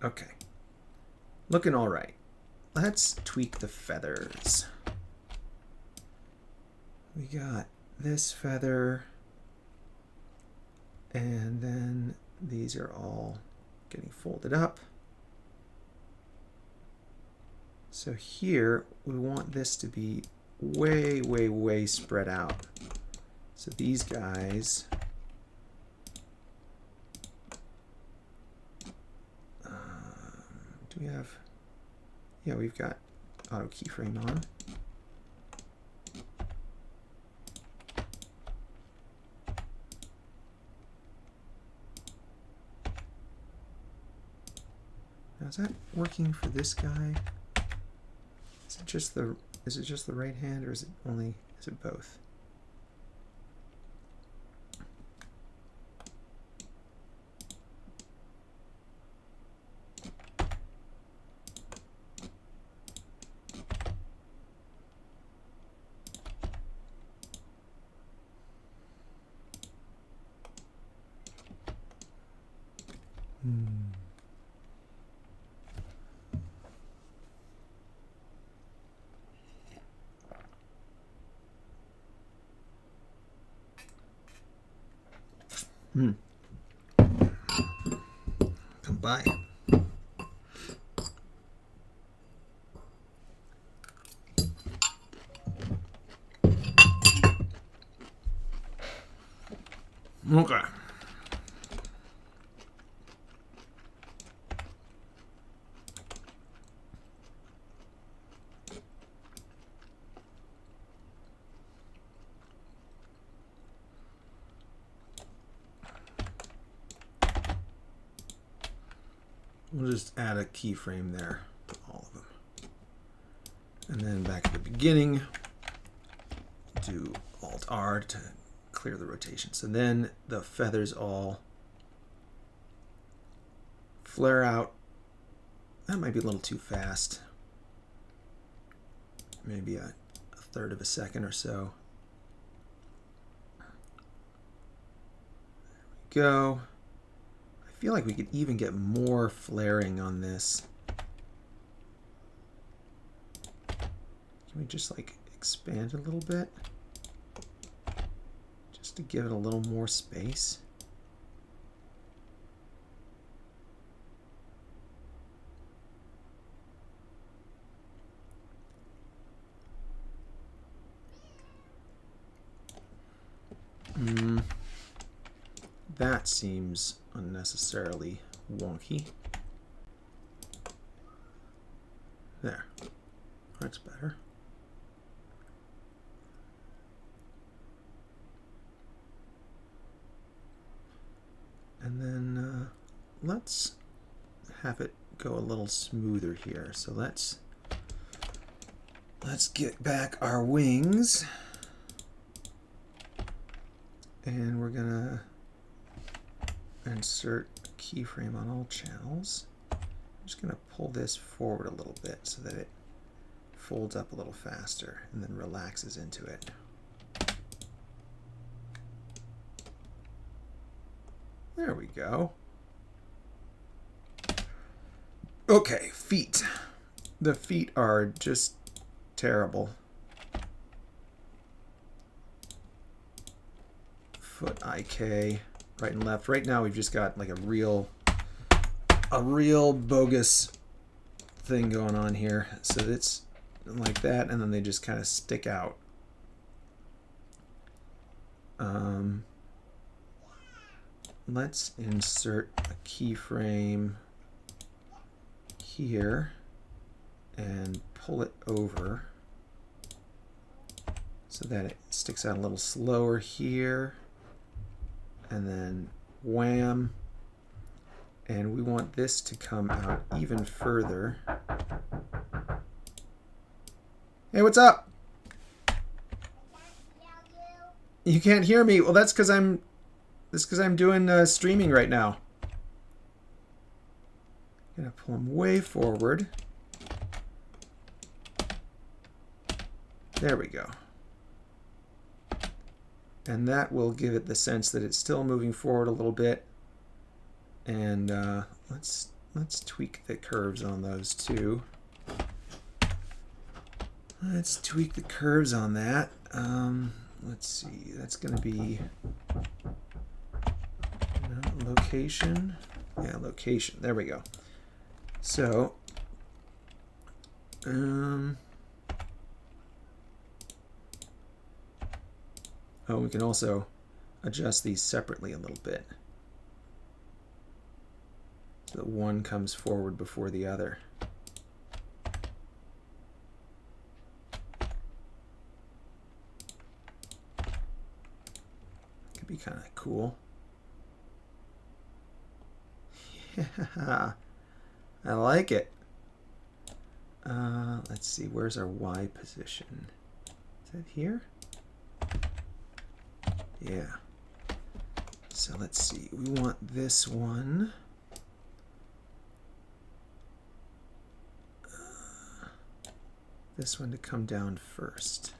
Okay, looking all right. Let's tweak the feathers. We got this feather, and then these are all getting folded up. So here we want this to be way, way, way spread out. So these guys, do we have, yeah, we've got auto keyframe on. Now is that working for this guy? Is it just the right hand, or is it both? Come by. Okay. We'll just add a keyframe there to all of them. And then back at the beginning, do Alt-R to clear the rotation. So then the feathers all flare out. That might be a little too fast. Maybe a third of a second or so. There we go. I feel like we could even get more flaring on this. Can we just like expand it a little bit? Just to give it a little more space. That seems unnecessarily wonky. There. That's better. And then let's have it go a little smoother here. So let's get back our wings. And we're gonna insert a keyframe on all channels. I'm just gonna pull this forward a little bit so that it folds up a little faster and then relaxes into it. There we go. Okay, feet. The feet are just terrible. Foot IK, right and left. Right now we've just got like a real bogus thing going on here. So it's like that, and then they just kind of stick out. Let's insert a keyframe here and pull it over so that it sticks out a little slower here, and then wham, and we want this to come out even further. Hey, what's up? You can't hear me? Well, that's because I'm doing streaming right now. I'm gonna pull them way forward. There we go. And that will give it the sense that it's still moving forward a little bit. And let's tweak the curves on those too. Let's tweak the curves on that. Let's see. That's going to be location. Yeah, location. There we go. So, oh, we can also adjust these separately a little bit. So that one comes forward before the other. Could be kind of cool. Yeah, I like it. Let's see, where's our Y position? Is that here? Yeah. So let's see, we want this one. This one to come down first.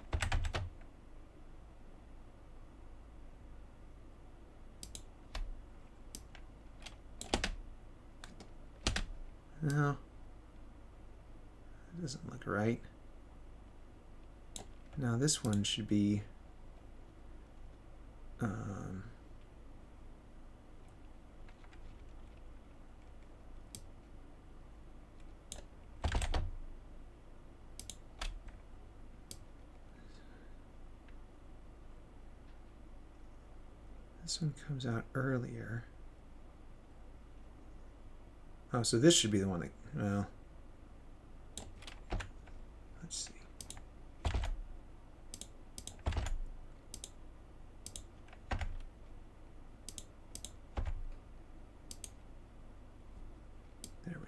No, that doesn't look right. Now this one should be this one comes out earlier. Oh, so this should be the one that, well, let's see. There we go.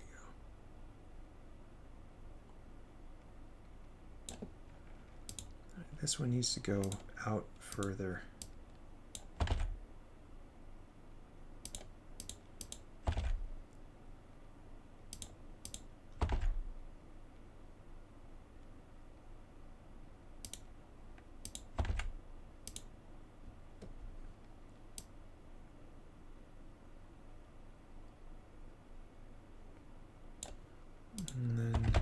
All right, this one needs to go out further. And then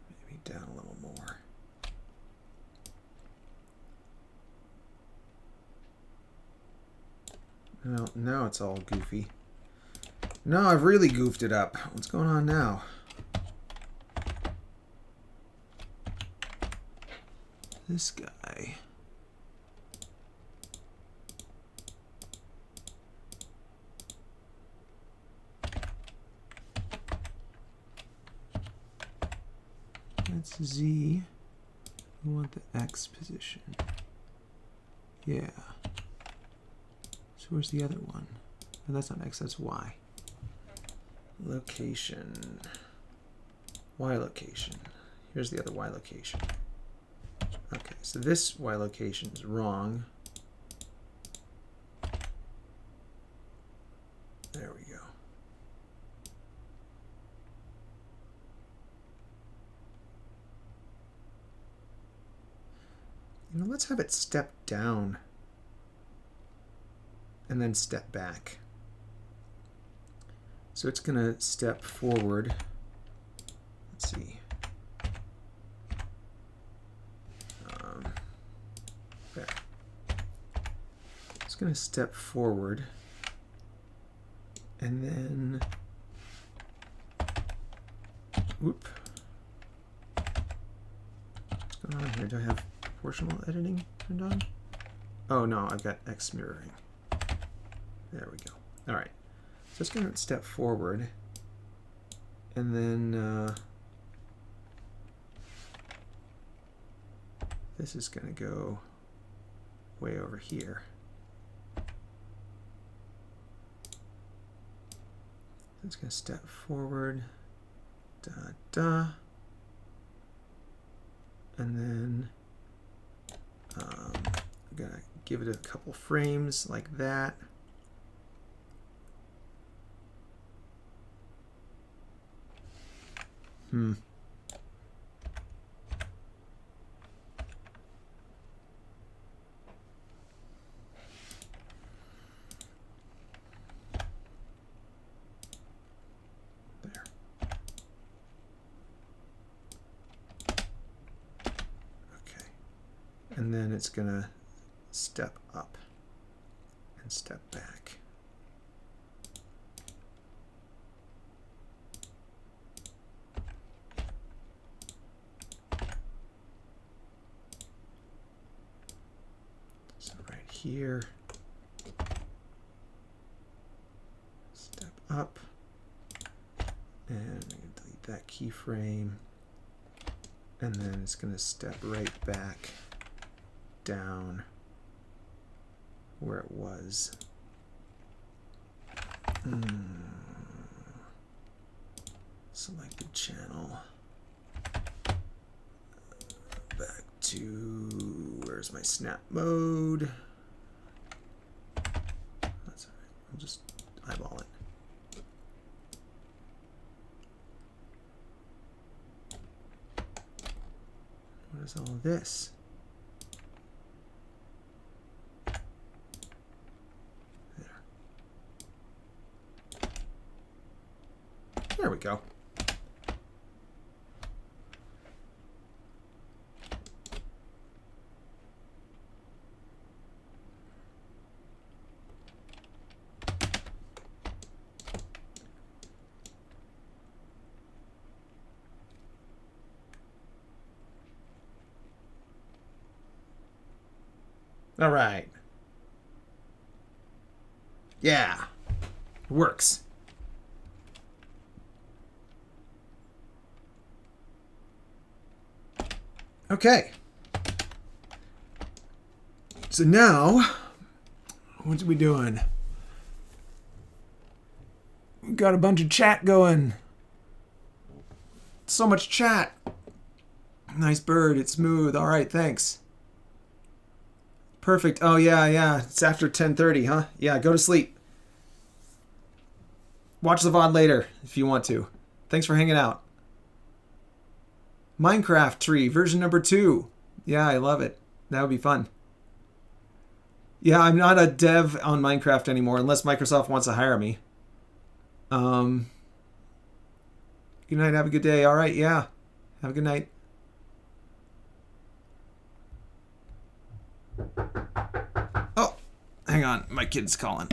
maybe down a little more. No, now it's all goofy. No, I've really goofed it up. What's going on now? This guy. That's Z. We want the X position. Yeah. So where's the other one? Oh, that's not X, that's Y. Location. Y location. Here's the other Y location. Okay, so this Y location is wrong. There we go. You know, let's have it step down and then step back. So it's going to step forward. Let's see. There. It's going to step forward and then Whoop. What's going on here? Do I have proportional editing turned on? Oh no, I've got X mirroring. There we go. All right. So it's going to step forward. And then this is going to go way over here. It's going to step forward. Da, da. And then I'm going to give it a couple frames like that. There. Okay. And then it's going to step up and step back. Here, step up, and I'm going to delete that keyframe, and then it's going to step right back down where it was. Selected channel. Back to, where's my snap mode? I'll just eyeball it. What is all of this? There. There we go. All right. Yeah. Works. Okay. So now, what are we doing? We've got a bunch of chat going. So much chat. Nice bird. It's smooth. All right. Thanks. Perfect. Oh, yeah. It's after 10:30, huh? Yeah, go to sleep. Watch the VOD later if you want to. Thanks for hanging out. Minecraft tree, version number 2. Yeah, I love it. That would be fun. Yeah, I'm not a dev on Minecraft anymore unless Microsoft wants to hire me. Good night. Have a good day. All right, yeah. Have a good night. Oh, hang on. My kid's calling.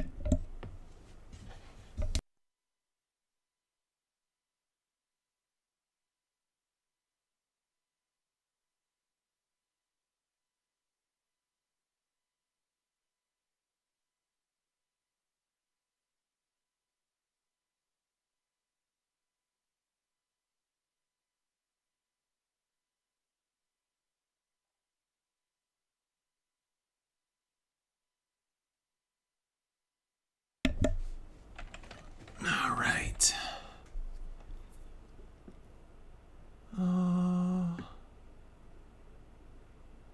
All right.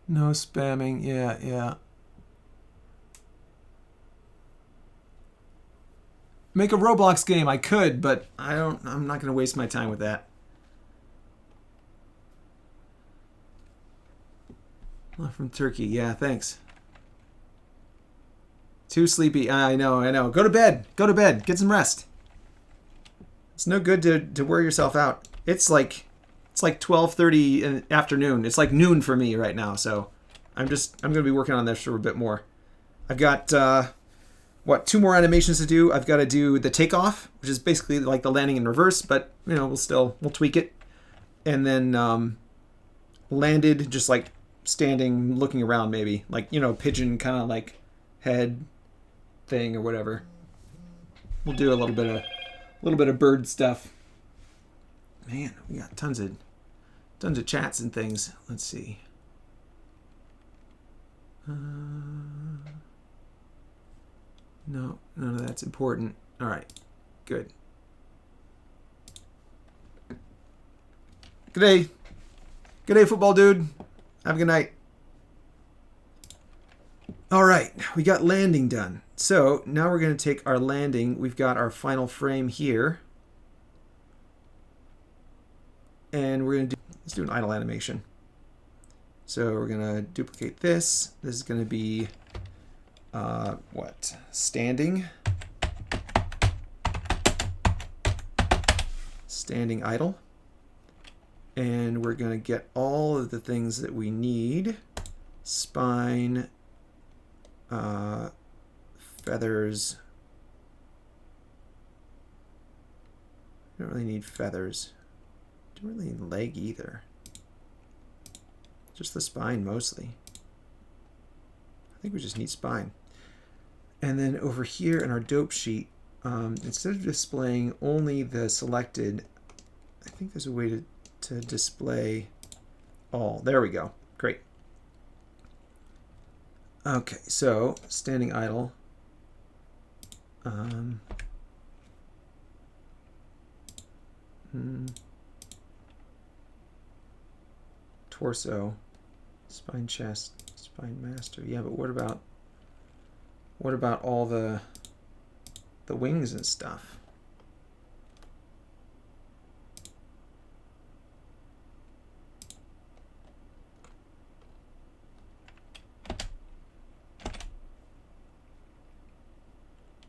No spamming. Yeah. Make a Roblox game. I could, but I'm not going to waste my time with that. From Turkey. Yeah, thanks. Too sleepy. I know. Go to bed. Get some rest. It's no good to wear yourself out. It's like 12:30 in the afternoon. It's like noon for me right now, so I'm going to be working on this for a bit more. I've got 2 more animations to do. I've got to do the takeoff, which is basically like the landing in reverse, but we'll tweak it. and then landed just like standing, looking around, maybe like, you know, pigeon kind of like head thing or whatever. We'll do a little bit of bird stuff. Man, we got tons of chats and things. Let's see. No, none of that's important. All right, good. Good day, football dude. Have a good night. All right, we got landing done. So now we're going to take our landing. We've got our final frame here. And we're going to let's do an idle animation. So we're going to duplicate this. This is going to be, what? Standing. Standing idle. And we're going to get all of the things that we need. Spine, feathers. We don't really need feathers. Don't really need leg either. Just the spine mostly. I think we just need spine. And then over here in our dope sheet, instead of displaying only the selected, I think there's a way to display all. There we go. Great. Okay, so standing idle. Torso, spine, chest, spine, master. Yeah, but what about all the wings and stuff?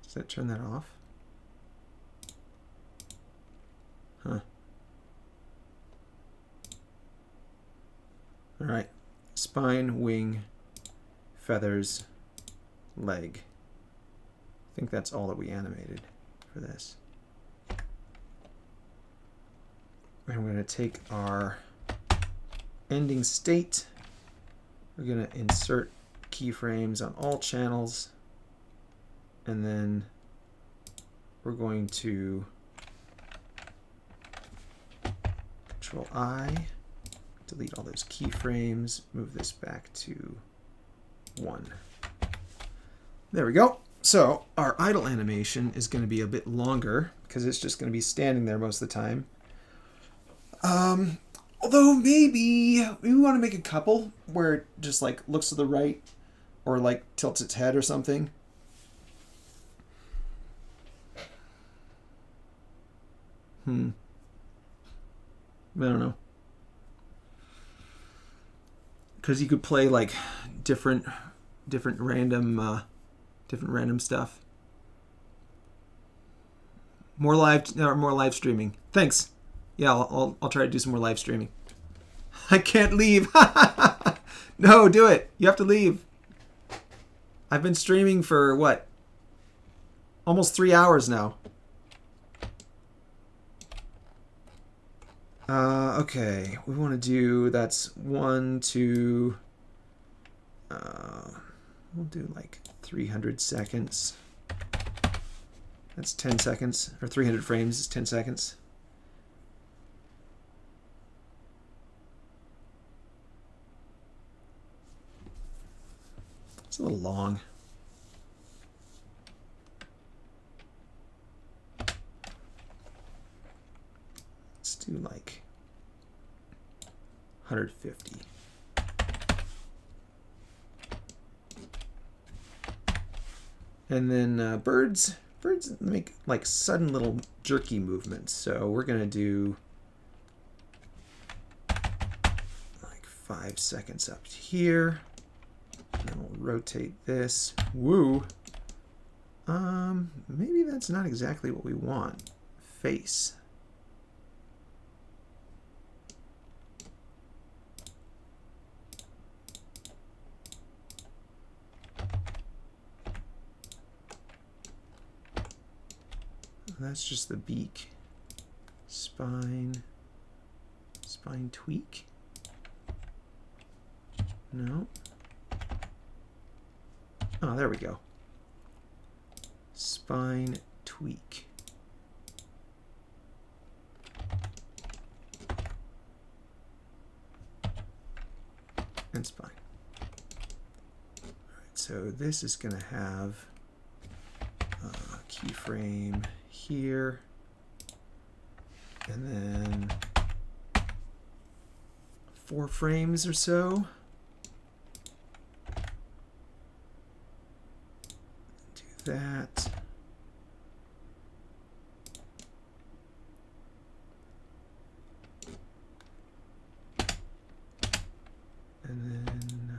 Does that turn that off? Huh. All right, spine, wing, feathers, leg. I think that's all that we animated for this. And we're going to take our ending state. We're going to insert keyframes on all channels. And then we're going to Control I. Delete all those keyframes, move this back to 1. There we go. So our idle animation is going to be a bit longer because it's just going to be standing there most of the time. Although maybe we want to make a couple where it just like looks to the right or like tilts its head or something. I don't know. Because you could play like different random stuff. More live streaming. Thanks. Yeah, I'll try to do some more live streaming. I can't leave. No, do it. You have to leave. I've been streaming for what? Almost 3 hours now. Okay, we want to do, that's 1, 2, we'll do like 300 seconds. That's 10 seconds, or 300 frames is 10 seconds. It's a little long. Let's do like 150. And then birds make like sudden little jerky movements. So we're gonna do like 5 seconds up here. And then we'll rotate this. Woo. Maybe that's not exactly what we want. Face. That's just the beak. Spine, Spine tweak. No. Oh, there we go. Spine tweak. And spine. All right, so this is going to have a keyframe here, and then 4 frames or so. Do that. And then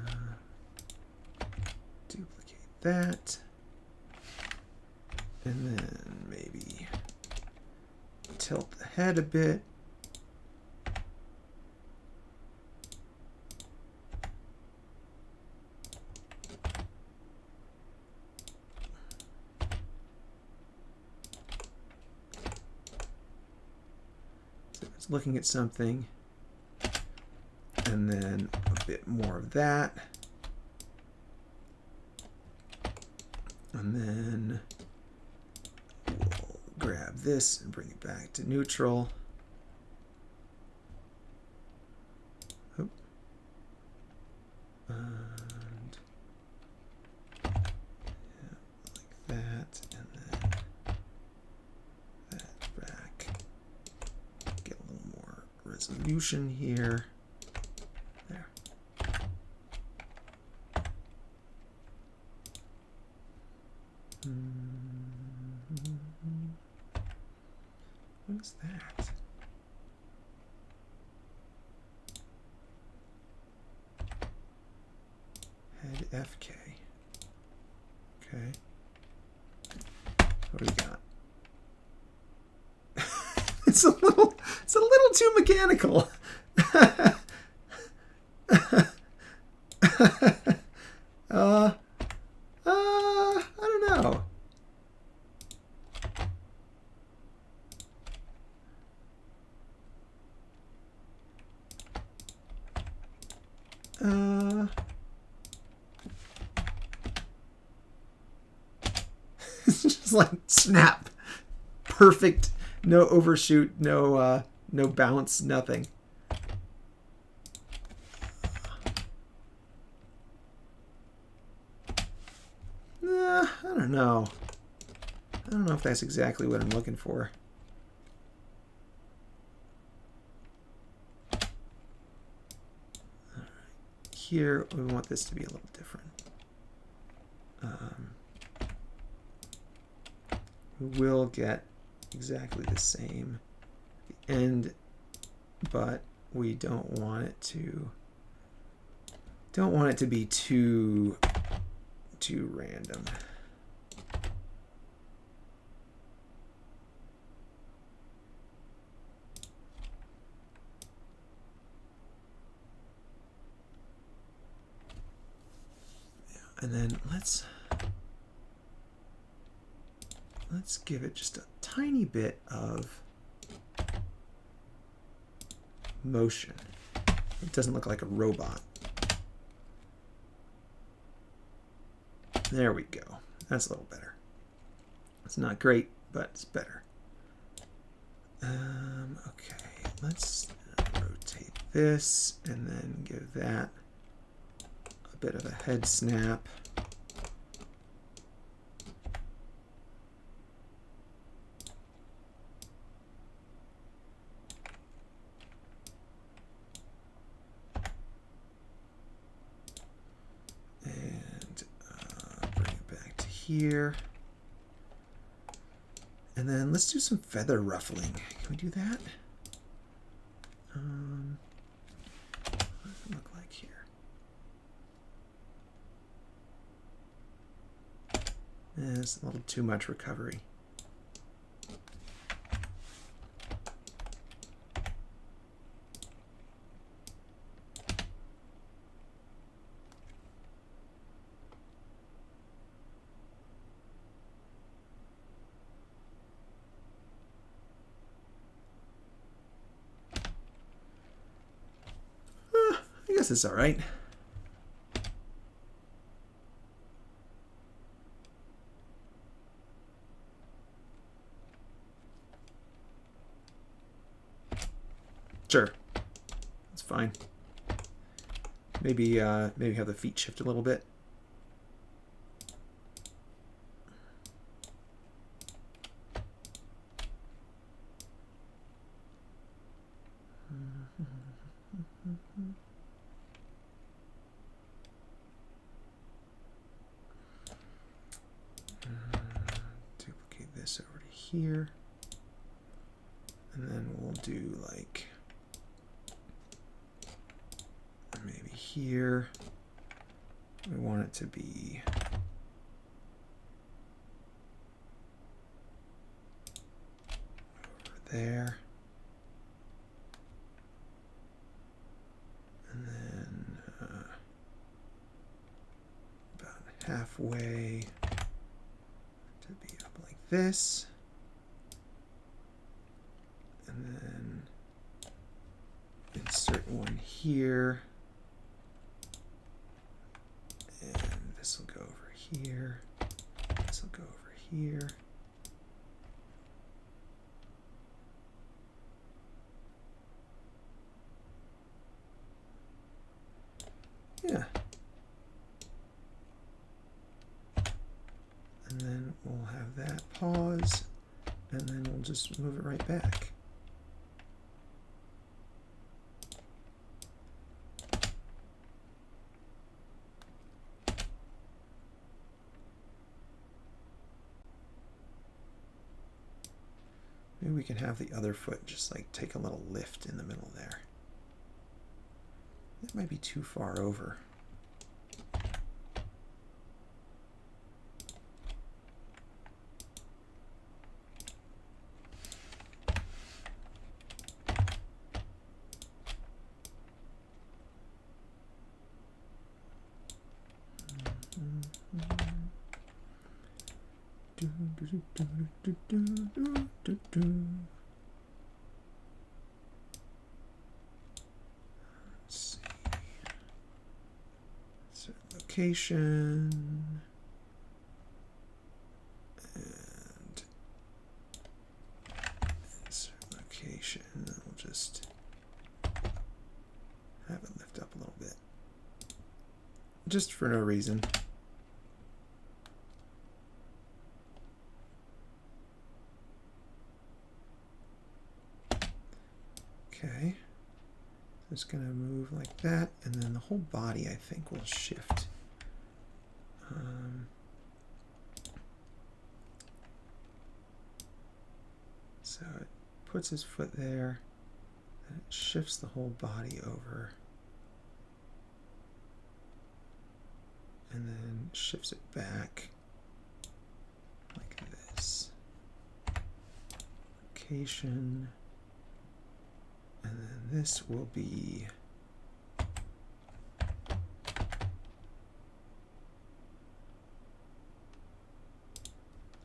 duplicate that. And then maybe tilt the head a bit. So it's looking at something. And then a bit more of that. And then we'll grab this and bring it back to neutral. Oop. And yeah, like that. And then that back. Get a little more resolution here. There. What is that? Head FK. Okay. What do we got? It's a little too mechanical. I don't know. It's just like snap, perfect, no overshoot, no bounce, nothing. I don't know. I don't know if that's exactly what I'm looking for. All right. Here, we want this to be a little different. We will get exactly the same at the end, but we don't want it to be too random. Yeah, and then let's give it just a tiny bit of motion. It doesn't look like a robot. There we go. That's a little better. It's not great, but it's better. Okay, let's rotate this and then give that a bit of a head snap. Here, and then let's do some feather ruffling. Can we do that? What does it look like here? It's a little too much recovery. guess it's all right. Sure, it's fine. Maybe maybe have the feet shift a little bit. Duplicate this over to here, and then we'll do like maybe here. We want it to be over there. And then about halfway to be up like this. And then insert one here. And this will go over here. This will go over here. Yeah. And then we'll have that pause, and then we'll just move it right back. Maybe we can have the other foot just like take a little lift in the middle there. That might be too far over. Let's see. Insert location. And insert location. And we'll just have it lift up a little bit. Just for no reason. Okay, it's going to move like that, and then the whole body, I think, will shift. So it puts his foot there, and it shifts the whole body over, and then shifts it back like this. Location. And then this will be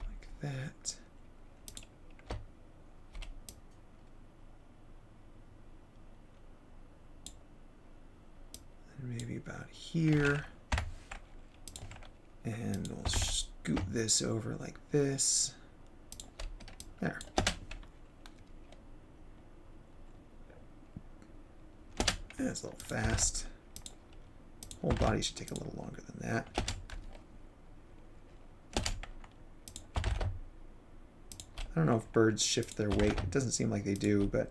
like that. And maybe about here. And we'll scoot this over like this. There. That's a little fast. Whole body should take a little longer than that. I don't know if birds shift their weight. It doesn't seem like they do, but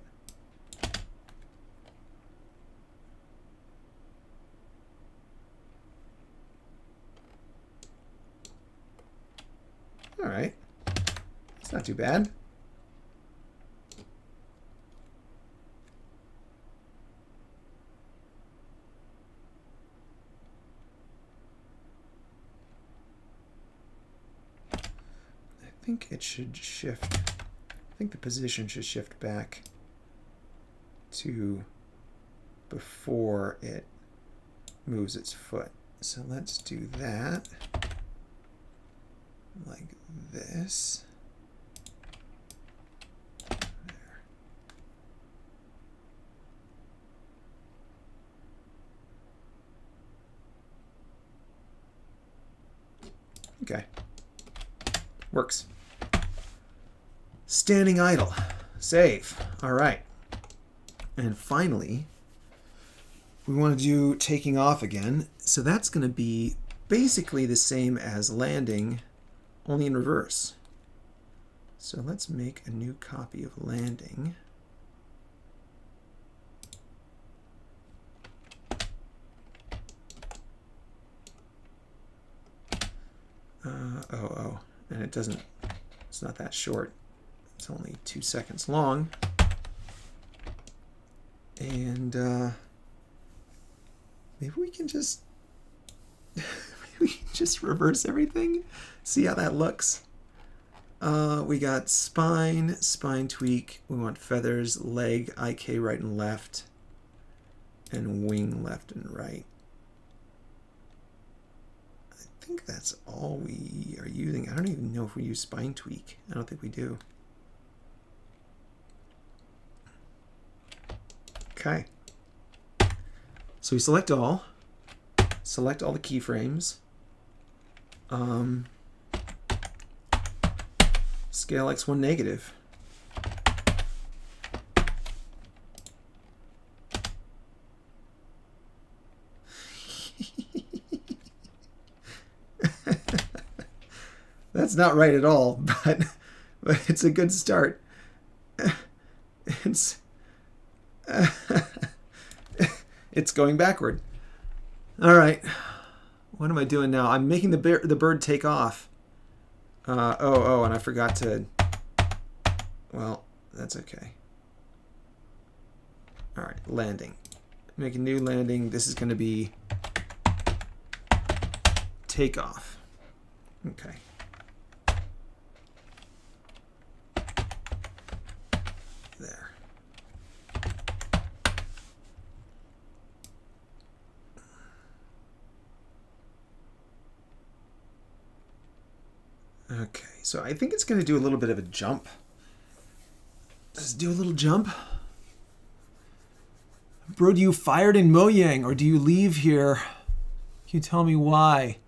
all right. It's not too bad. I think it should shift. I think the position should shift back to before it moves its foot. So let's do that like this. There. Okay. Works. Standing idle. Save. All right. And finally, we want to do taking off again. So that's going to be basically the same as landing, only in reverse. So let's make a new copy of landing. And it doesn't, it's not that short. It's only 2 seconds long. And maybe we can just, reverse everything. See how that looks. We got spine, spine tweak. We want feathers, leg, IK right and left, and wing left and right. I think that's all we are using. I don't even know if we use spine tweak. I don't think we do. Okay. So we select all the keyframes. Scale x1 negative. That's not right at all, but it's a good start. It's going backward. All right. What am I doing now? I'm making the bird take off. And I forgot to... Well, that's okay. All right, landing. Make a new landing. This is going to be takeoff. Okay. There. Okay, so I think it's going to do a little bit of a jump. Let's do a little jump. Bro, do you fired in Mojang or do you leave here? Can you tell me why?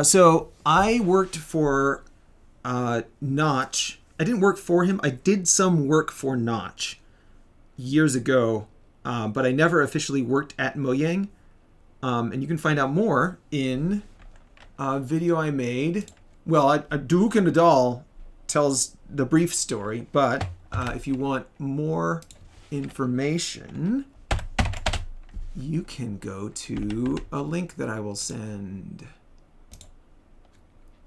So I worked for Notch. I didn't work for him. I did some work for Notch years ago, but I never officially worked at Mojang. And you can find out more in a video I made. Well, Duke and Nadal tells the brief story, but if you want more information, you can go to a link that I will send.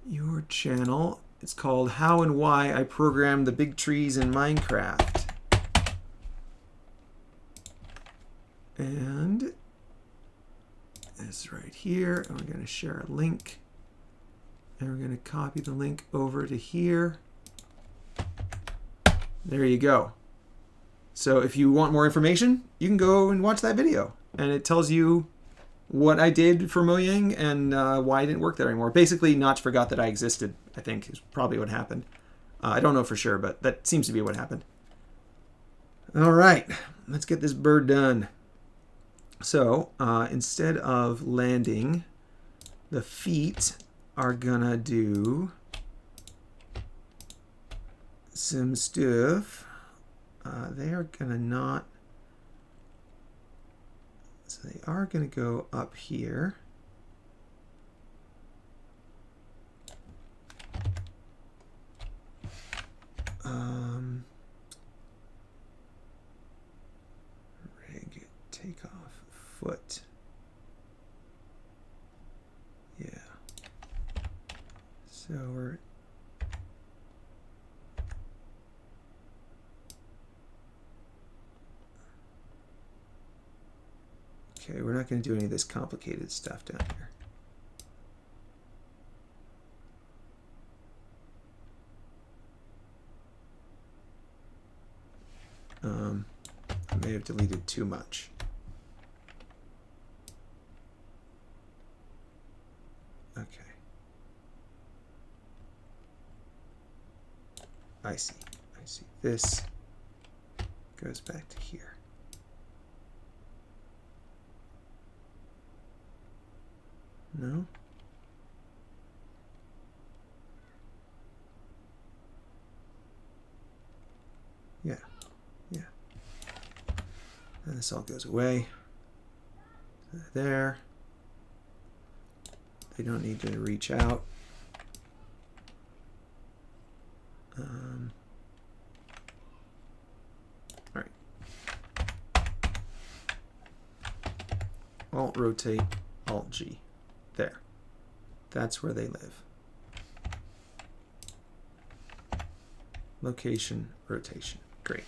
Your channel. It's called How and Why I Programmed the Big Trees in Minecraft. And it's right here. And we're going to share a link. And we're going to copy the link over to here. There you go. So if you want more information, you can go and watch that video. And it tells you what I did for Mojang and why I didn't work there anymore. Basically, Notch forgot that I existed, I think, is probably what happened. I don't know for sure, but that seems to be what happened. All right, let's get this bird done. So instead of landing, the feet are gonna do some stuff. They are gonna not... So they are going to go up here. Rig, takeoff, foot. Yeah. So we're... Okay, we're not going to do any of this complicated stuff down here. I may have deleted too much. Okay. I see. I see. This goes back to here. No? Yeah. Yeah. And this all goes away. There. They don't need to reach out. All right. Alt rotate, Alt G. There. That's where they live. Location, rotation. Great.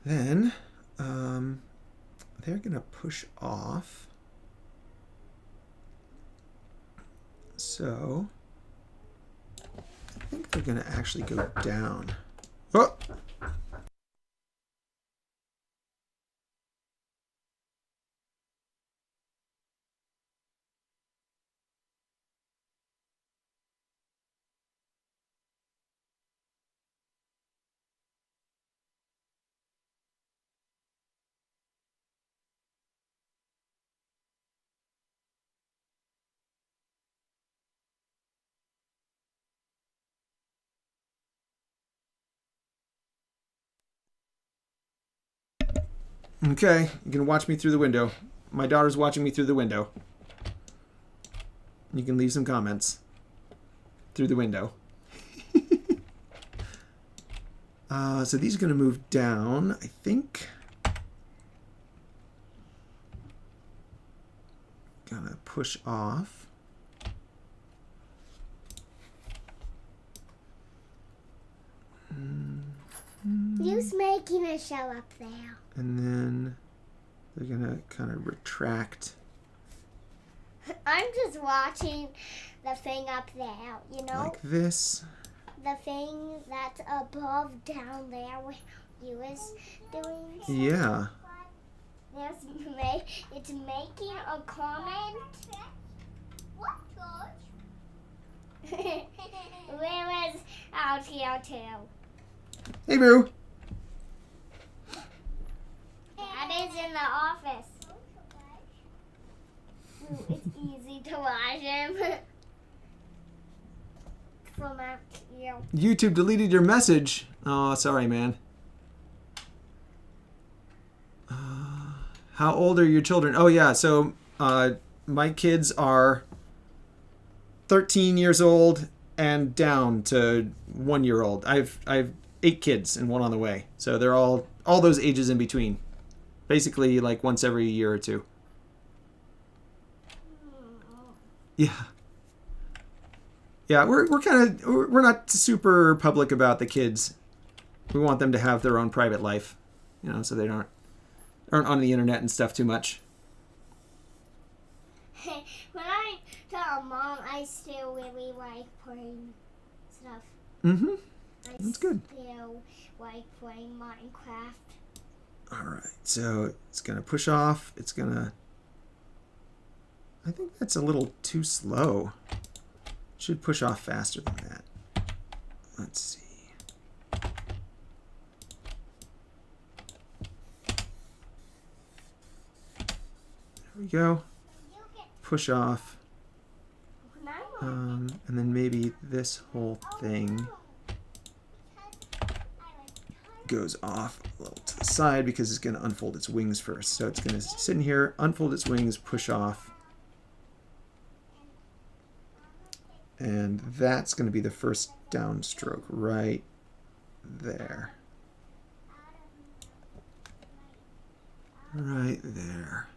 Then they're going to push off. So I think they're going to actually go down. Oh! Okay, you can watch me through the window. My daughter's watching me through the window. You can leave some comments through the window. So these are going to move down, I think. Gonna push off. Who's making a show up there? And then they're gonna kind of retract. I'm just watching the thing up there, you know? Like this. The thing that's above down there where you was doing stuff. Yeah. It's making a comment. What, George? Where was out here too? Hey, Boo. Dad is in the office. Ooh, it's easy to watch him. From out here. YouTube deleted your message. Oh, sorry, man. How old are your children? Oh, yeah. So my kids are 13 years old and down to 1 year old. I've 8 kids and one on the way. So they're all those ages in between. Basically, like once every year or two. Yeah. Yeah, we're not super public about the kids. We want them to have their own private life, you know, so they aren't on the internet and stuff too much. When I tell Mom, I still really like playing stuff. Mm-hmm. That's good. I still like playing Minecraft. All right, so it's gonna push off. It's gonna. I think that's a little too slow. Should push off faster than that. Let's see. There we go. Push off. And then maybe this whole thing goes off a little to the side because it's going to unfold its wings first. So it's going to sit in here, unfold its wings, push off. And that's going to be the first downstroke right there. Right there.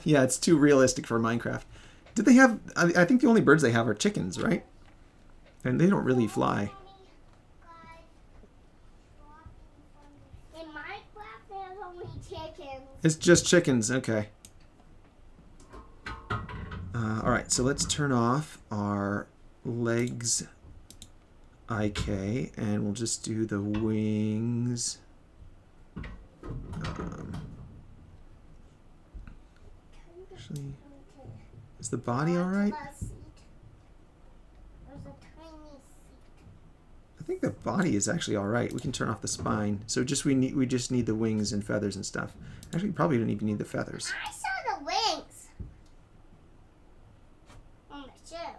Yeah, it's too realistic for Minecraft. Did they have... I think the only birds they have are chickens, right? And they don't really fly. In Minecraft, there's only chickens. It's just chickens, okay. All right, so let's turn off our legs IK, and we'll just do the wings. Actually, is the body all right? I think the body is actually all right. We can turn off the spine. So we just need the wings and feathers and stuff. Actually, probably don't even need the feathers. I saw the wings on the show.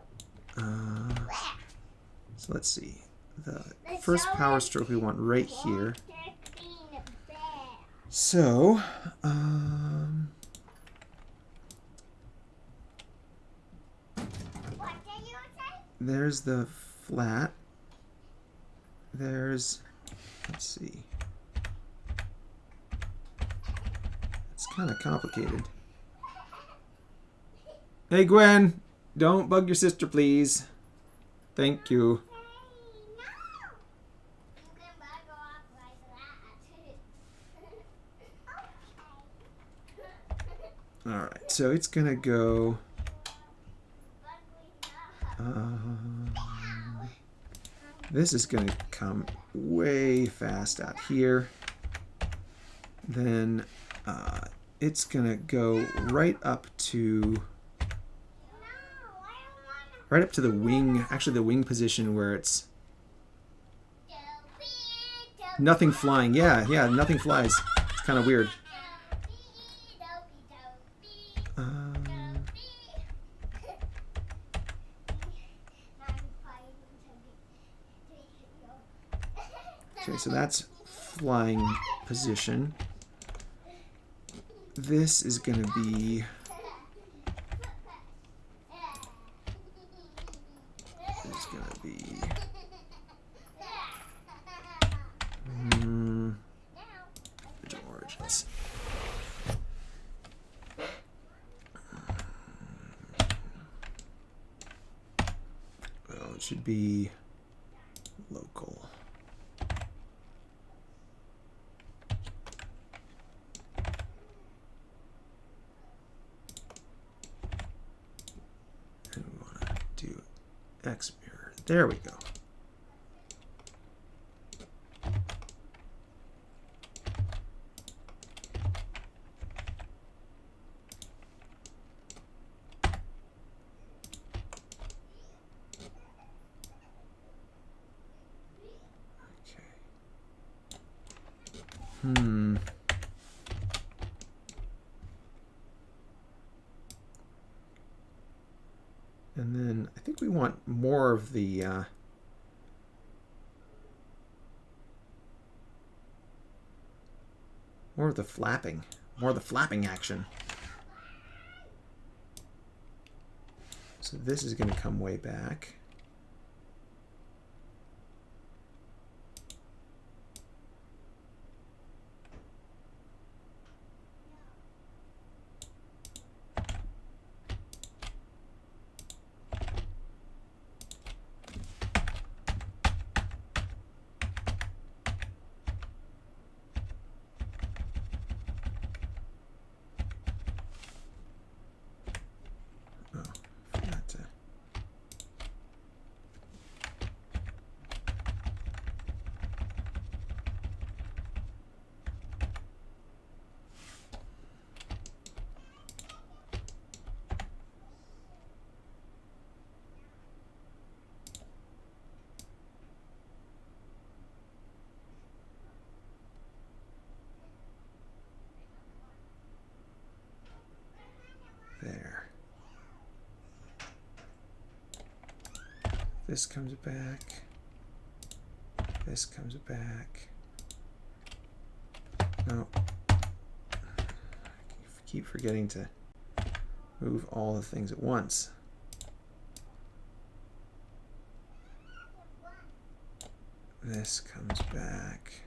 So let's see. the first power stroke we want right here. So, there's the flat. There's, let's see. It's kind of complicated. Hey Gwen, don't bug your sister, please. Thank you. Alright, so it's gonna go this is gonna come way fast out here. Then it's gonna go right up to the wing, actually the wing position where it's nothing flying. Yeah, nothing flies. It's kind of weird. Okay, so that's flying position. This is going to be original origins. Well, it should be local. And we want to do X mirror. There we go. And then I think we want more of the flapping, more of the flapping action. So this is going to come way back. There. This comes back. This comes back. No. I keep forgetting to move all the things at once. This comes back.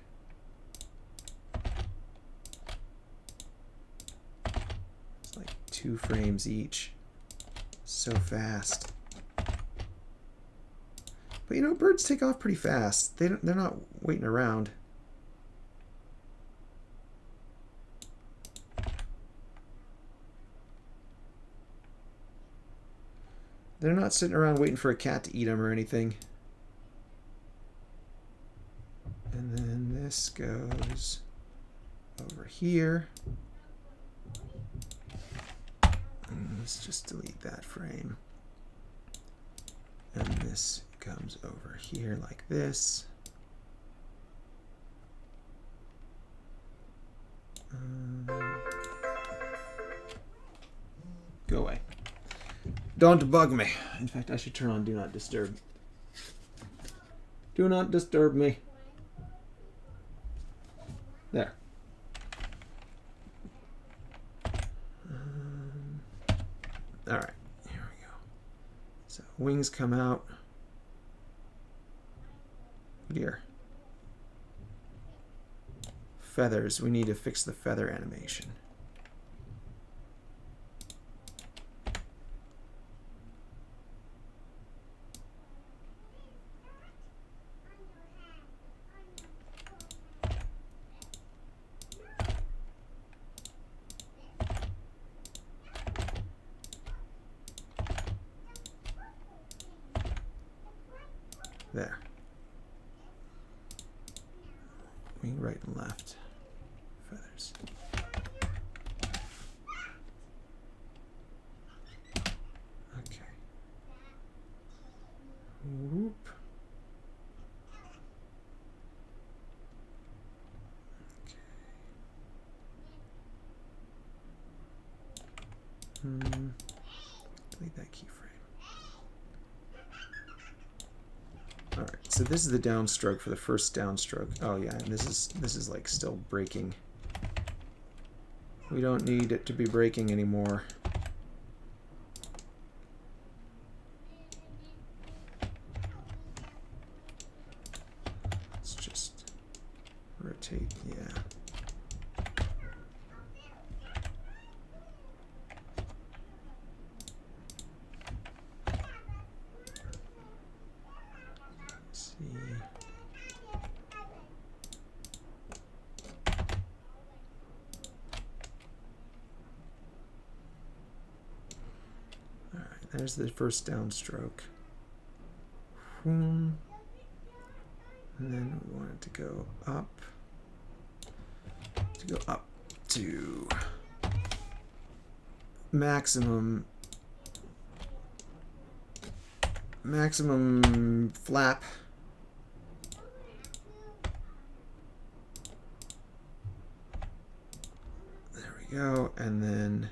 It's like 2 frames each. So fast. But you know, birds take off pretty fast. They're not waiting around. They're not sitting around waiting for a cat to eat them or anything. And then this goes over here. And let's just delete that frame. And this comes over here like this. Go away. Don't bug me. In fact, I should turn on Do Not Disturb. Do not disturb me. There. All right, here we go. So wings come out. Oh dear. Feathers. We need to fix the feather animation. There. Wing right and left. Feathers. Okay. Whoop. Okay. Delete that keyframe. All right, so this is the downstroke for the first downstroke. Oh yeah, and this is like still breaking. We don't need it to be breaking anymore. Let's just rotate, yeah. There's the first downstroke. And then we want it to go up. To maximum flap. There we go, and then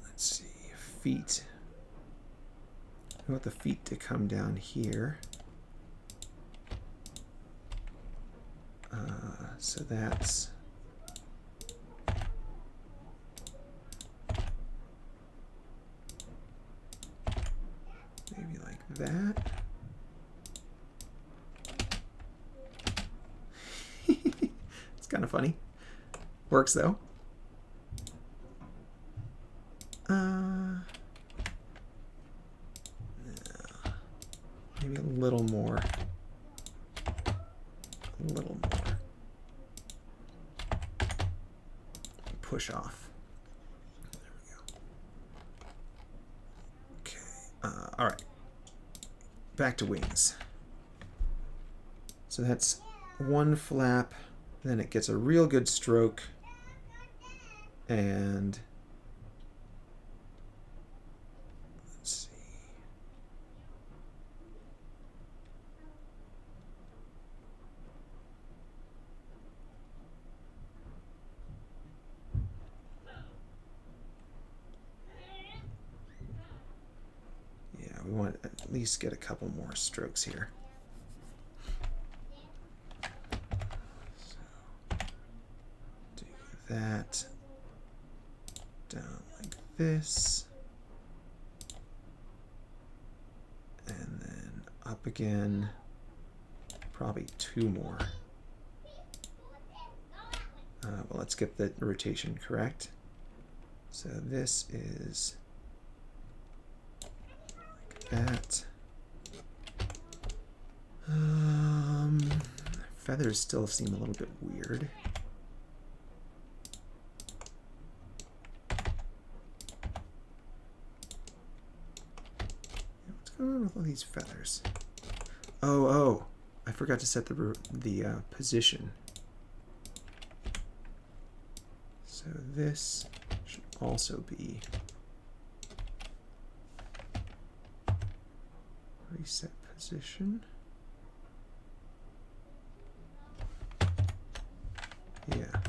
let's see, feet. We want the feet to come down here. So that's maybe like that. It's kind of funny. Works though. Maybe a little more. A little more. Push off. There we go. Okay. All right. Back to wings. So that's one flap. Then it gets a real good stroke. And let's see. Yeah, we want to at least get a couple more strokes here. So do that. Down like this, and then up again, probably two more. Well, let's get the rotation correct. So this is like that. Feathers still seem a little bit weird. With all these feathers. Oh, I forgot to set the position. So this should also be reset position. Yeah.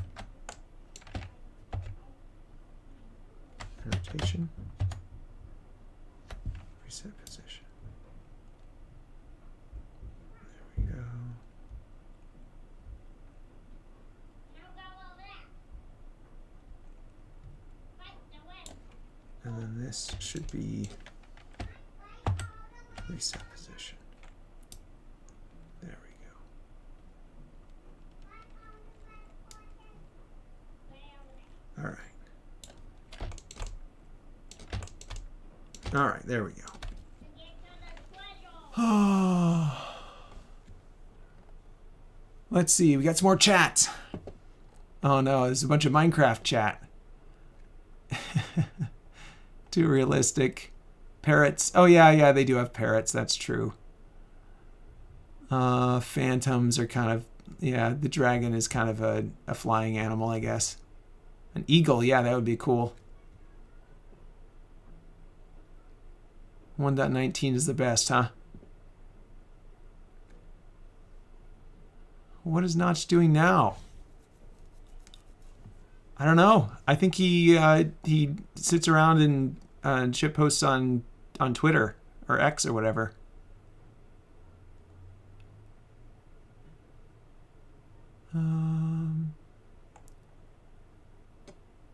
Reset position. There we go. And then this should be reset position. There we go. All right. All right, there we go. Let's see, we got some more chat. Oh no, there's a bunch of Minecraft chat. Too realistic. Parrots. Oh yeah, they do have parrots, that's true. Phantoms are kind of, yeah, the dragon is kind of a flying animal, I guess. An eagle, yeah, that would be cool. 1.19 is the best, huh? What is Notch doing now? I don't know. I think he sits around and shit posts on Twitter or X or whatever.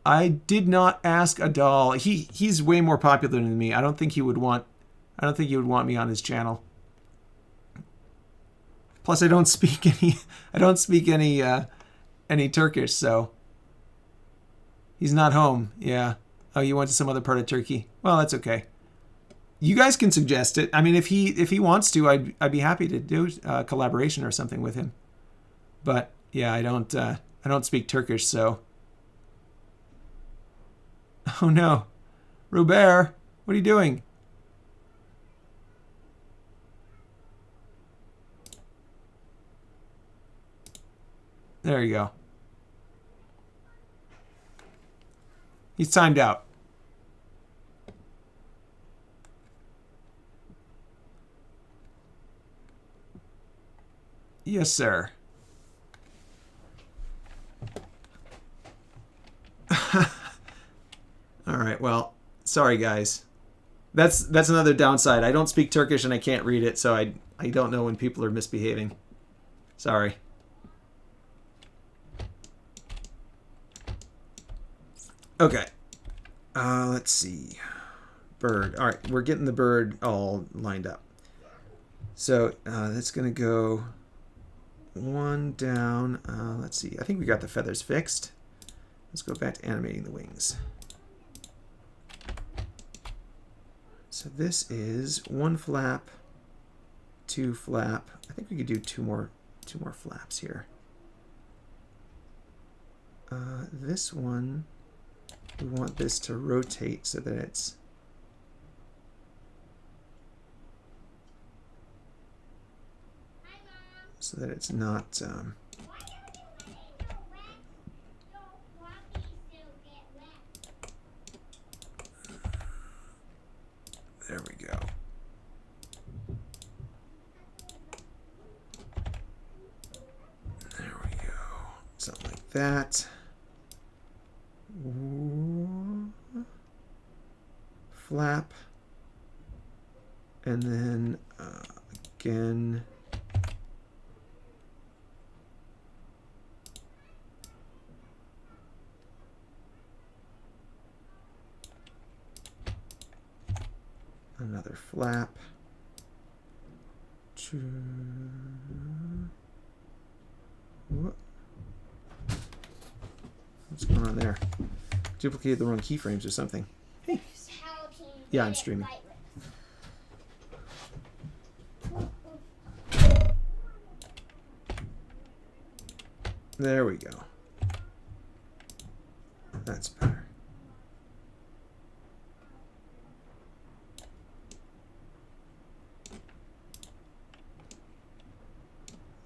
I did not ask Adal. He's way more popular than me. I don't think he would want me on his channel. Plus, I don't speak any Turkish, so he's not home. Yeah. Oh, you went to some other part of Turkey. Well, that's okay. You guys can suggest it. I mean, if he wants to, I'd be happy to do a collaboration or something with him. But yeah, I don't speak Turkish, so. Oh no, Robert, what are you doing? There you go. He's timed out. Yes, sir. All right, well, sorry guys. That's another downside. I don't speak Turkish and I can't read it, so I don't know when people are misbehaving. Sorry. Okay. Let's see. Bird. All right, we're getting the bird all lined up. So that's going to go one down. Let's see. I think we got the feathers fixed. Let's go back to animating the wings. So this is one flap, two flap. I think we could do two more flaps here. This one, we want this to rotate so that it's not there we go. There we go. Something like that. Flap. And then again. Another flap. What's going on there? Duplicated the wrong keyframes or something. Hey. Yeah, I'm streaming. There we go. That's better.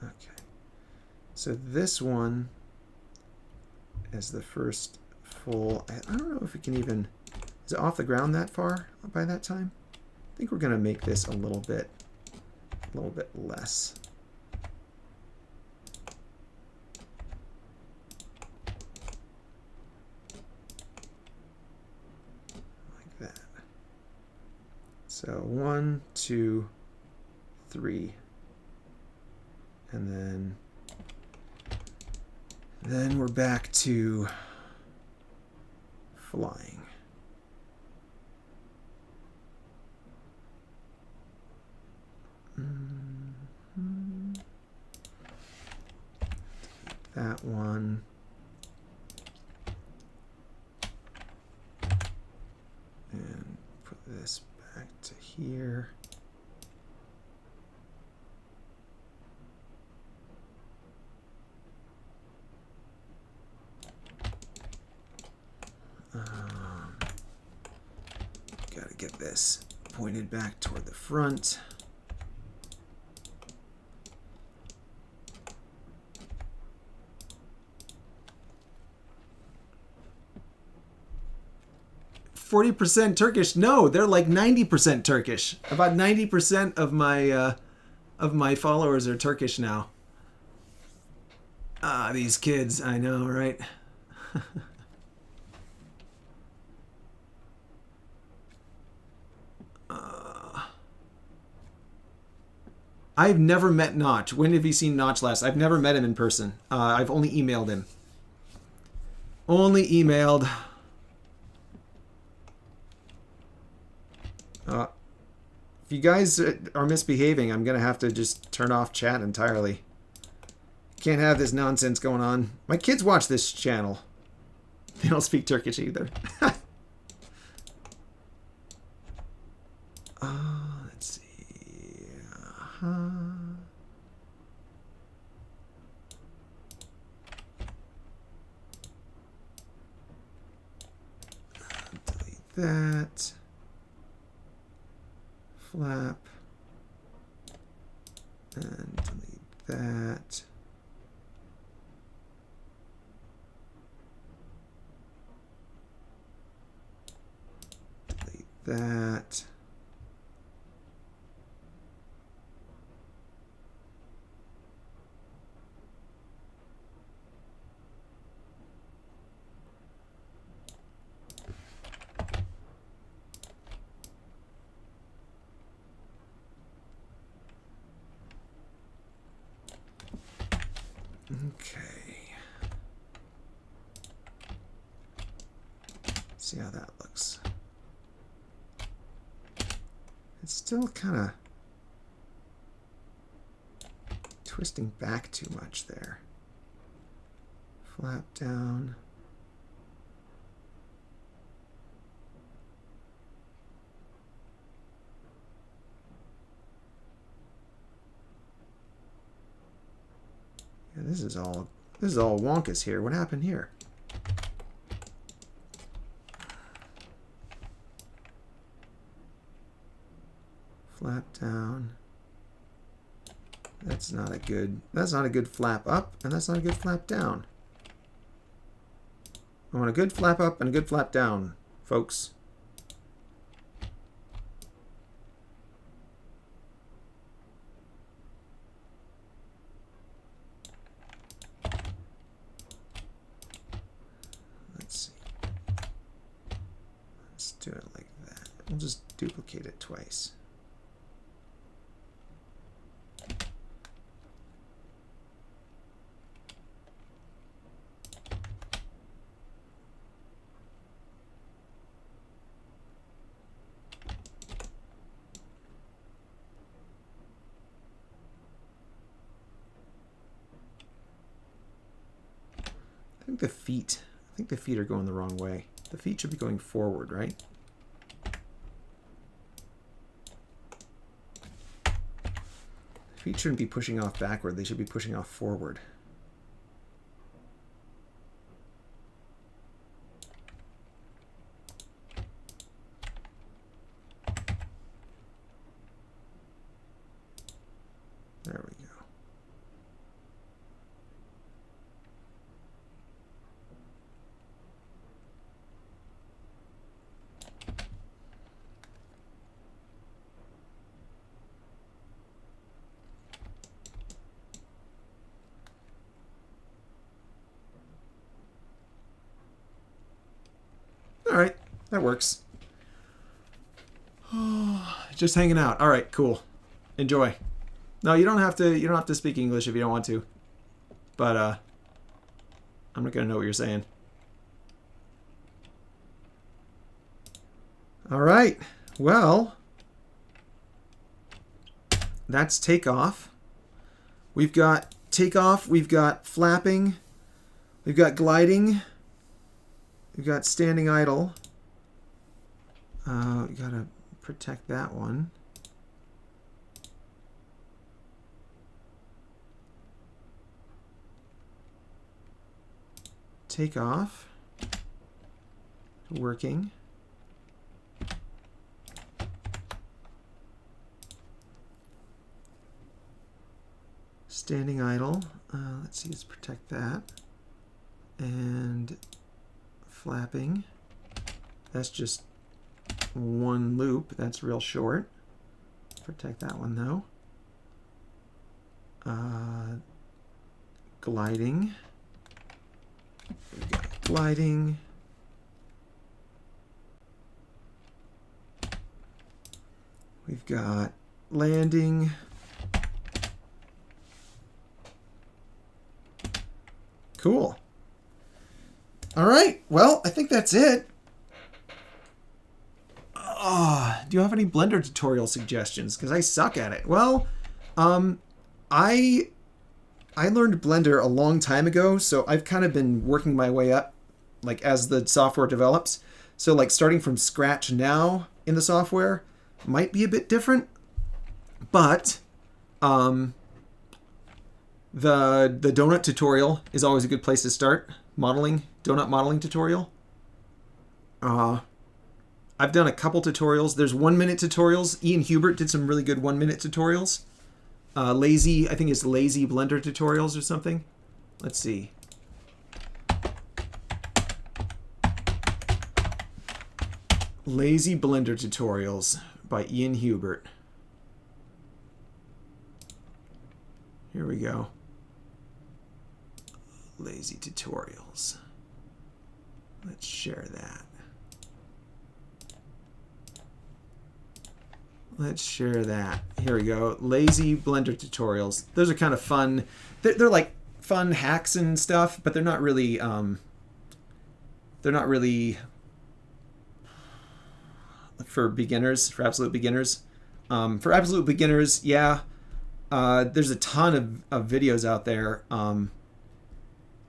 Okay. So this one is the first full. I don't know if we can even. Is it off the ground that far by that time? I think we're going to make this a little bit less. Like that. So 1, 2, 3. And then we're back to flying. That one. And put this back to here. Gotta get this pointed back toward the front. %40 Turkish? No, they're like 90% Turkish. About 90% of my followers are Turkish now. Ah, these kids, I know, right? I've never met Notch. When have you seen Notch last? I've never met him in person. I've only emailed him. Only emailed. If you guys are misbehaving, I'm going to have to just turn off chat entirely. Can't have this nonsense going on. My kids watch this channel. They don't speak Turkish either. Let's see. Delete that. Flap. And delete that. Delete that. Okay. See how that looks. It's still kind of twisting back too much there. Flap down. Yeah, this is all wonkus here. What happened here? Flap down. That's not a good flap up, and that's not a good flap down. I want a good flap up and a good flap down, folks. Let's see. Let's do it like that. We'll just duplicate it twice. I think the feet are going the wrong way. The feet should be going forward, right? The feet shouldn't be pushing off backward. They should be pushing off forward. There we go. All right, that works. Oh, Just hanging out. All right, cool. Enjoy. No, you don't have to. You don't have to speak English if you don't want to. But I'm not gonna know what you're saying. All right. Well, that's Takeoff. We've got Takeoff. We've got flapping. We've got gliding. We've got standing idle. We gotta protect that one. Takeoff. Working. Standing idle. Let's see, let's protect that. And flapping. That's just one loop. That's real short. Protect that one though. Gliding. We've got gliding. We've got landing. Cool. All right. Well, I think that's it. Do you have any Blender tutorial suggestions? Because I suck at it. Well, I learned Blender a long time ago, so I've kind of been working my way up, like as the software develops. So like starting from scratch now in the software might be a bit different, but the donut tutorial is always a good place to start. Donut modeling tutorial. I've done a couple tutorials. There's 1-minute tutorials. Ian Hubert did some really good 1-minute tutorials. I think it's lazy Blender tutorials or something. Let's see. Lazy Blender tutorials by Ian Hubert. Here we go. Lazy tutorials. Let's share that. Let's share that. Here we go. Lazy Blender tutorials. Those are kind of fun. They're like fun hacks and stuff, but they're not really for beginners, for absolute beginners. For absolute beginners, yeah. There's a ton of videos out there.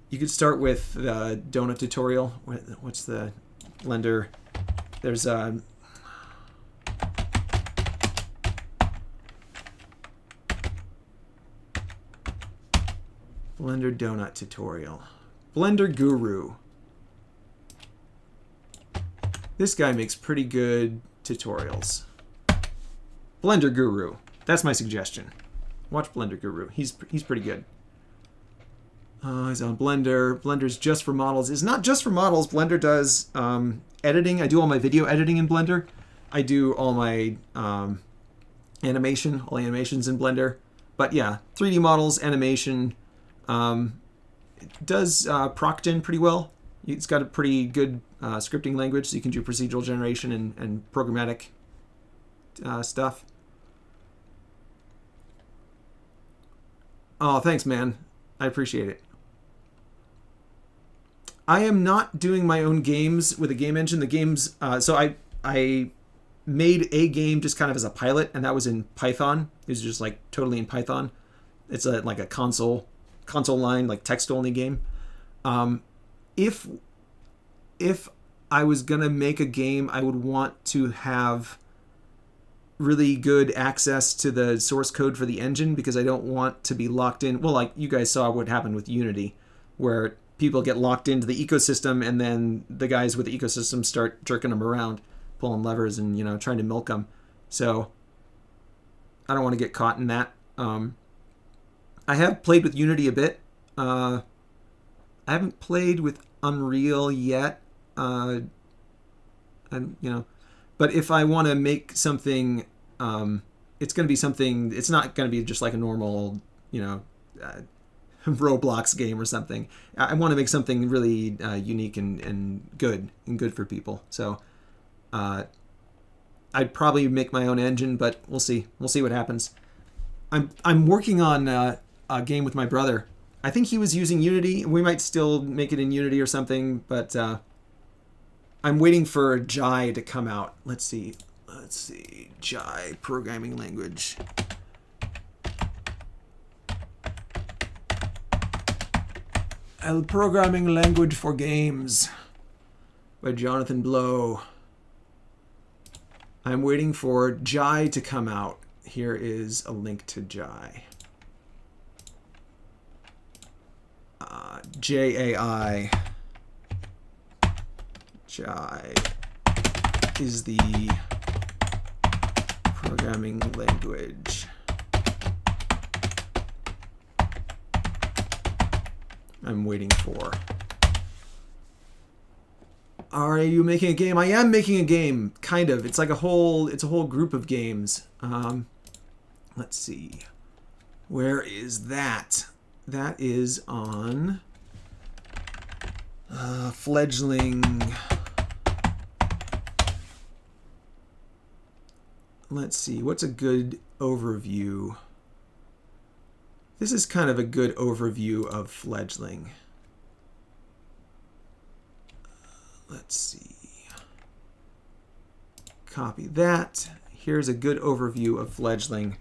You could start with the donut tutorial. What's the Blender? There's Blender donut tutorial. Blender Guru. This guy makes pretty good tutorials. Blender Guru. That's my suggestion. Watch Blender Guru. He's pretty good. He's on Blender. Blender's just for models. It's not just for models. Blender does editing. I do all my video editing in Blender. I do all my animation, all animations in Blender. But yeah, 3D models, animation. It does Procten pretty well. It's got a pretty good scripting language, so you can do procedural generation and programmatic stuff. Oh, thanks, man. I appreciate it. I am not doing my own games with a game engine. The games, so I made a game just kind of as a pilot, and that was in Python. It was just like totally in Python. It's like a console line, like text only game. If I was gonna make a game, I would want to have really good access to the source code for the engine, because I don't want to be locked in. Well, like you guys saw what happened with Unity, where people get locked into the ecosystem, and then the guys with the ecosystem start jerking them around, pulling levers and, trying to milk them. So I don't want to get caught in that. I have played with Unity a bit. I haven't played with Unreal yet. But if I want to make something, it's going to be something. It's not going to be just like a normal, Roblox game or something. I want to make something really unique and good for people. So I'd probably make my own engine, but we'll see. We'll see what happens. I'm working on a game with my brother. I think he was using Unity. We might still make it in Unity or something, but I'm waiting for Jai to come out. Let's see. Jai programming language. A programming language for games by Jonathan Blow. I'm waiting for Jai to come out. Here is a link to Jai. Jai. Jai is the programming language. I'm waiting for. Are you making a game? I am making a game, kind of. It's like it's a whole group of games. Let's see. Where is that? That is on Fledgling. Let's see. What's a good overview? This is kind of a good overview of Fledgling. Let's see. Copy that. Here's a good overview of Fledgling.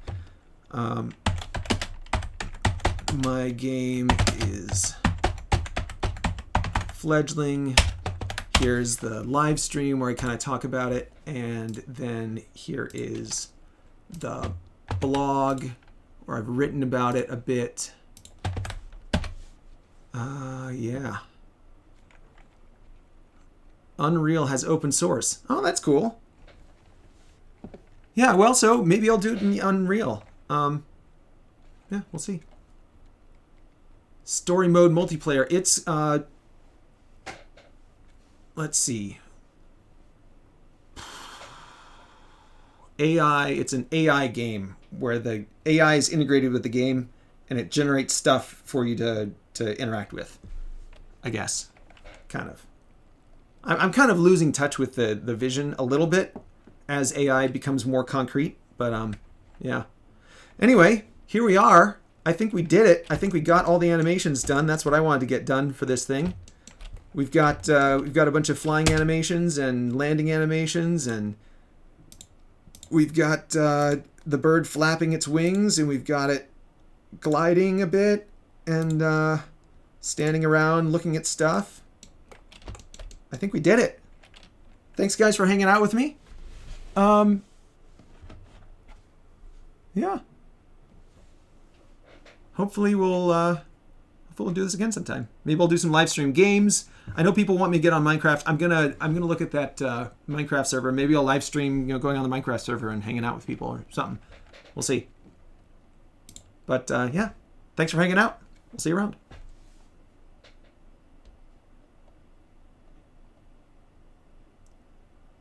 My game is Fledgling. Here's the live stream where I kind of talk about it. And then here is the blog where I've written about it a bit. Yeah. Unreal has open source. Oh, that's cool. Yeah, well, so maybe I'll do it in Unreal. Yeah, we'll see. Story mode multiplayer. It's, let's see. AI, it's an AI game where the AI is integrated with the game and it generates stuff for you to interact with, I guess. Kind of. I'm kind of losing touch with the vision a little bit as AI becomes more concrete, but yeah. Anyway, here we are. I think we did it. I think we got all the animations done. That's what I wanted to get done for this thing. We've got a bunch of flying animations and landing animations, and we've got the bird flapping its wings, and we've got it gliding a bit and standing around looking at stuff. I think we did it. Thanks, guys, for hanging out with me. Yeah. Hopefully we'll do this again sometime. Maybe I'll do some live stream games. I know people want me to get on Minecraft. I'm gonna look at that Minecraft server. Maybe I'll live stream, going on the Minecraft server and hanging out with people or something. We'll see. But yeah, thanks for hanging out. We'll see you around.